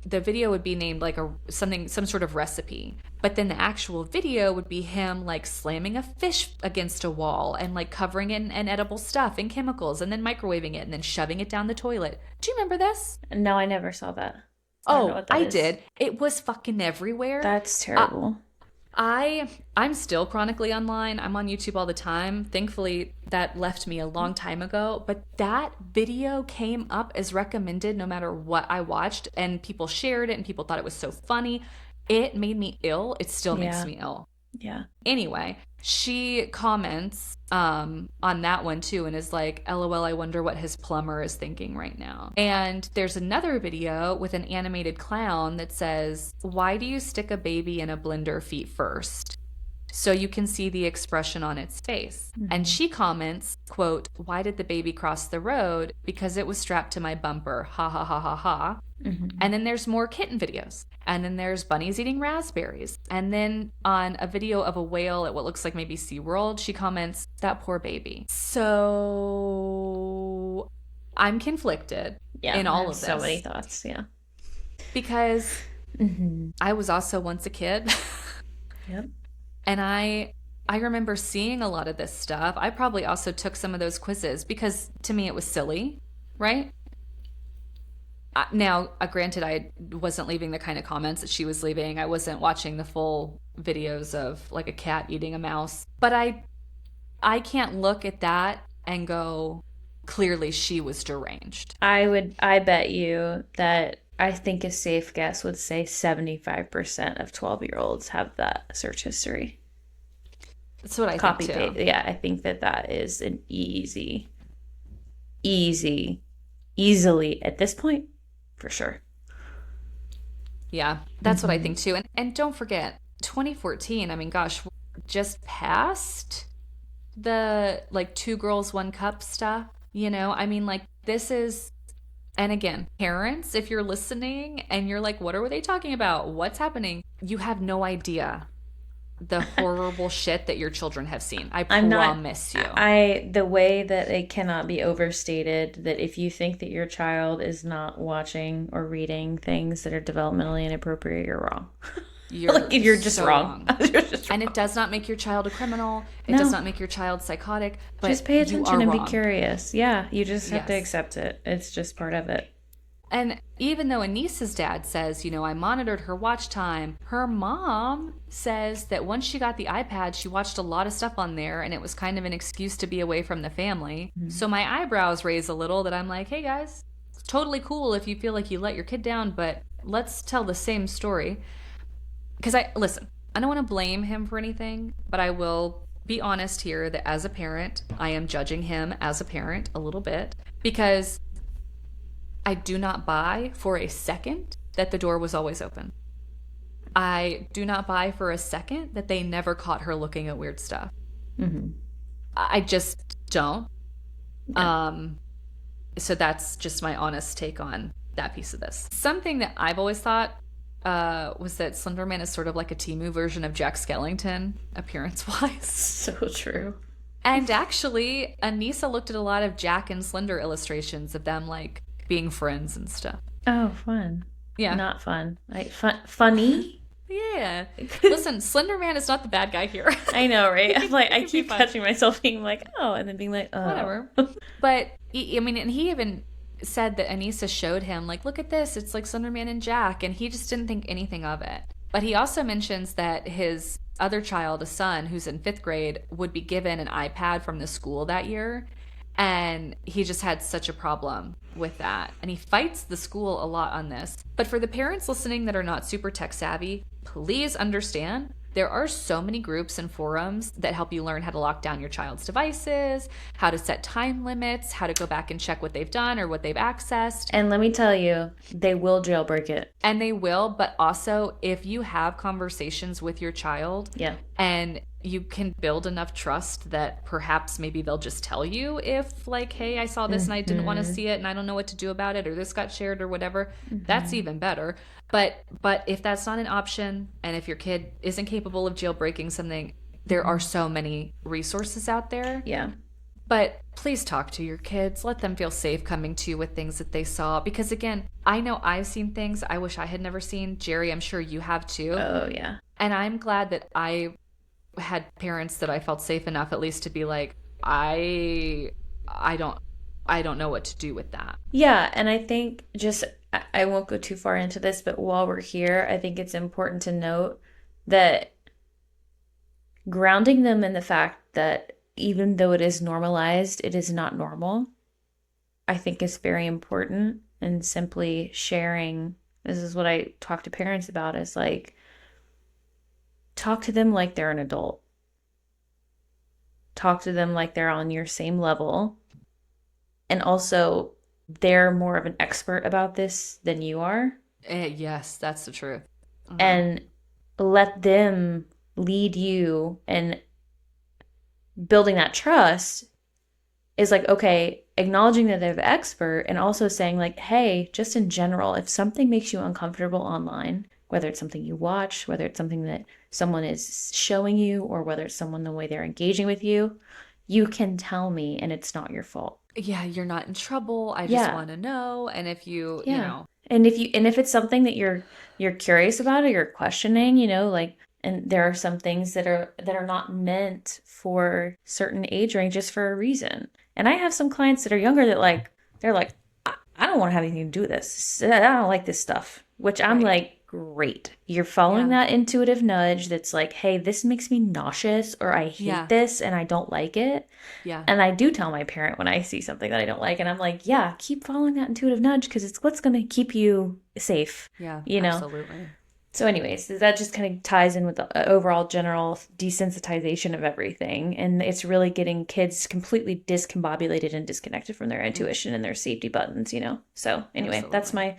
the video would be named like some sort of recipe, but then the actual video would be him like slamming a fish against a wall and like covering it in edible stuff and chemicals and then microwaving it and then shoving it down the toilet? Do you remember this? No, I never saw that. I did. It was fucking everywhere. That's terrible. I'm still chronically online. I'm on YouTube all the time. Thankfully, that left me a long time ago. But that video came up as recommended no matter what I watched. And people shared it and people thought it was so funny. It made me ill. It still makes me ill. Yeah. Anyway, she comments on that one too and is like, "LOL, I wonder what his plumber is thinking right now." And there's another video with an animated clown that says, "Why do you stick a baby in a blender feet first?" So you can see the expression on its face. Mm-hmm. And she comments, quote, "Why did the baby cross the road? Because it was strapped to my bumper. Ha ha ha ha ha." Mm-hmm. And then there's more kitten videos. And then there's bunnies eating raspberries. And then on a video of a whale at what looks like maybe SeaWorld, she comments, "That poor baby." So I'm conflicted in all of this. So many thoughts, yeah. Because I was also once a kid. Yep. And I remember seeing a lot of this stuff. I probably also took some of those quizzes because to me it was silly, right? Now, granted, I wasn't leaving the kind of comments that she was leaving. I wasn't watching the full videos of like a cat eating a mouse. But I can't look at that and go, clearly she was deranged. I bet you that I think a safe guess would say 75% of 12-year-olds have that search history. That's what I think too. Yeah, I think that is an easily at this point, for sure. Yeah, that's what I think too. And don't forget, 2014, I mean, gosh, just past the like 2 girls, 1 cup stuff, you know? I mean, like this is, and again, parents, if you're listening and you're like, what are they talking about? What's happening? You have no idea the horrible shit that your children have seen. I promise you. The way that it cannot be overstated that if you think that your child is not watching or reading things that are developmentally inappropriate, you're wrong. You're just so wrong. You're just wrong. And it does not make your child a criminal. It does not make your child psychotic. But just pay attention and wrong. Be curious. Yeah, you just have to accept it. It's just part of it. And even though Anissa's dad says, you know, I monitored her watch time, her mom says that once she got the iPad, she watched a lot of stuff on there and it was kind of an excuse to be away from the family. Mm-hmm. So my eyebrows raise a little that I'm like, hey guys, it's totally cool if you feel like you let your kid down, but let's tell the same story. Because I don't want to blame him for anything, but I will be honest here that as a parent, I am judging him as a parent a little bit because I do not buy for a second that the door was always open. I do not buy for a second that they never caught her looking at weird stuff. Mm-hmm. I just don't. Yeah. So that's just my honest take on that piece of this. Something that I've always thought was that Slender Man is sort of like a Temu version of Jack Skellington, appearance-wise. So true. And actually, Anissa looked at a lot of Jack and Slender illustrations of them, like, being friends and stuff. Oh, fun. Yeah. Not fun. Funny? Yeah. Listen, Slender Man is not the bad guy here. I know, right? I'm like, I keep catching myself being like, oh, and then being like, oh. Whatever. But, I mean, and he even said that Anissa showed him, like, look at this. It's like Slender Man and Jack. And he just didn't think anything of it. But he also mentions that his other child, a son, who's in 5th grade, would be given an iPad from the school that year. And he just had such a problem with that. And he fights the school a lot on this. But for the parents listening that are not super tech savvy, please understand there are so many groups and forums that help you learn how to lock down your child's devices, how to set time limits, how to go back and check what they've done or what they've accessed. And let me tell you, they will jailbreak it. And they will, but also if you have conversations with your child, yeah, and you can build enough trust that perhaps maybe they'll just tell you if, like, hey, I saw this and I didn't want to see it and I don't know what to do about it, or this got shared or whatever, that's even better. But if that's not an option, and if your kid isn't capable of jailbreaking something, there are so many resources out there. Yeah. But please talk to your kids. Let them feel safe coming to you with things that they saw. Because again, I know I've seen things I wish I had never seen. Jerry, I'm sure you have too. Oh, yeah. And I'm glad that I had parents that I felt safe enough at least to be like, I don't know what to do with that. Yeah, and I think just, I won't go too far into this, but while we're here, I think it's important to note that grounding them in the fact that even though it is normalized, it is not normal, I think is very important. And simply sharing, this is what I talk to parents about, is like, talk to them like they're an adult. Talk to them like they're on your same level. And also, they're more of an expert about this than you are. Yes, that's the truth. And let them lead you, and building that trust is like, okay, acknowledging that they're the expert, and also saying like, hey, just in general, if something makes you uncomfortable online, whether it's something you watch, whether it's something that someone is showing you, or whether it's someone the way they're engaging with you, you can tell me and it's not your fault. Yeah, you're not in trouble. I just want to know. And if you, you know. And if it's something that you're curious about or you're questioning, like, and there are some things that are not meant for certain age ranges for a reason. And I have some clients that are younger that they're like, I don't want to have anything to do with this. I don't like this stuff, which I'm like, great. You're following that intuitive nudge that's like, hey, this makes me nauseous, or I hate this and I don't like it. Yeah. And I do tell my parent when I see something that I don't like, and I'm like, yeah, keep following that intuitive nudge because it's what's going to keep you safe. Yeah, absolutely. So anyways, that just kind of ties in with the overall general desensitization of everything. And it's really getting kids completely discombobulated and disconnected from their intuition and their safety buttons, So anyway, that's my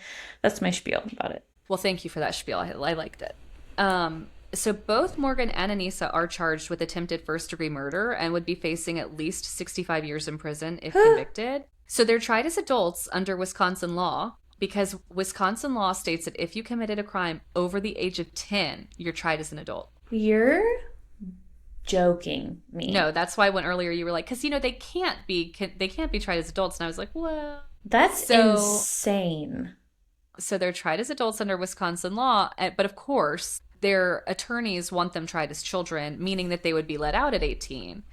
spiel about it. Well, thank you for that spiel. I liked it. So both Morgan and Anissa are charged with attempted first-degree murder and would be facing at least 65 years in prison if convicted. So they're tried as adults under Wisconsin law, because Wisconsin law states that if you committed a crime over the age of 10, you're tried as an adult. You're joking me. No, that's why when earlier you were like, because they can't be tried as adults, and I was like, well, that's insane. So they're tried as adults under Wisconsin law, but of course, their attorneys want them tried as children, meaning that they would be let out at 18.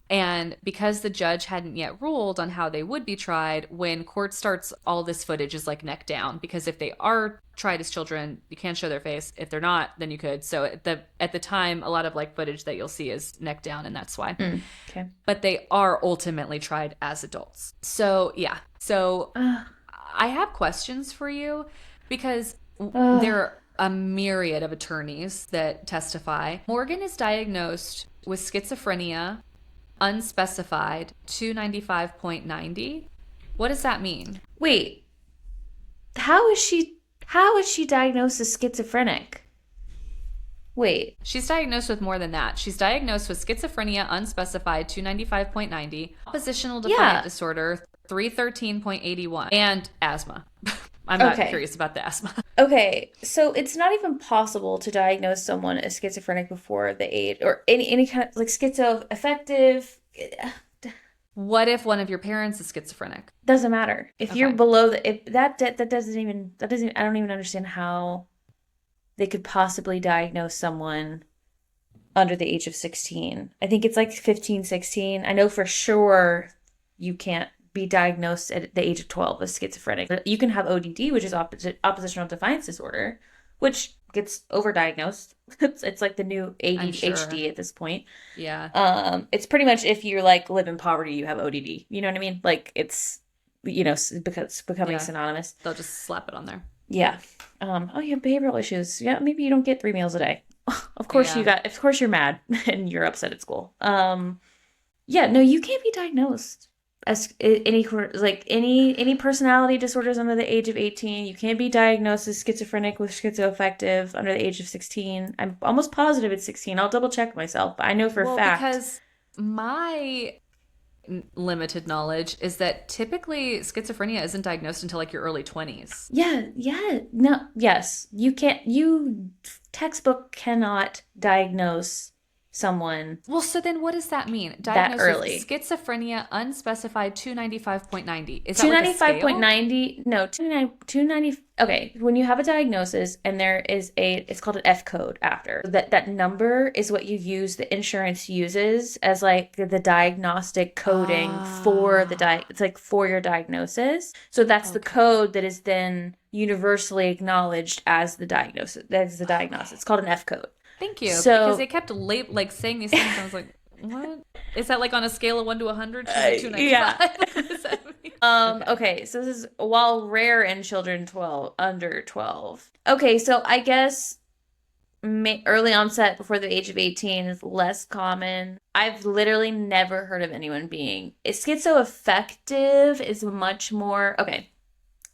And because the judge hadn't yet ruled on how they would be tried, when court starts, all this footage is like neck down, because if they are tried as children, you can't show their face. If they're not, then you could. So at the time, a lot of footage that you'll see is neck down, and that's why. Okay. But they are ultimately tried as adults. So yeah. So I have questions for you, because there a myriad of attorneys that testify. Morgan is diagnosed with schizophrenia, unspecified, 295.90. What does that mean? Wait, how is she diagnosed as schizophrenic? Wait. She's diagnosed with more than that. She's diagnosed with schizophrenia, unspecified, 295.90, oppositional defiant disorder, 313.81, and asthma. I'm not curious about the asthma. Okay, so it's not even possible to diagnose someone as schizophrenic before the age, or any kind of like schizoaffective. What if one of your parents is schizophrenic? Doesn't matter. If you're below that doesn't even I don't even understand how they could possibly diagnose someone under the age of 16. I think it's like 15, 16. I know for sure you can't be diagnosed at the age of 12 as schizophrenic. You can have ODD, which is oppositional defiance disorder, which gets overdiagnosed. It's like the new ADHD at this point. Yeah. It's pretty much if you like live in poverty, you have ODD. You know what I mean? Like it's, because it's becoming synonymous. They'll just slap it on there. Yeah. Oh, you have behavioral issues. Yeah, maybe you don't get 3 meals a day. Of course of course you're mad and you're upset at school. Yeah, no, you can't be diagnosed as any personality disorders under the age of 18. You can't be diagnosed as schizophrenic with schizoaffective under the age of 16. I'm almost positive it's 16. I'll double check myself, but I know for a fact. Because my limited knowledge is that typically schizophrenia isn't diagnosed until like your early 20s. Yes. You can't, textbook cannot diagnose someone. Well, so then what does that mean? That early. With schizophrenia, unspecified, 295.90. Is that 295.90? No, 290. Okay, when you have a diagnosis and there is it's called an F code after. That number is what you use, the insurance uses as like the diagnostic coding for it's like for your diagnosis. So that's the code that is then universally acknowledged as the diagnosis. That's the diagnosis. It's called an F code. Thank you. Because they kept saying these things. And I was like, what? Is that like on a scale of 1 to 100? She's 295. Yeah. Okay. So this is while rare in children under 12. Okay. So I guess early onset before the age of 18 is less common. I've literally never heard of anyone being schizoaffective is much more. Okay.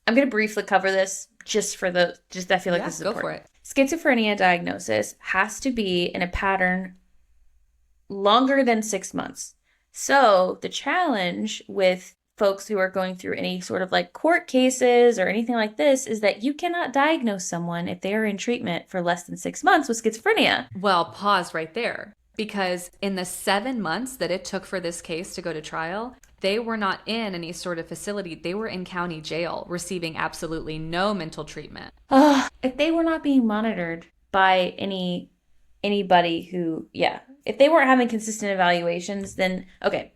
I'm going to briefly cover this I feel like this is important. Go for it. Schizophrenia diagnosis has to be in a pattern longer than 6 months. So the challenge with folks who are going through any sort of like court cases or anything like this is that you cannot diagnose someone if they are in treatment for less than 6 months with schizophrenia. Well, pause right there. Because in the 7 months that it took for this case to go to trial, they were not in any sort of facility. They were in county jail receiving absolutely no mental treatment. If they were not being monitored by anybody who, if they weren't having consistent evaluations, then okay.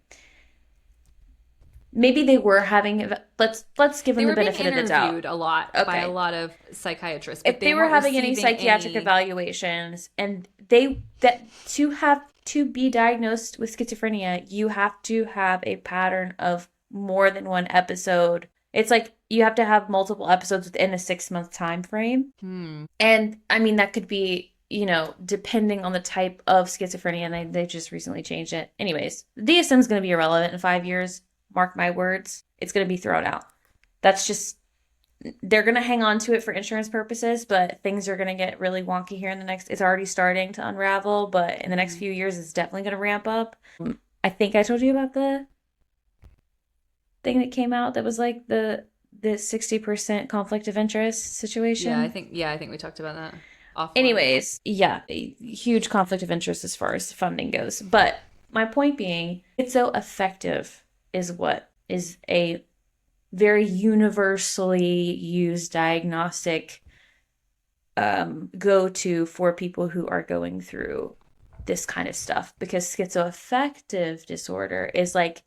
Maybe they were having, let's give them the benefit of the doubt. They were being interviewed a lot by a lot of psychiatrists. If they were having any psychiatric evaluations and to be diagnosed with schizophrenia, you have to have a pattern of more than one episode. It's like you have to have multiple episodes within a 6-month time frame. And I mean, that could be, depending on the type of schizophrenia, and they just recently changed it. Anyways, the DSM is going to be irrelevant in 5 years. Mark my words. It's going to be thrown out. That's just, they're going to hang on to it for insurance purposes, but things are going to get really wonky here it's already starting to unravel, but in the next few years, it's definitely going to ramp up. I think I told you about the thing that came out that was like the 60% conflict of interest situation. Yeah, I think we talked about that. Anyways, a huge conflict of interest as far as funding goes. But my point being, it's so effective is what is a very universally used diagnostic go-to for people who are going through this kind of stuff, because schizoaffective disorder is like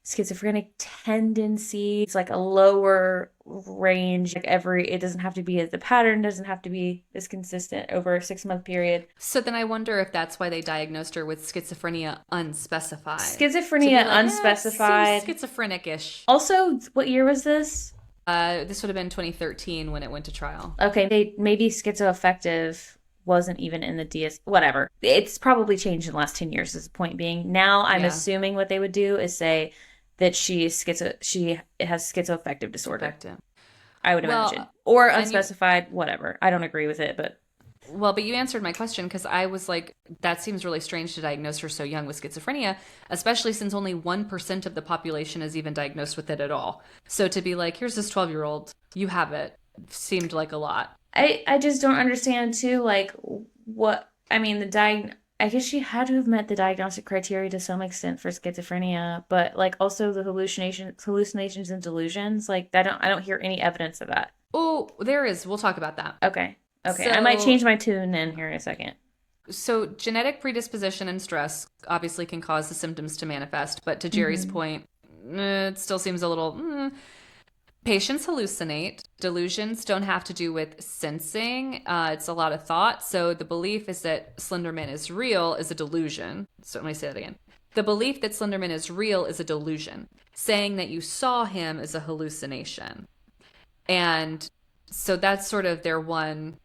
schizophrenic tendency. It's like a lower range. It doesn't have to be the pattern doesn't have to be as consistent over a 6-month period. So then I wonder if that's why they diagnosed her with schizophrenia unspecified. Unspecified. Schizophrenic-ish. Also, what year was this? This would have been 2013 when it went to trial. Okay, they maybe schizoaffective wasn't even in the DS. Whatever. It's probably changed in the last 10 years. Is the point being? Now I'm Yeah. assuming what they would do is say that she has schizoaffective disorder. Affective. I would Well, imagine, or and you, unspecified. Whatever. I don't agree with it, but well, but you answered my question because I was like, that seems really strange to diagnose her so young with schizophrenia, especially since only 1% of the population is even diagnosed with it at all. So to be like, here's this 12-year-old, you have it, seemed like a lot. I just don't understand too. Like what I mean, I guess she had to have met the diagnostic criteria to some extent for schizophrenia, but like also the hallucinations and delusions. Like I don't hear any evidence of that. Oh, there is. We'll talk about that. Okay. Okay. I might So, change my tune then here in a second. so genetic predisposition and stress obviously can cause the symptoms to manifest, but to Jerry's Mm-hmm. point, it still seems a little. Patients hallucinate. Delusions don't have to do with sensing. It's a lot of thought. So the belief is that Slenderman is real is a delusion. So let me say that again. The belief that Slenderman is real is a delusion. Saying that you saw him is a hallucination. And so that's sort of their one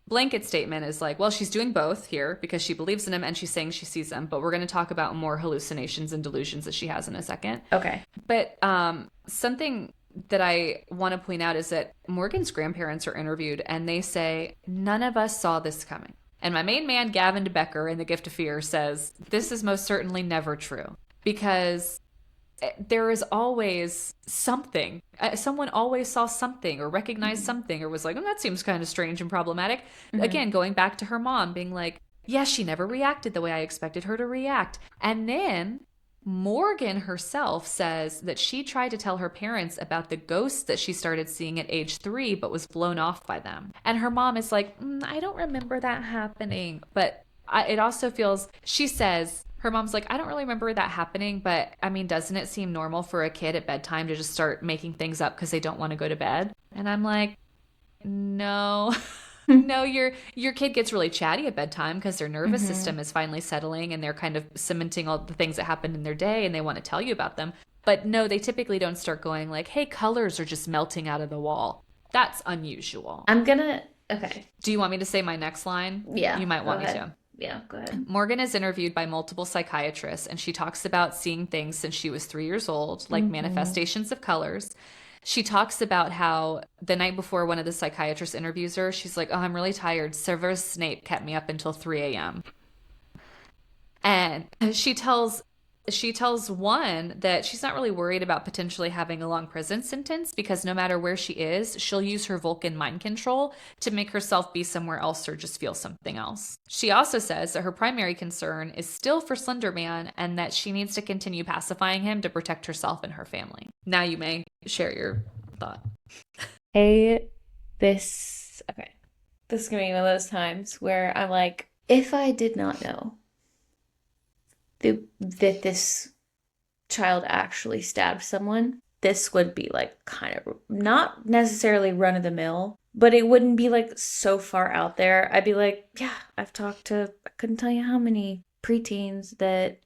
blanket statement is like, well, she's doing both here because she believes in him and she's saying she sees them. But we're going to talk about more hallucinations and delusions that she has in a second. Okay. But something that I want to point out is that Morgan's grandparents are interviewed and they say, none of us saw this coming. And my main man, Gavin DeBecker in The Gift of Fear, says, this is most certainly never true because there is always something. Someone always saw something or recognized something or was like, oh, that seems kind of strange and problematic. Mm-hmm. Again, going back to her mom being like, yes, she never reacted the way I expected her to react. And then Morgan herself says that she tried to tell her parents about the ghosts that she started seeing at age 3, but was blown off by them. And her mom is like, I don't remember that happening. But it also feels, she says, her mom's like, I don't really remember that happening, but I mean, doesn't it seem normal for a kid at bedtime to just start making things up because they don't want to go to bed? And I'm like, no. No, your kid gets really chatty at bedtime because their nervous Mm-hmm. system is finally settling and they're kind of cementing all the things that happened in their day and they want to tell you about them. But no, they typically don't start going like, hey, colors are just melting out of the wall. That's unusual. Okay. Do you want me to say my next line? Yeah. You might Go want me ahead. to. Yeah, go ahead. Morgan is interviewed by multiple psychiatrists and she talks about seeing things since she was 3 years old, like Mm-hmm. manifestations of colors. She talks about how the night before one of the psychiatrists interviews her, she's like, oh, I'm really tired. Severus Snape kept me up until 3 a.m. And she tells one that she's not really worried about potentially having a long prison sentence because no matter where she is, she'll use her Vulcan mind control to make herself be somewhere else or just feel something else. She also says that her primary concern is still for Slender Man and that she needs to continue pacifying him to protect herself and her family. Now you may share your thought. Okay. This is gonna be one of those times where I'm like, if I did not know that this child actually stabbed someone, this would be like kind of not necessarily run of the mill, but it wouldn't be like so far out there. I'd be like, yeah, I've talked to, I couldn't tell you how many preteens that,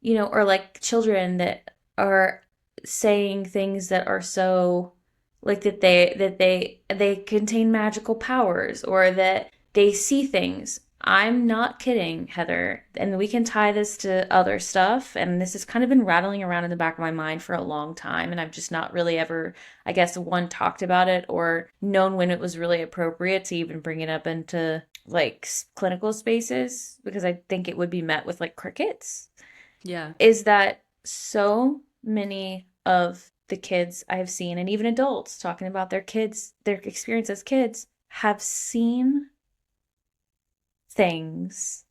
or like children that are saying things that are so like that they contain magical powers or that they see things. I'm not kidding, Heather. And we can tie this to other stuff. And this has kind of been rattling around in the back of my mind for a long time. And I've just not really ever, I guess, one, talked about it or known when it was really appropriate to even bring it up into like clinical spaces because I think it would be met with like crickets. Yeah. Is that so many of the kids I've seen, and even adults talking about their kids, their experience as kids, have seen things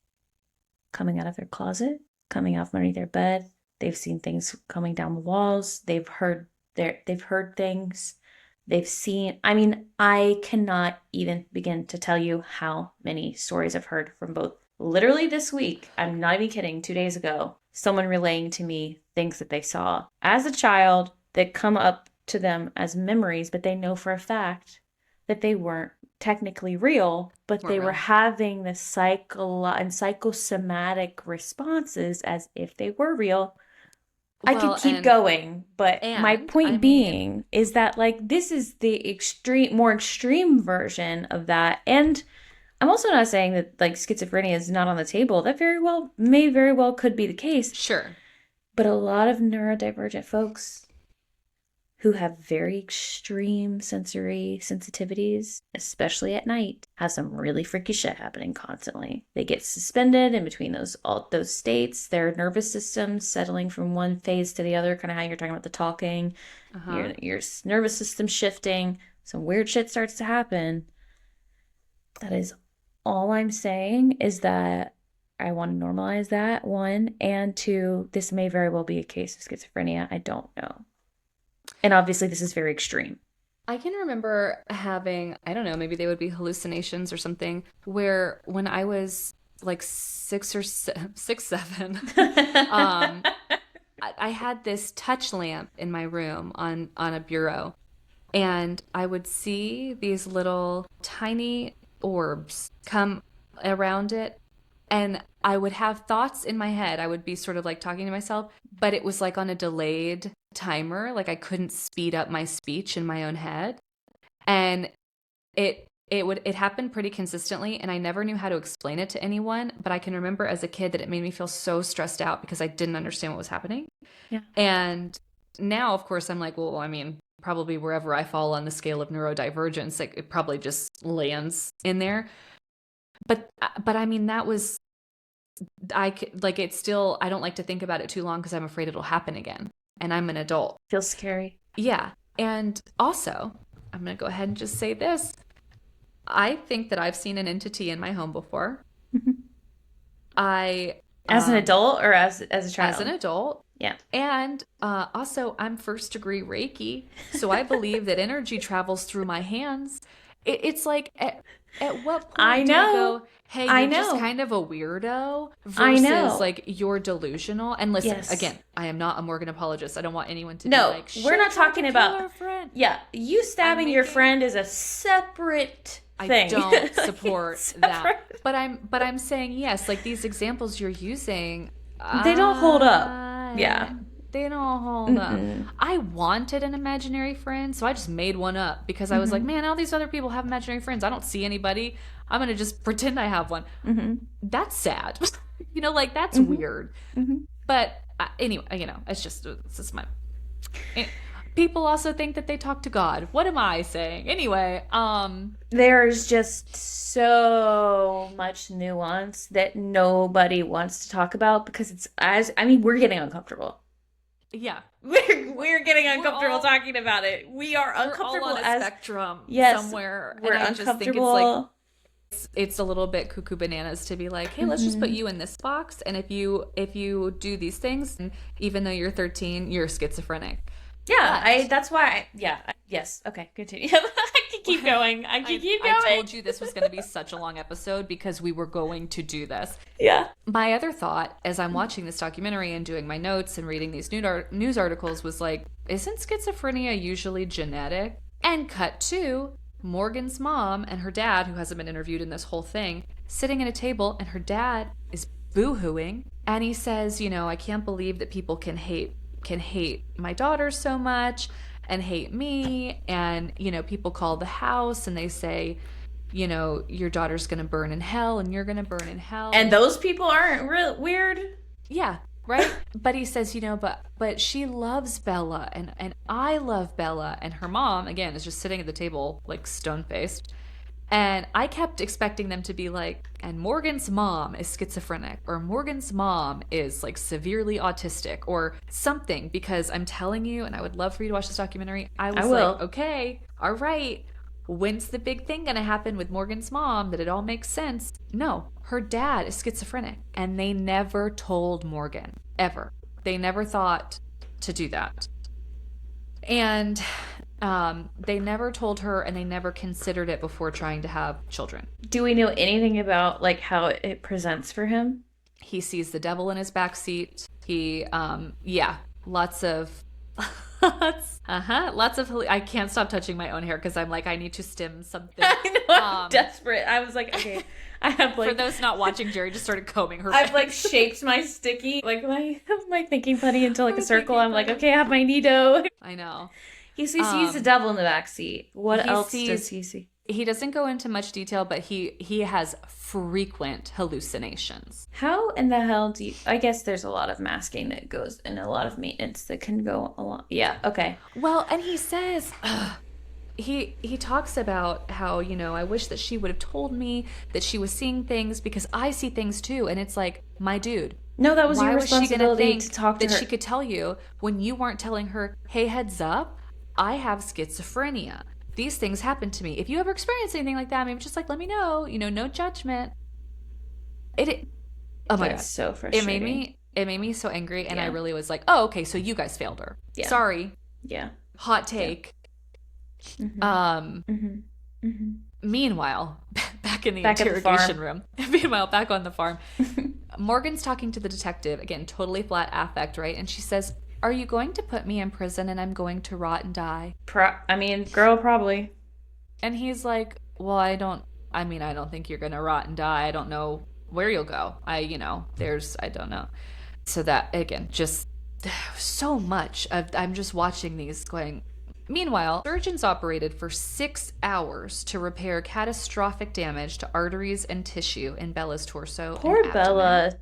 coming out of their closet, coming out from underneath their bed. They've seen things coming down the walls. They've heard things. They've seen, I mean, I cannot even begin to tell you how many stories I've heard from both literally this week. I'm not even kidding. 2 days ago, someone relaying to me things that they saw as a child that come up to them as memories, but they know for a fact that they weren't technically real, but they were having the psychosomatic responses as if they were real I could keep going, but my point being is that like this is the more extreme version of that. And I'm also not saying that like schizophrenia is not on the table. That very well could be the case. Sure. But a lot of neurodivergent folks who have very extreme sensory sensitivities, especially at night, have some really freaky shit happening constantly. They get suspended in between those states, their nervous system settling from one phase to the other, kind of how you're talking about the talking, your nervous system shifting, some weird shit starts to happen. That is all I'm saying, is that I want to normalize that, one, and two, this may very well be a case of schizophrenia. I don't know. And obviously this is very extreme. I can remember having, I don't know, maybe they would be hallucinations or something, where when I was like 7, I had this touch lamp in my room on a bureau, and I would see these little tiny orbs come around it, and I would have thoughts in my head. I would be sort of like talking to myself, but it was like on a delayed timer. Like I couldn't speed up my speech in my own head. And it happened pretty consistently, and I never knew how to explain it to anyone, but I can remember as a kid that it made me feel so stressed out because I didn't understand what was happening. Yeah. And now, of course, I'm like, well, I mean, probably wherever I fall on the scale of neurodivergence, like, it probably just lands in there. But I mean, that was, it's still, I don't like to think about it too long because I'm afraid it'll happen again. And I'm an adult. Feels scary. Yeah. And also, I'm going to go ahead and just say this. I think that I've seen an entity in my home before. As an adult or as a child? As an adult. Yeah. And also, I'm first degree Reiki. So I believe that energy travels through my hands. It's like, at what point do you go, hey, you're just kind of a weirdo, versus like you're delusional? And listen, again, I am not a Morgan apologist. I don't want anyone to be like, we're not talking about, you stabbing your friend is a separate thing. I don't support that. But I'm saying, yes, like these examples you're using, they don't hold up. Yeah. They don't hold up. I wanted an imaginary friend, so I just made one up because I was like, man, all these other people have imaginary friends. I don't see anybody. I'm going to just pretend I have one. That's sad. Like that's weird. But anyway, it's just my... People also think that they talk to God. What am I saying? Anyway, there's just so much nuance that nobody wants to talk about because we're getting uncomfortable. Yeah, we're getting uncomfortable talking about it. We are uncomfortable on a spectrum somewhere. We're and uncomfortable. I just think it's a little bit cuckoo bananas to be like, hey, let's just put you in this box, and if you do these things, and even though you're 13, you're schizophrenic. Yeah, that's why. Yes. Okay, continue. I can keep going. I told you this was going to be such a long episode because we were going to do this. Yeah. My other thought as I'm watching this documentary and doing my notes and reading these news articles was like, isn't schizophrenia usually genetic? And cut to Morgan's mom and her dad, who hasn't been interviewed in this whole thing, sitting at a table, and her dad is boo-hooing, and he says, I can't believe that people can hate my daughter so much and hate me, and people call the house and they say, your daughter's gonna burn in hell and you're gonna burn in hell, and those people aren't real weird. Yeah, right. But he says, but she loves Bella and I love Bella, and her mom again is just sitting at the table like stone-faced. And I kept expecting them to be like, and Morgan's mom is schizophrenic, or Morgan's mom is like severely autistic or something, because I'm telling you, and I would love for you to watch this documentary, I was like, okay, all right, when's the big thing going to happen with Morgan's mom that it all makes sense? No, her dad is schizophrenic, and they never told Morgan, ever. They never thought to do that. And they never told her, and they never considered it before trying to have children. Do we know anything about like how it presents for him? He sees the devil in his backseat. He, lots of, I can't stop touching my own hair because I'm like, I need to stim something. I know, I'm desperate. I was like, okay, I have For like those not watching, Jerry just started combing her I've face. like shaped my sticky, like my thinking putty into like a My circle. thinking I'm like, putty. okay, I have my Nido. I know. He sees the devil in the back seat. What else does he see? He doesn't go into much detail, but he has frequent hallucinations. How in the hell do you... I guess there's a lot of masking that goes and a lot of maintenance that can go along. Yeah, okay. Well, and he says... He talks about how, you know, I wish that she would have told me that she was seeing things because I see things too. And it's like, my dude. No, that was why your responsibility was she to talk to that her. She could tell you when you weren't telling her, hey, heads up, I have schizophrenia. These things happen to me. If you ever experience anything like that, maybe just like let me know. You know, no judgment. Oh my God, so frustrating. It made me so angry, and I really was like, oh, okay, so you guys failed her. Yeah. Sorry. Yeah. Hot take. Meanwhile, back in the interrogation room. Meanwhile, back on the farm, Morgan's talking to the detective again, totally flat affect, right? And she says, "Are you going to put me in prison and I'm going to rot and die?" Girl, probably. And he's like, "Well, I don't think you're going to rot and die. I don't know where you'll go. I don't know." So that, again, just so much of, I'm just watching these going. Meanwhile, surgeons operated for 6 hours to repair catastrophic damage to arteries and tissue in Bella's torso. Poor Bella.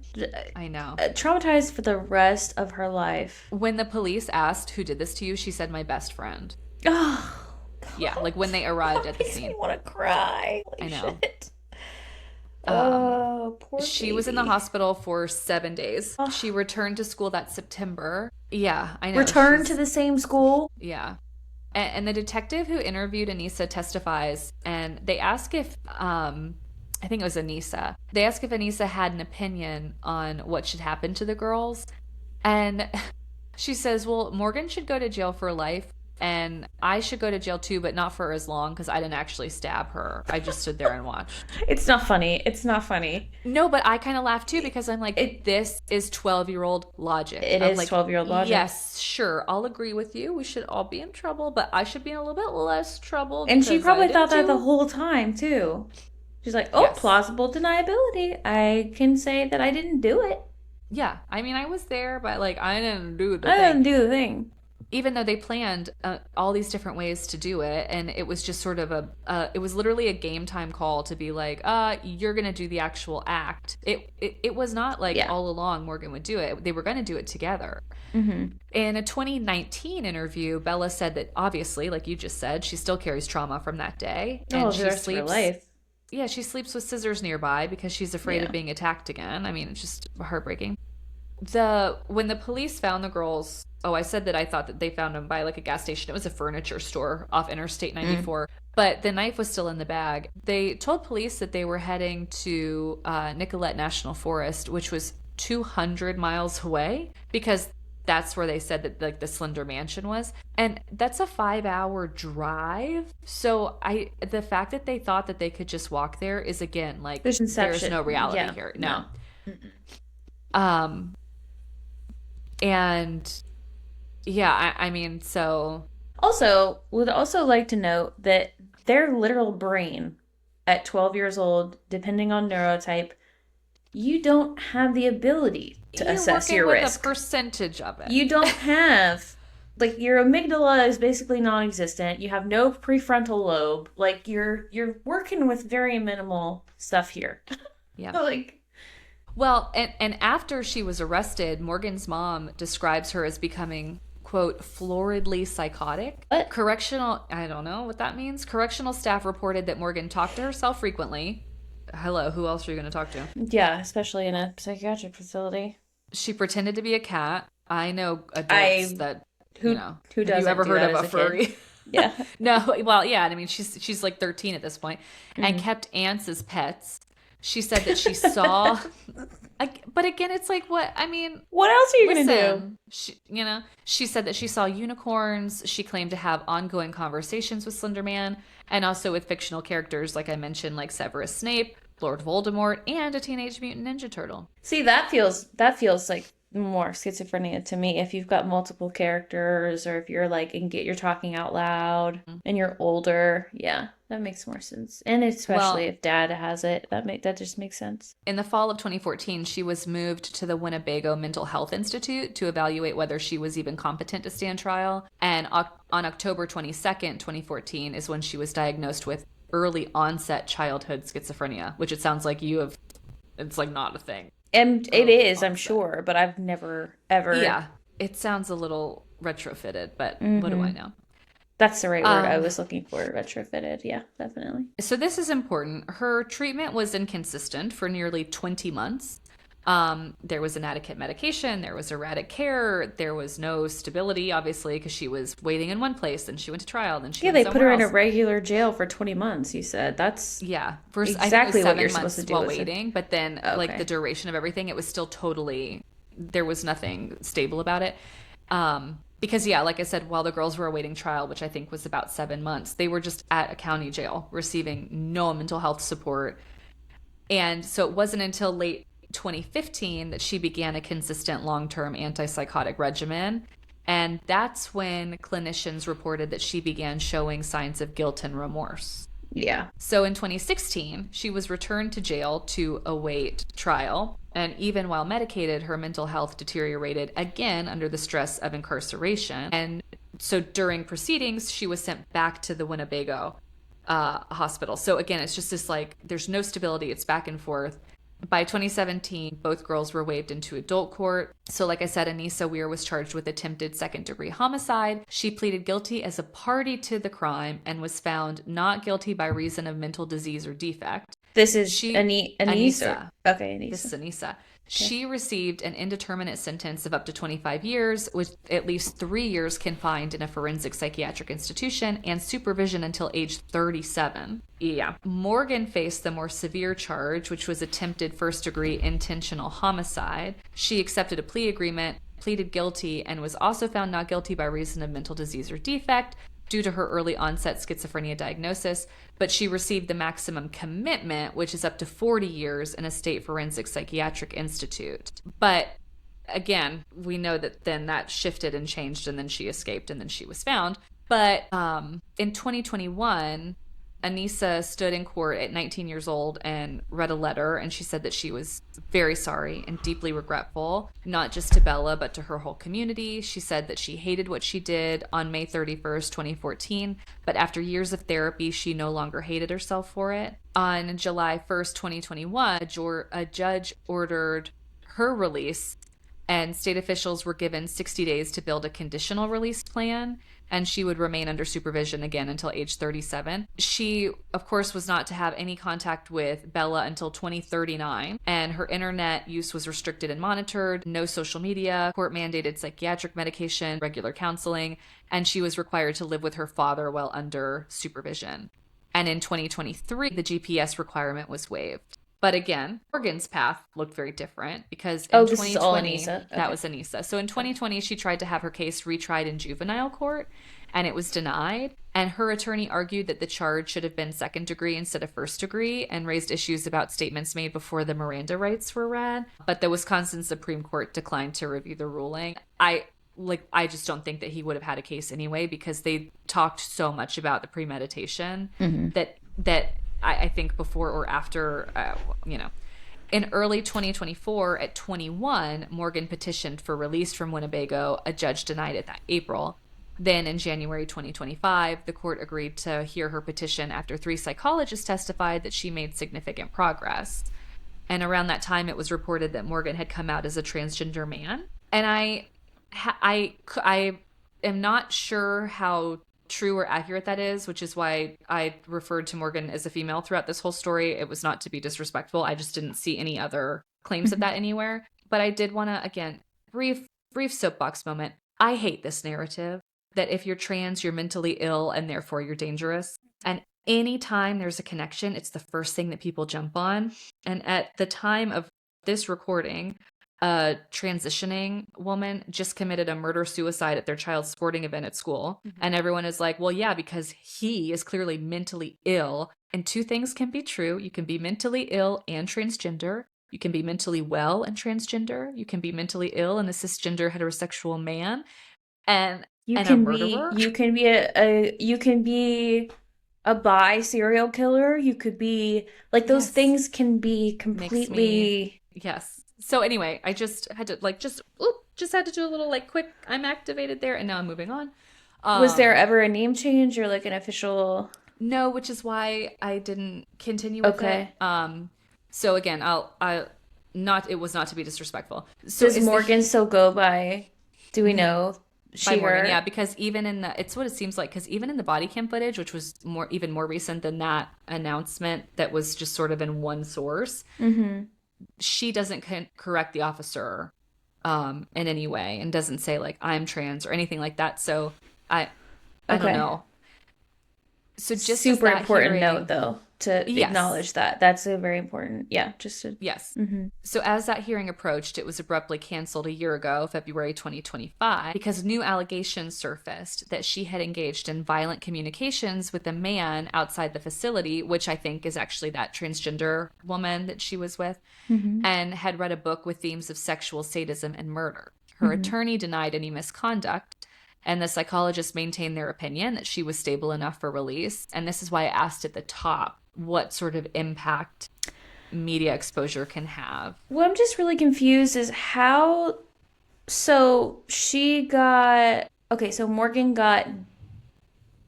I know. Traumatized for the rest of her life. When the police asked who did this to you, she said, "My best friend." Oh, God. Yeah, like when they arrived at the Makes scene. me want to cry. Holy I know. Shit. Poor She was in the hospital for 7 days. Oh. She returned to school that September. Yeah, I know. Returned to the same school? Yeah. And the detective who interviewed Anissa testifies, and they ask if, I think it was Anissa. They ask if Anissa had an opinion on what should happen to the girls. And she says, well, Morgan should go to jail for life, and I should go to jail too, but not for as long because I didn't actually stab her. I just stood there and watched. It's not funny. It's not funny. No, but I kind of laughed too because I'm like, this is 12-year-old logic. It is like, 12-year-old logic. Yes, sure. I'll agree with you. We should all be in trouble, but I should be in a little bit less trouble. And she probably thought that the whole time too. She's like, oh, yes. Plausible deniability. I can say that I didn't do it. Yeah. I mean, I was there, but like, I didn't do the thing. Even though they planned all these different ways to do it, and it was just sort of it was literally a game time call to be like, you're going to do the actual act. It was not like all along Morgan would do it. They were going to do it together. Mm-hmm. In a 2019 interview, Bella said that obviously, like you just said, she still carries trauma from that day. And she sleeps, her life. Yeah, she sleeps with scissors nearby because she's afraid of being attacked again. I mean, it's just heartbreaking. When the police found the girls, I said that I thought that they found them by like a gas station. It was a furniture store off Interstate 94, but the knife was still in the bag. They told police that they were heading to Nicollet National Forest, which was 200 miles away, because that's where they said that like the Slender Mansion was, and that's a 5-hour drive. So the fact that they thought that they could just walk there is, again, like, there's no reality here. No. And yeah, I mean, so also would also like to note that their literal brain at 12 years old, depending on neurotype, you don't have the ability to assess your risk. A percentage of it. You don't have, like, your amygdala is basically non-existent. You have no prefrontal lobe. Like, you're working with very minimal stuff here. Yeah. Like, well, and after she was arrested, Morgan's mom describes her as becoming, quote, floridly psychotic. What? I don't know what that means. Correctional staff reported that Morgan talked to herself frequently. Hello, who else are you going to talk to? Yeah, especially in a psychiatric facility. She pretended to be a cat. I know adults that, who doesn't. Have you ever heard of a furry? Yeah. No, well, yeah, I mean, she's like 13 at this point, and kept ants as pets. She said that she saw, but again, it's like, what? I mean, what else are you going to do? She said that she saw unicorns. She claimed to have ongoing conversations with Slender Man, and also with fictional characters, like I mentioned, like Severus Snape, Lord Voldemort, and a Teenage Mutant Ninja Turtle. See, that feels like more schizophrenia to me. If you've got multiple characters, or if you're like and you're talking out loud and you're older, yeah, that makes more sense. And especially Well, if dad has it, that just makes sense. in the fall of 2014, she was moved to the Winnebago Mental Health Institute to evaluate whether she was even competent to stand trial. And on October 22nd, 2014, is when she was diagnosed with early onset childhood schizophrenia, which it sounds like you have, it's like not a thing. And it Early is, I'm onset. sure, but I've never ever. Yeah, it sounds a little retrofitted, but what do I Hmm. know? That's the right word I Um, was looking for. Retrofitted. Yeah, definitely. so this is important. Her treatment was inconsistent for nearly 20 months. There was inadequate medication, there was erratic care, there was no stability, obviously, because she was waiting in one place, then she went to trial, then she Yeah, went they put somewhere her in a else. regular jail for 20 months, you said. That's Yeah, first I think it was exactly what you're 7 supposed to months do while with it. waiting, but then like the Okay. duration of everything, it was still totally, there was nothing stable about it. Because yeah, like I said, while the girls were awaiting trial, which I think was about 7 months, they were just at a county jail receiving no mental health support. And so it wasn't until late 2015 that she began a consistent long-term antipsychotic regimen. And that's when clinicians reported that she began showing signs of guilt and remorse. Yeah. So in 2016, she was returned to jail to await trial. And even while medicated, her mental health deteriorated again under the stress of incarceration. And so during proceedings, she was sent back to the Winnebago hospital. So again, it's just this like, there's no stability, it's back and forth. By 2017, both girls were waived into adult court. So, like I said, Anissa Weir was charged with attempted second-degree homicide. She pleaded guilty as a party to the crime and was found not guilty by reason of mental disease or defect. This is She, Anise or Anissa, okay, this is Anissa. Anissa. Okay. She received an indeterminate sentence of up to 25 years, with at least 3 years confined in a forensic psychiatric institution and supervision until age 37. Yeah. Morgan faced the more severe charge, which was attempted first degree intentional homicide. She accepted a plea agreement, pleaded guilty, and was also found not guilty by reason of mental disease or defect due to her early onset schizophrenia diagnosis, but she received the maximum commitment, which is up to 40 years in a state forensic psychiatric institute. But again, we know that then that shifted and changed, and then she escaped, and then she was found. But in 2021, Anissa stood in court at 19 years old and read a letter, and she said that she was very sorry and deeply regretful, not just to Bella, but to her whole community. She said that she hated what she did on May 31st, 2014, but after years of therapy, she no longer hated herself for it. On July 1st, 2021, a judge ordered her release, and state officials were given 60 days to build a conditional release plan, and she would remain under supervision again until age 37. She, of course, was not to have any contact with Bella until 2039, and her internet use was restricted and monitored, no social media, court mandated psychiatric medication, regular counseling, and she was required to live with her father while under supervision. And in 2023, the GPS requirement was waived. But again, Morgan's path looked very different because in Oh, this is all 2020, Anissa. that Okay. was Anissa. So in Okay. 2020, she tried to have her case retried in juvenile court, and it was denied. And her attorney argued that the charge should have been second degree instead of first degree, and raised issues about statements made before the Miranda rights were read. But the Wisconsin Supreme Court declined to review the ruling. I just don't think that he would have had a case anyway, because they talked so much about the premeditation Mm-hmm. that I think before or after, In early 2024, at 21, Morgan petitioned for release from Winnebago. A judge denied it that April. Then in January 2025, the court agreed to hear her petition after 3 psychologists testified that she made significant progress. And around that time, it was reported that Morgan had come out as a transgender man. And I am not sure how true or accurate that is, which is why I referred to Morgan as a female throughout this whole story. It was not to be disrespectful. I just didn't see any other claims of that anywhere. But I did want to, again, brief soapbox moment. I hate this narrative that if you're trans, you're mentally ill and therefore you're dangerous. And anytime there's a connection, it's the first thing that people jump on. And at the time of this recording, a transitioning woman just committed a murder-suicide at their child's sporting event at school. Mm-hmm. And everyone is like, well, yeah, because he is clearly mentally ill. And 2 things can be true. You can be mentally ill and transgender. You can be mentally well and transgender. You can be mentally ill and a cisgender heterosexual man and a murderer. You can be you can be a bi serial killer. You could be like those Yes. things can be Makes me, completely. yes. So anyway, I just had to just had to do a little like quick, I'm activated there, and now I'm moving on. Was there Um, ever a name change or like an official? no, which is why I didn't continue with it. Okay. So again, I not, it was not to be disrespectful. So Does is the Morgan still go by? Do we know by she Morgan, yeah, her? because even in the, it's what it seems like, because even in the body cam footage, which was even more recent than that announcement that was just sort of in one source, Mm-hmm. she doesn't correct the officer in any way and doesn't say like I'm trans or anything like that. So I don't Okay. know. So just as Super that important note hearing, though to yes, acknowledge that. That's a very important. Yeah, just to. yes. Mm-hmm. So as that hearing approached, it was abruptly canceled a year ago, February 2025, because new allegations surfaced that she had engaged in violent communications with a man outside the facility, which I think is actually that transgender woman that she was with, Mm-hmm. and had read a book with themes of sexual sadism and murder. Her Mm-hmm. attorney denied any misconduct, and the psychologists maintained their opinion that she was stable enough for release. And this is why I asked at the top what sort of impact media exposure can have. What I'm just really confused is how. So she got. Okay, so Morgan got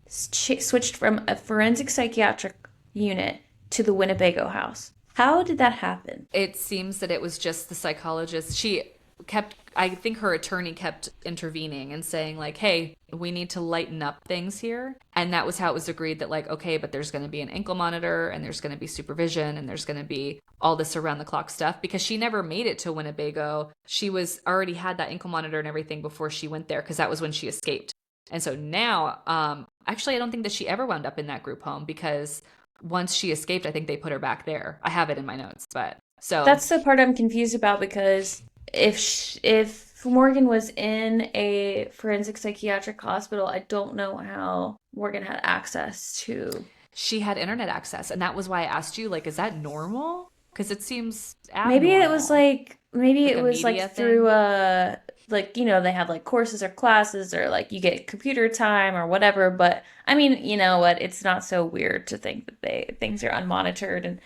switched from a forensic psychiatric unit to the Winnebago house. How did that happen? It seems that it was just the psychologist. She kept, I think her attorney kept intervening and saying like, hey, we need to lighten up things here. And that was how it was agreed that like, okay, but there's going to be an ankle monitor and there's going to be supervision and there's going to be all this around the clock stuff, because she never made it to Winnebago. She was already had that ankle monitor and everything before she went there, because that was when she escaped. And so now, actually, I don't think that she ever wound up in that group home, because once she escaped, I think they put her back there. I have it in my notes, but so That's the part I'm confused about because if Morgan was in a forensic psychiatric hospital, I don't know how Morgan had access to. she had internet access, and that was why I asked you, like, is that normal? Because it seems Maybe abnormal, like it a was like media through thing. like they have like courses or classes or like you get computer time or whatever, but I mean, you know what, it's not so weird to think that they things are unmonitored. And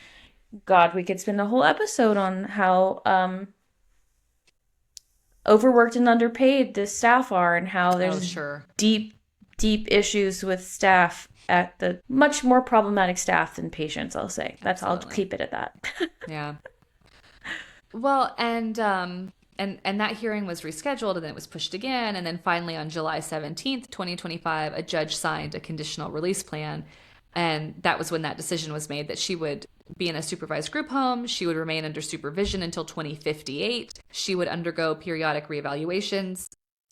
God, we could spend a whole episode on how overworked and underpaid the staff are and how Oh, there's sure. deep deep issues with staff at the much more problematic staff than patients, I'll say. That's I'll Absolutely. keep it at that. Yeah. Well, and that hearing was rescheduled, and then it was pushed again, and then finally on July 17th, 2025, a judge signed a conditional release plan, and that was when that decision was made that she would be in a supervised group home. She would remain under supervision until 2058. She would undergo periodic reevaluations,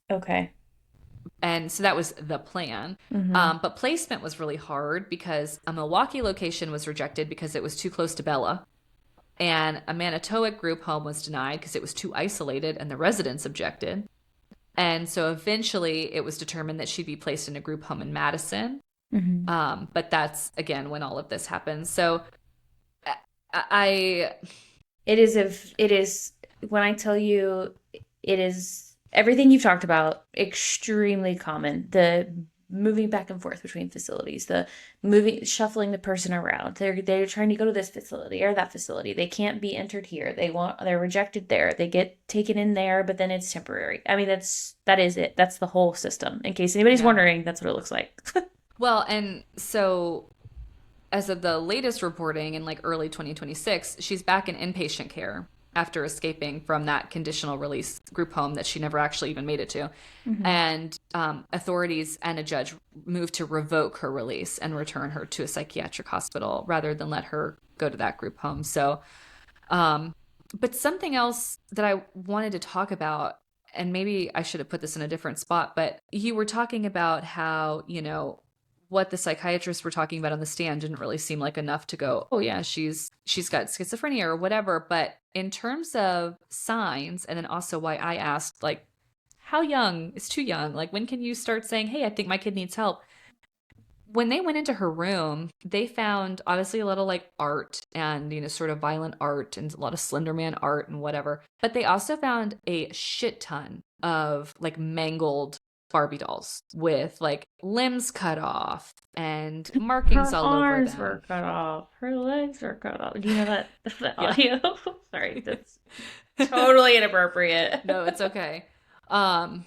Okay. and so that was the plan. Mm-hmm. But placement was really hard because a Milwaukee location was rejected because it was too close to Bella. And a Manitowoc group home was denied because it was too isolated and the residents objected. And so eventually it was determined that she'd be placed in a group home in Madison. Mm-hmm. But that's, again, when all of this happened. So I, It is when I tell you it is everything you've talked about, extremely common. The moving back and forth between facilities, the moving shuffling the person around. They're trying to go to this facility or that facility. They can't be entered here. They're rejected there. They get taken in there, but then it's temporary. I mean that is it. That's the whole system. In case anybody's yeah. wondering, that's what it looks like. Well, and so as of the latest reporting in like early 2026, she's back in inpatient care after escaping from that conditional release group home that she never actually even made it to. Mm-hmm. And authorities and a judge moved to revoke her release and return her to a psychiatric hospital rather than let her go to that group home. So, but something else that I wanted to talk about, and maybe I should have put this in a different spot, but you were talking about how, what the psychiatrists were talking about on the stand didn't really seem like enough to go, oh yeah, she's got schizophrenia or whatever. But in terms of signs, and then also why I asked, like, how young is too young? Like, when can you start saying, hey, I think my kid needs help? when they went into her room, they found obviously a lot of like art and, sort of violent art and a lot of Slender Man art and whatever. But they also found a shit ton of like mangled Barbie dolls with like limbs cut off and markings Her all over arms them. were cut off. Her legs were cut off. Do you know that the Yeah. audio? Sorry, that's totally inappropriate. No, it's okay. Um,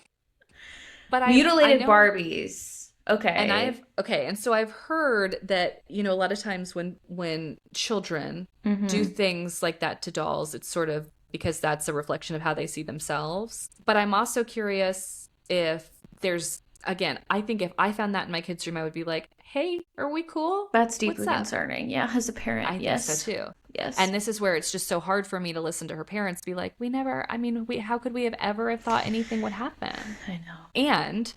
but I Mutilated know. Barbies. And Okay. so I've heard that, a lot of times when children do Mm-hmm. things like that to dolls, it's sort of because that's a reflection of how they see themselves. But I'm also curious if there's, again, I think if I found that in my kid's room, I would be like, hey, are we cool? That's What's deeply up? concerning. Yeah, as a parent, I think so yes. too. Yes. And this is where it's just so hard for me to listen to her parents be like, how could we have ever have thought anything would happen? I know. And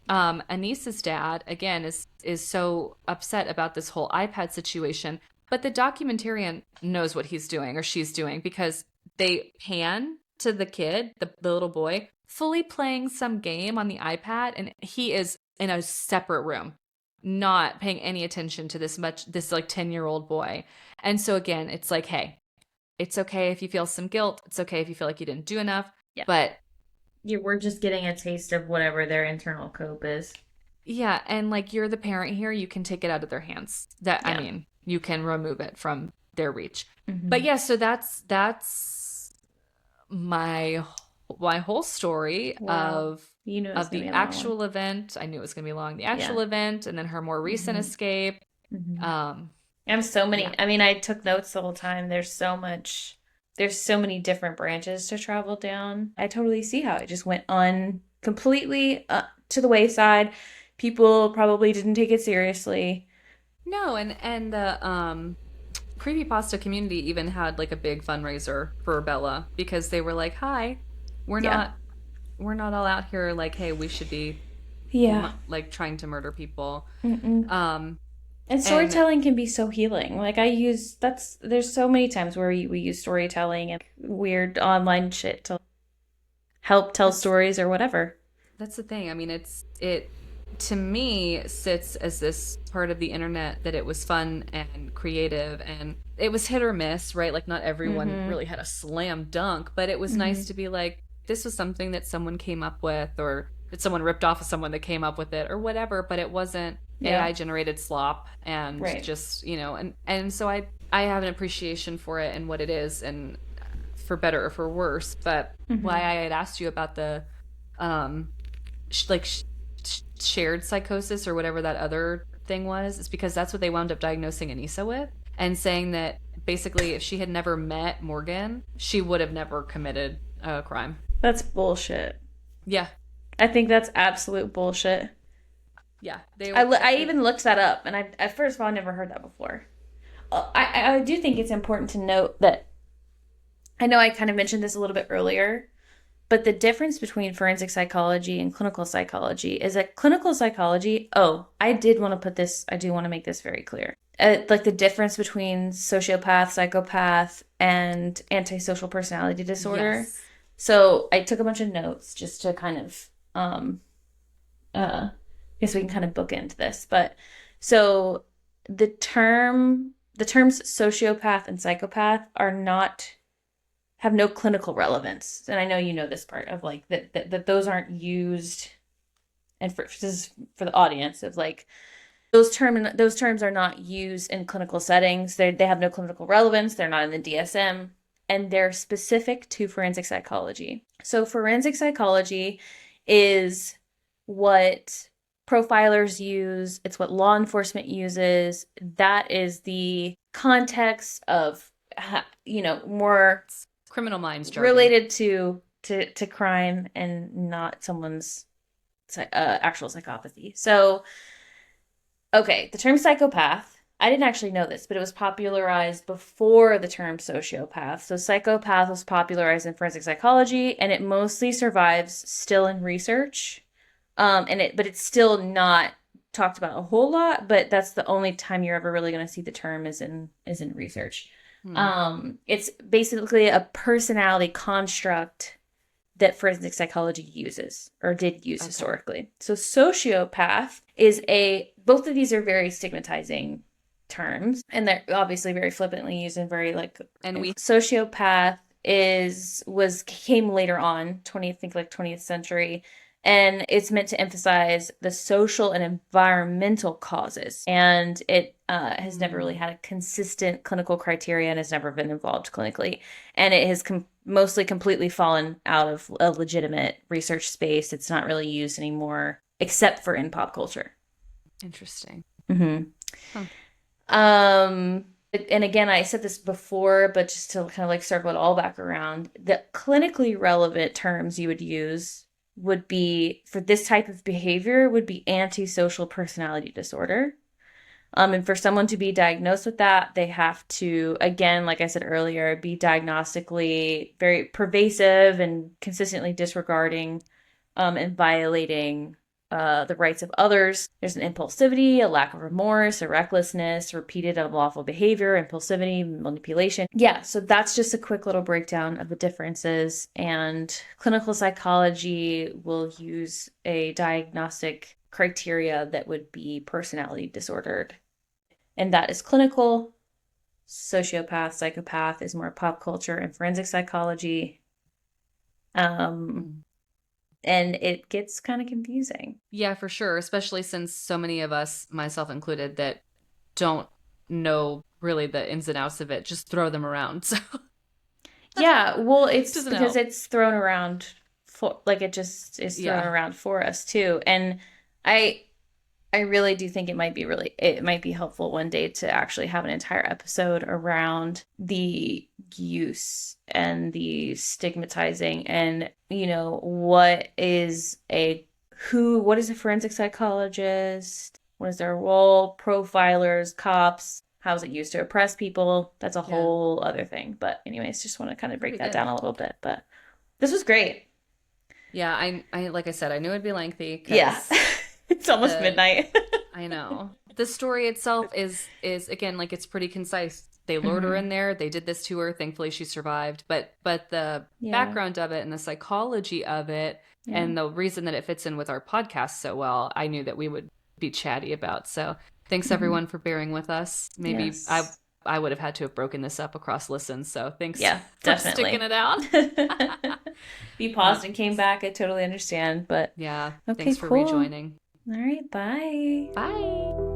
Anissa's dad, again, is so upset about this whole iPad situation, but the documentarian knows what he's doing or she's doing because they pan to the kid, the little boy, fully playing some game on the iPad, and he is in a separate room, not paying any attention to this like 10-year-old boy. And so again, it's like, hey, it's okay if you feel some guilt. It's okay if you feel like you didn't do enough, Yeah. but We're just getting a taste of whatever their internal cope is. yeah, and like you're the parent here, you can take it out of their hands. I Yeah. mean, you can remove it from their reach. But Mm-hmm. yeah, so that's my whole story Wow. of You knew it was gonna the be a long one. actual event. I knew it was going to be long. The Yeah. actual event and then her more recent Mm-hmm. escape. Mm-hmm. Um I have so many. yeah. I mean, I took notes the whole time. There's so much. There's so many different branches to travel down. I totally see how it just went on completely to the wayside. People probably didn't take it seriously. No, and the creepypasta community even had like a big fundraiser for Bella because they were like, "Hi, we're Yeah. not we're not all out here like, hey, we should be Yeah. like trying to murder people." Mm-mm. Um, And and storytelling can be so healing. Like there's so many times where we use storytelling and weird online shit to help tell that's stories or whatever. that's the thing. I mean, it to me sits as this part of the internet that it was fun and creative and it was hit or miss, right? Like not everyone Mm-hmm. really had a slam dunk, but it was Mm-hmm. nice to be like, this was something that someone came up with, or that someone ripped off of someone that came up with it, or whatever. But it wasn't Yeah. AI generated slop and Right. just and so I have an appreciation for it and what it is, and for better or for worse. But why Mm-hmm. I had asked you about the um like shared psychosis or whatever that other thing was, is because that's what they wound up diagnosing Anissa with, and saying that basically if she had never met Morgan, she would have never committed a crime. That's bullshit. Yeah, I think that's absolute bullshit. yeah, I even looked that up, and first of all, I never heard that before. I do think it's important to note that I know I kind of mentioned this a little bit earlier, but the difference between forensic psychology and clinical psychology is that clinical psychology, I did want to put this, I do want to make this very clear. Like the difference between sociopath, psychopath, and antisocial personality disorder. yes. So I took a bunch of notes just to kind of, I guess we can kind of bookend this. But so the terms sociopath and psychopath are not have no clinical relevance. And I know you know this part of like that those aren't used. And this is for the audience of like those terms are not used in clinical settings. They have no clinical relevance. They're not in the DSM, and they're specific to forensic psychology. So forensic psychology is what profilers use. It's what law enforcement uses. That is the context of more Criminal minds jargon. related to crime and not someone's actual psychopathy. So, okay, the term psychopath, I didn't actually know this, but it was popularized before the term sociopath. So psychopath was popularized in forensic psychology, and it mostly survives still in research. But it's still not talked about a whole lot. But that's the only time you're ever really going to see the term is in research. Hmm. It's basically a personality construct that forensic psychology uses or did use historically. So sociopath is both of these are very stigmatizing terms, and they're obviously very flippantly used and very like, sociopath came later on, 20th century, and it's meant to emphasize the social and environmental causes, and it has never really had a consistent clinical criteria and has never been involved clinically, and it has mostly completely fallen out of a legitimate research space. It's not really used anymore except for in pop culture. Interesting. Huh. And again, I said this before, but just to kind of like circle it all back around, the clinically relevant terms you would use would be, for this type of behavior, would be antisocial personality disorder. And for someone to be diagnosed with that, they have to, again, like I said earlier, be diagnostically very pervasive and consistently disregarding and violating the rights of others. There's an impulsivity, a lack of remorse, a recklessness, repeated unlawful behavior, impulsivity, manipulation. Yeah, so that's just a quick little breakdown of the differences. And clinical psychology will use a diagnostic criteria that would be personality disordered. And that is clinical. Sociopath, psychopath is more pop culture and forensic psychology. And it gets kind of confusing. Yeah, for sure. Especially since so many of us, myself included, that don't know really the ins and outs of it, just throw them around. So yeah, well, it's because it's thrown around it just is thrown around for us too. And I really do think it might be helpful one day to actually have an entire episode around the use and the stigmatizing and, what is a forensic psychologist? What is their role? Profilers, cops, how is it used to oppress people? That's a whole other thing. But anyways, just want to kind of break that down a little bit. But this was great. Yeah, I like I said, I knew it'd be lengthy. Yeah. It's almost midnight. I know. The story itself is again, like, it's pretty concise. They lured her in there. They did this to her. Thankfully, she survived. But the background of it and the psychology of it and the reason that it fits in with our podcast so well, I knew that we would be chatty about. So thanks everyone for bearing with us. Maybe I would have had to have broken this up across listens. So thanks for sticking it out. You paused and came back. I totally understand. But yeah, thanks for rejoining. All right, bye. Bye.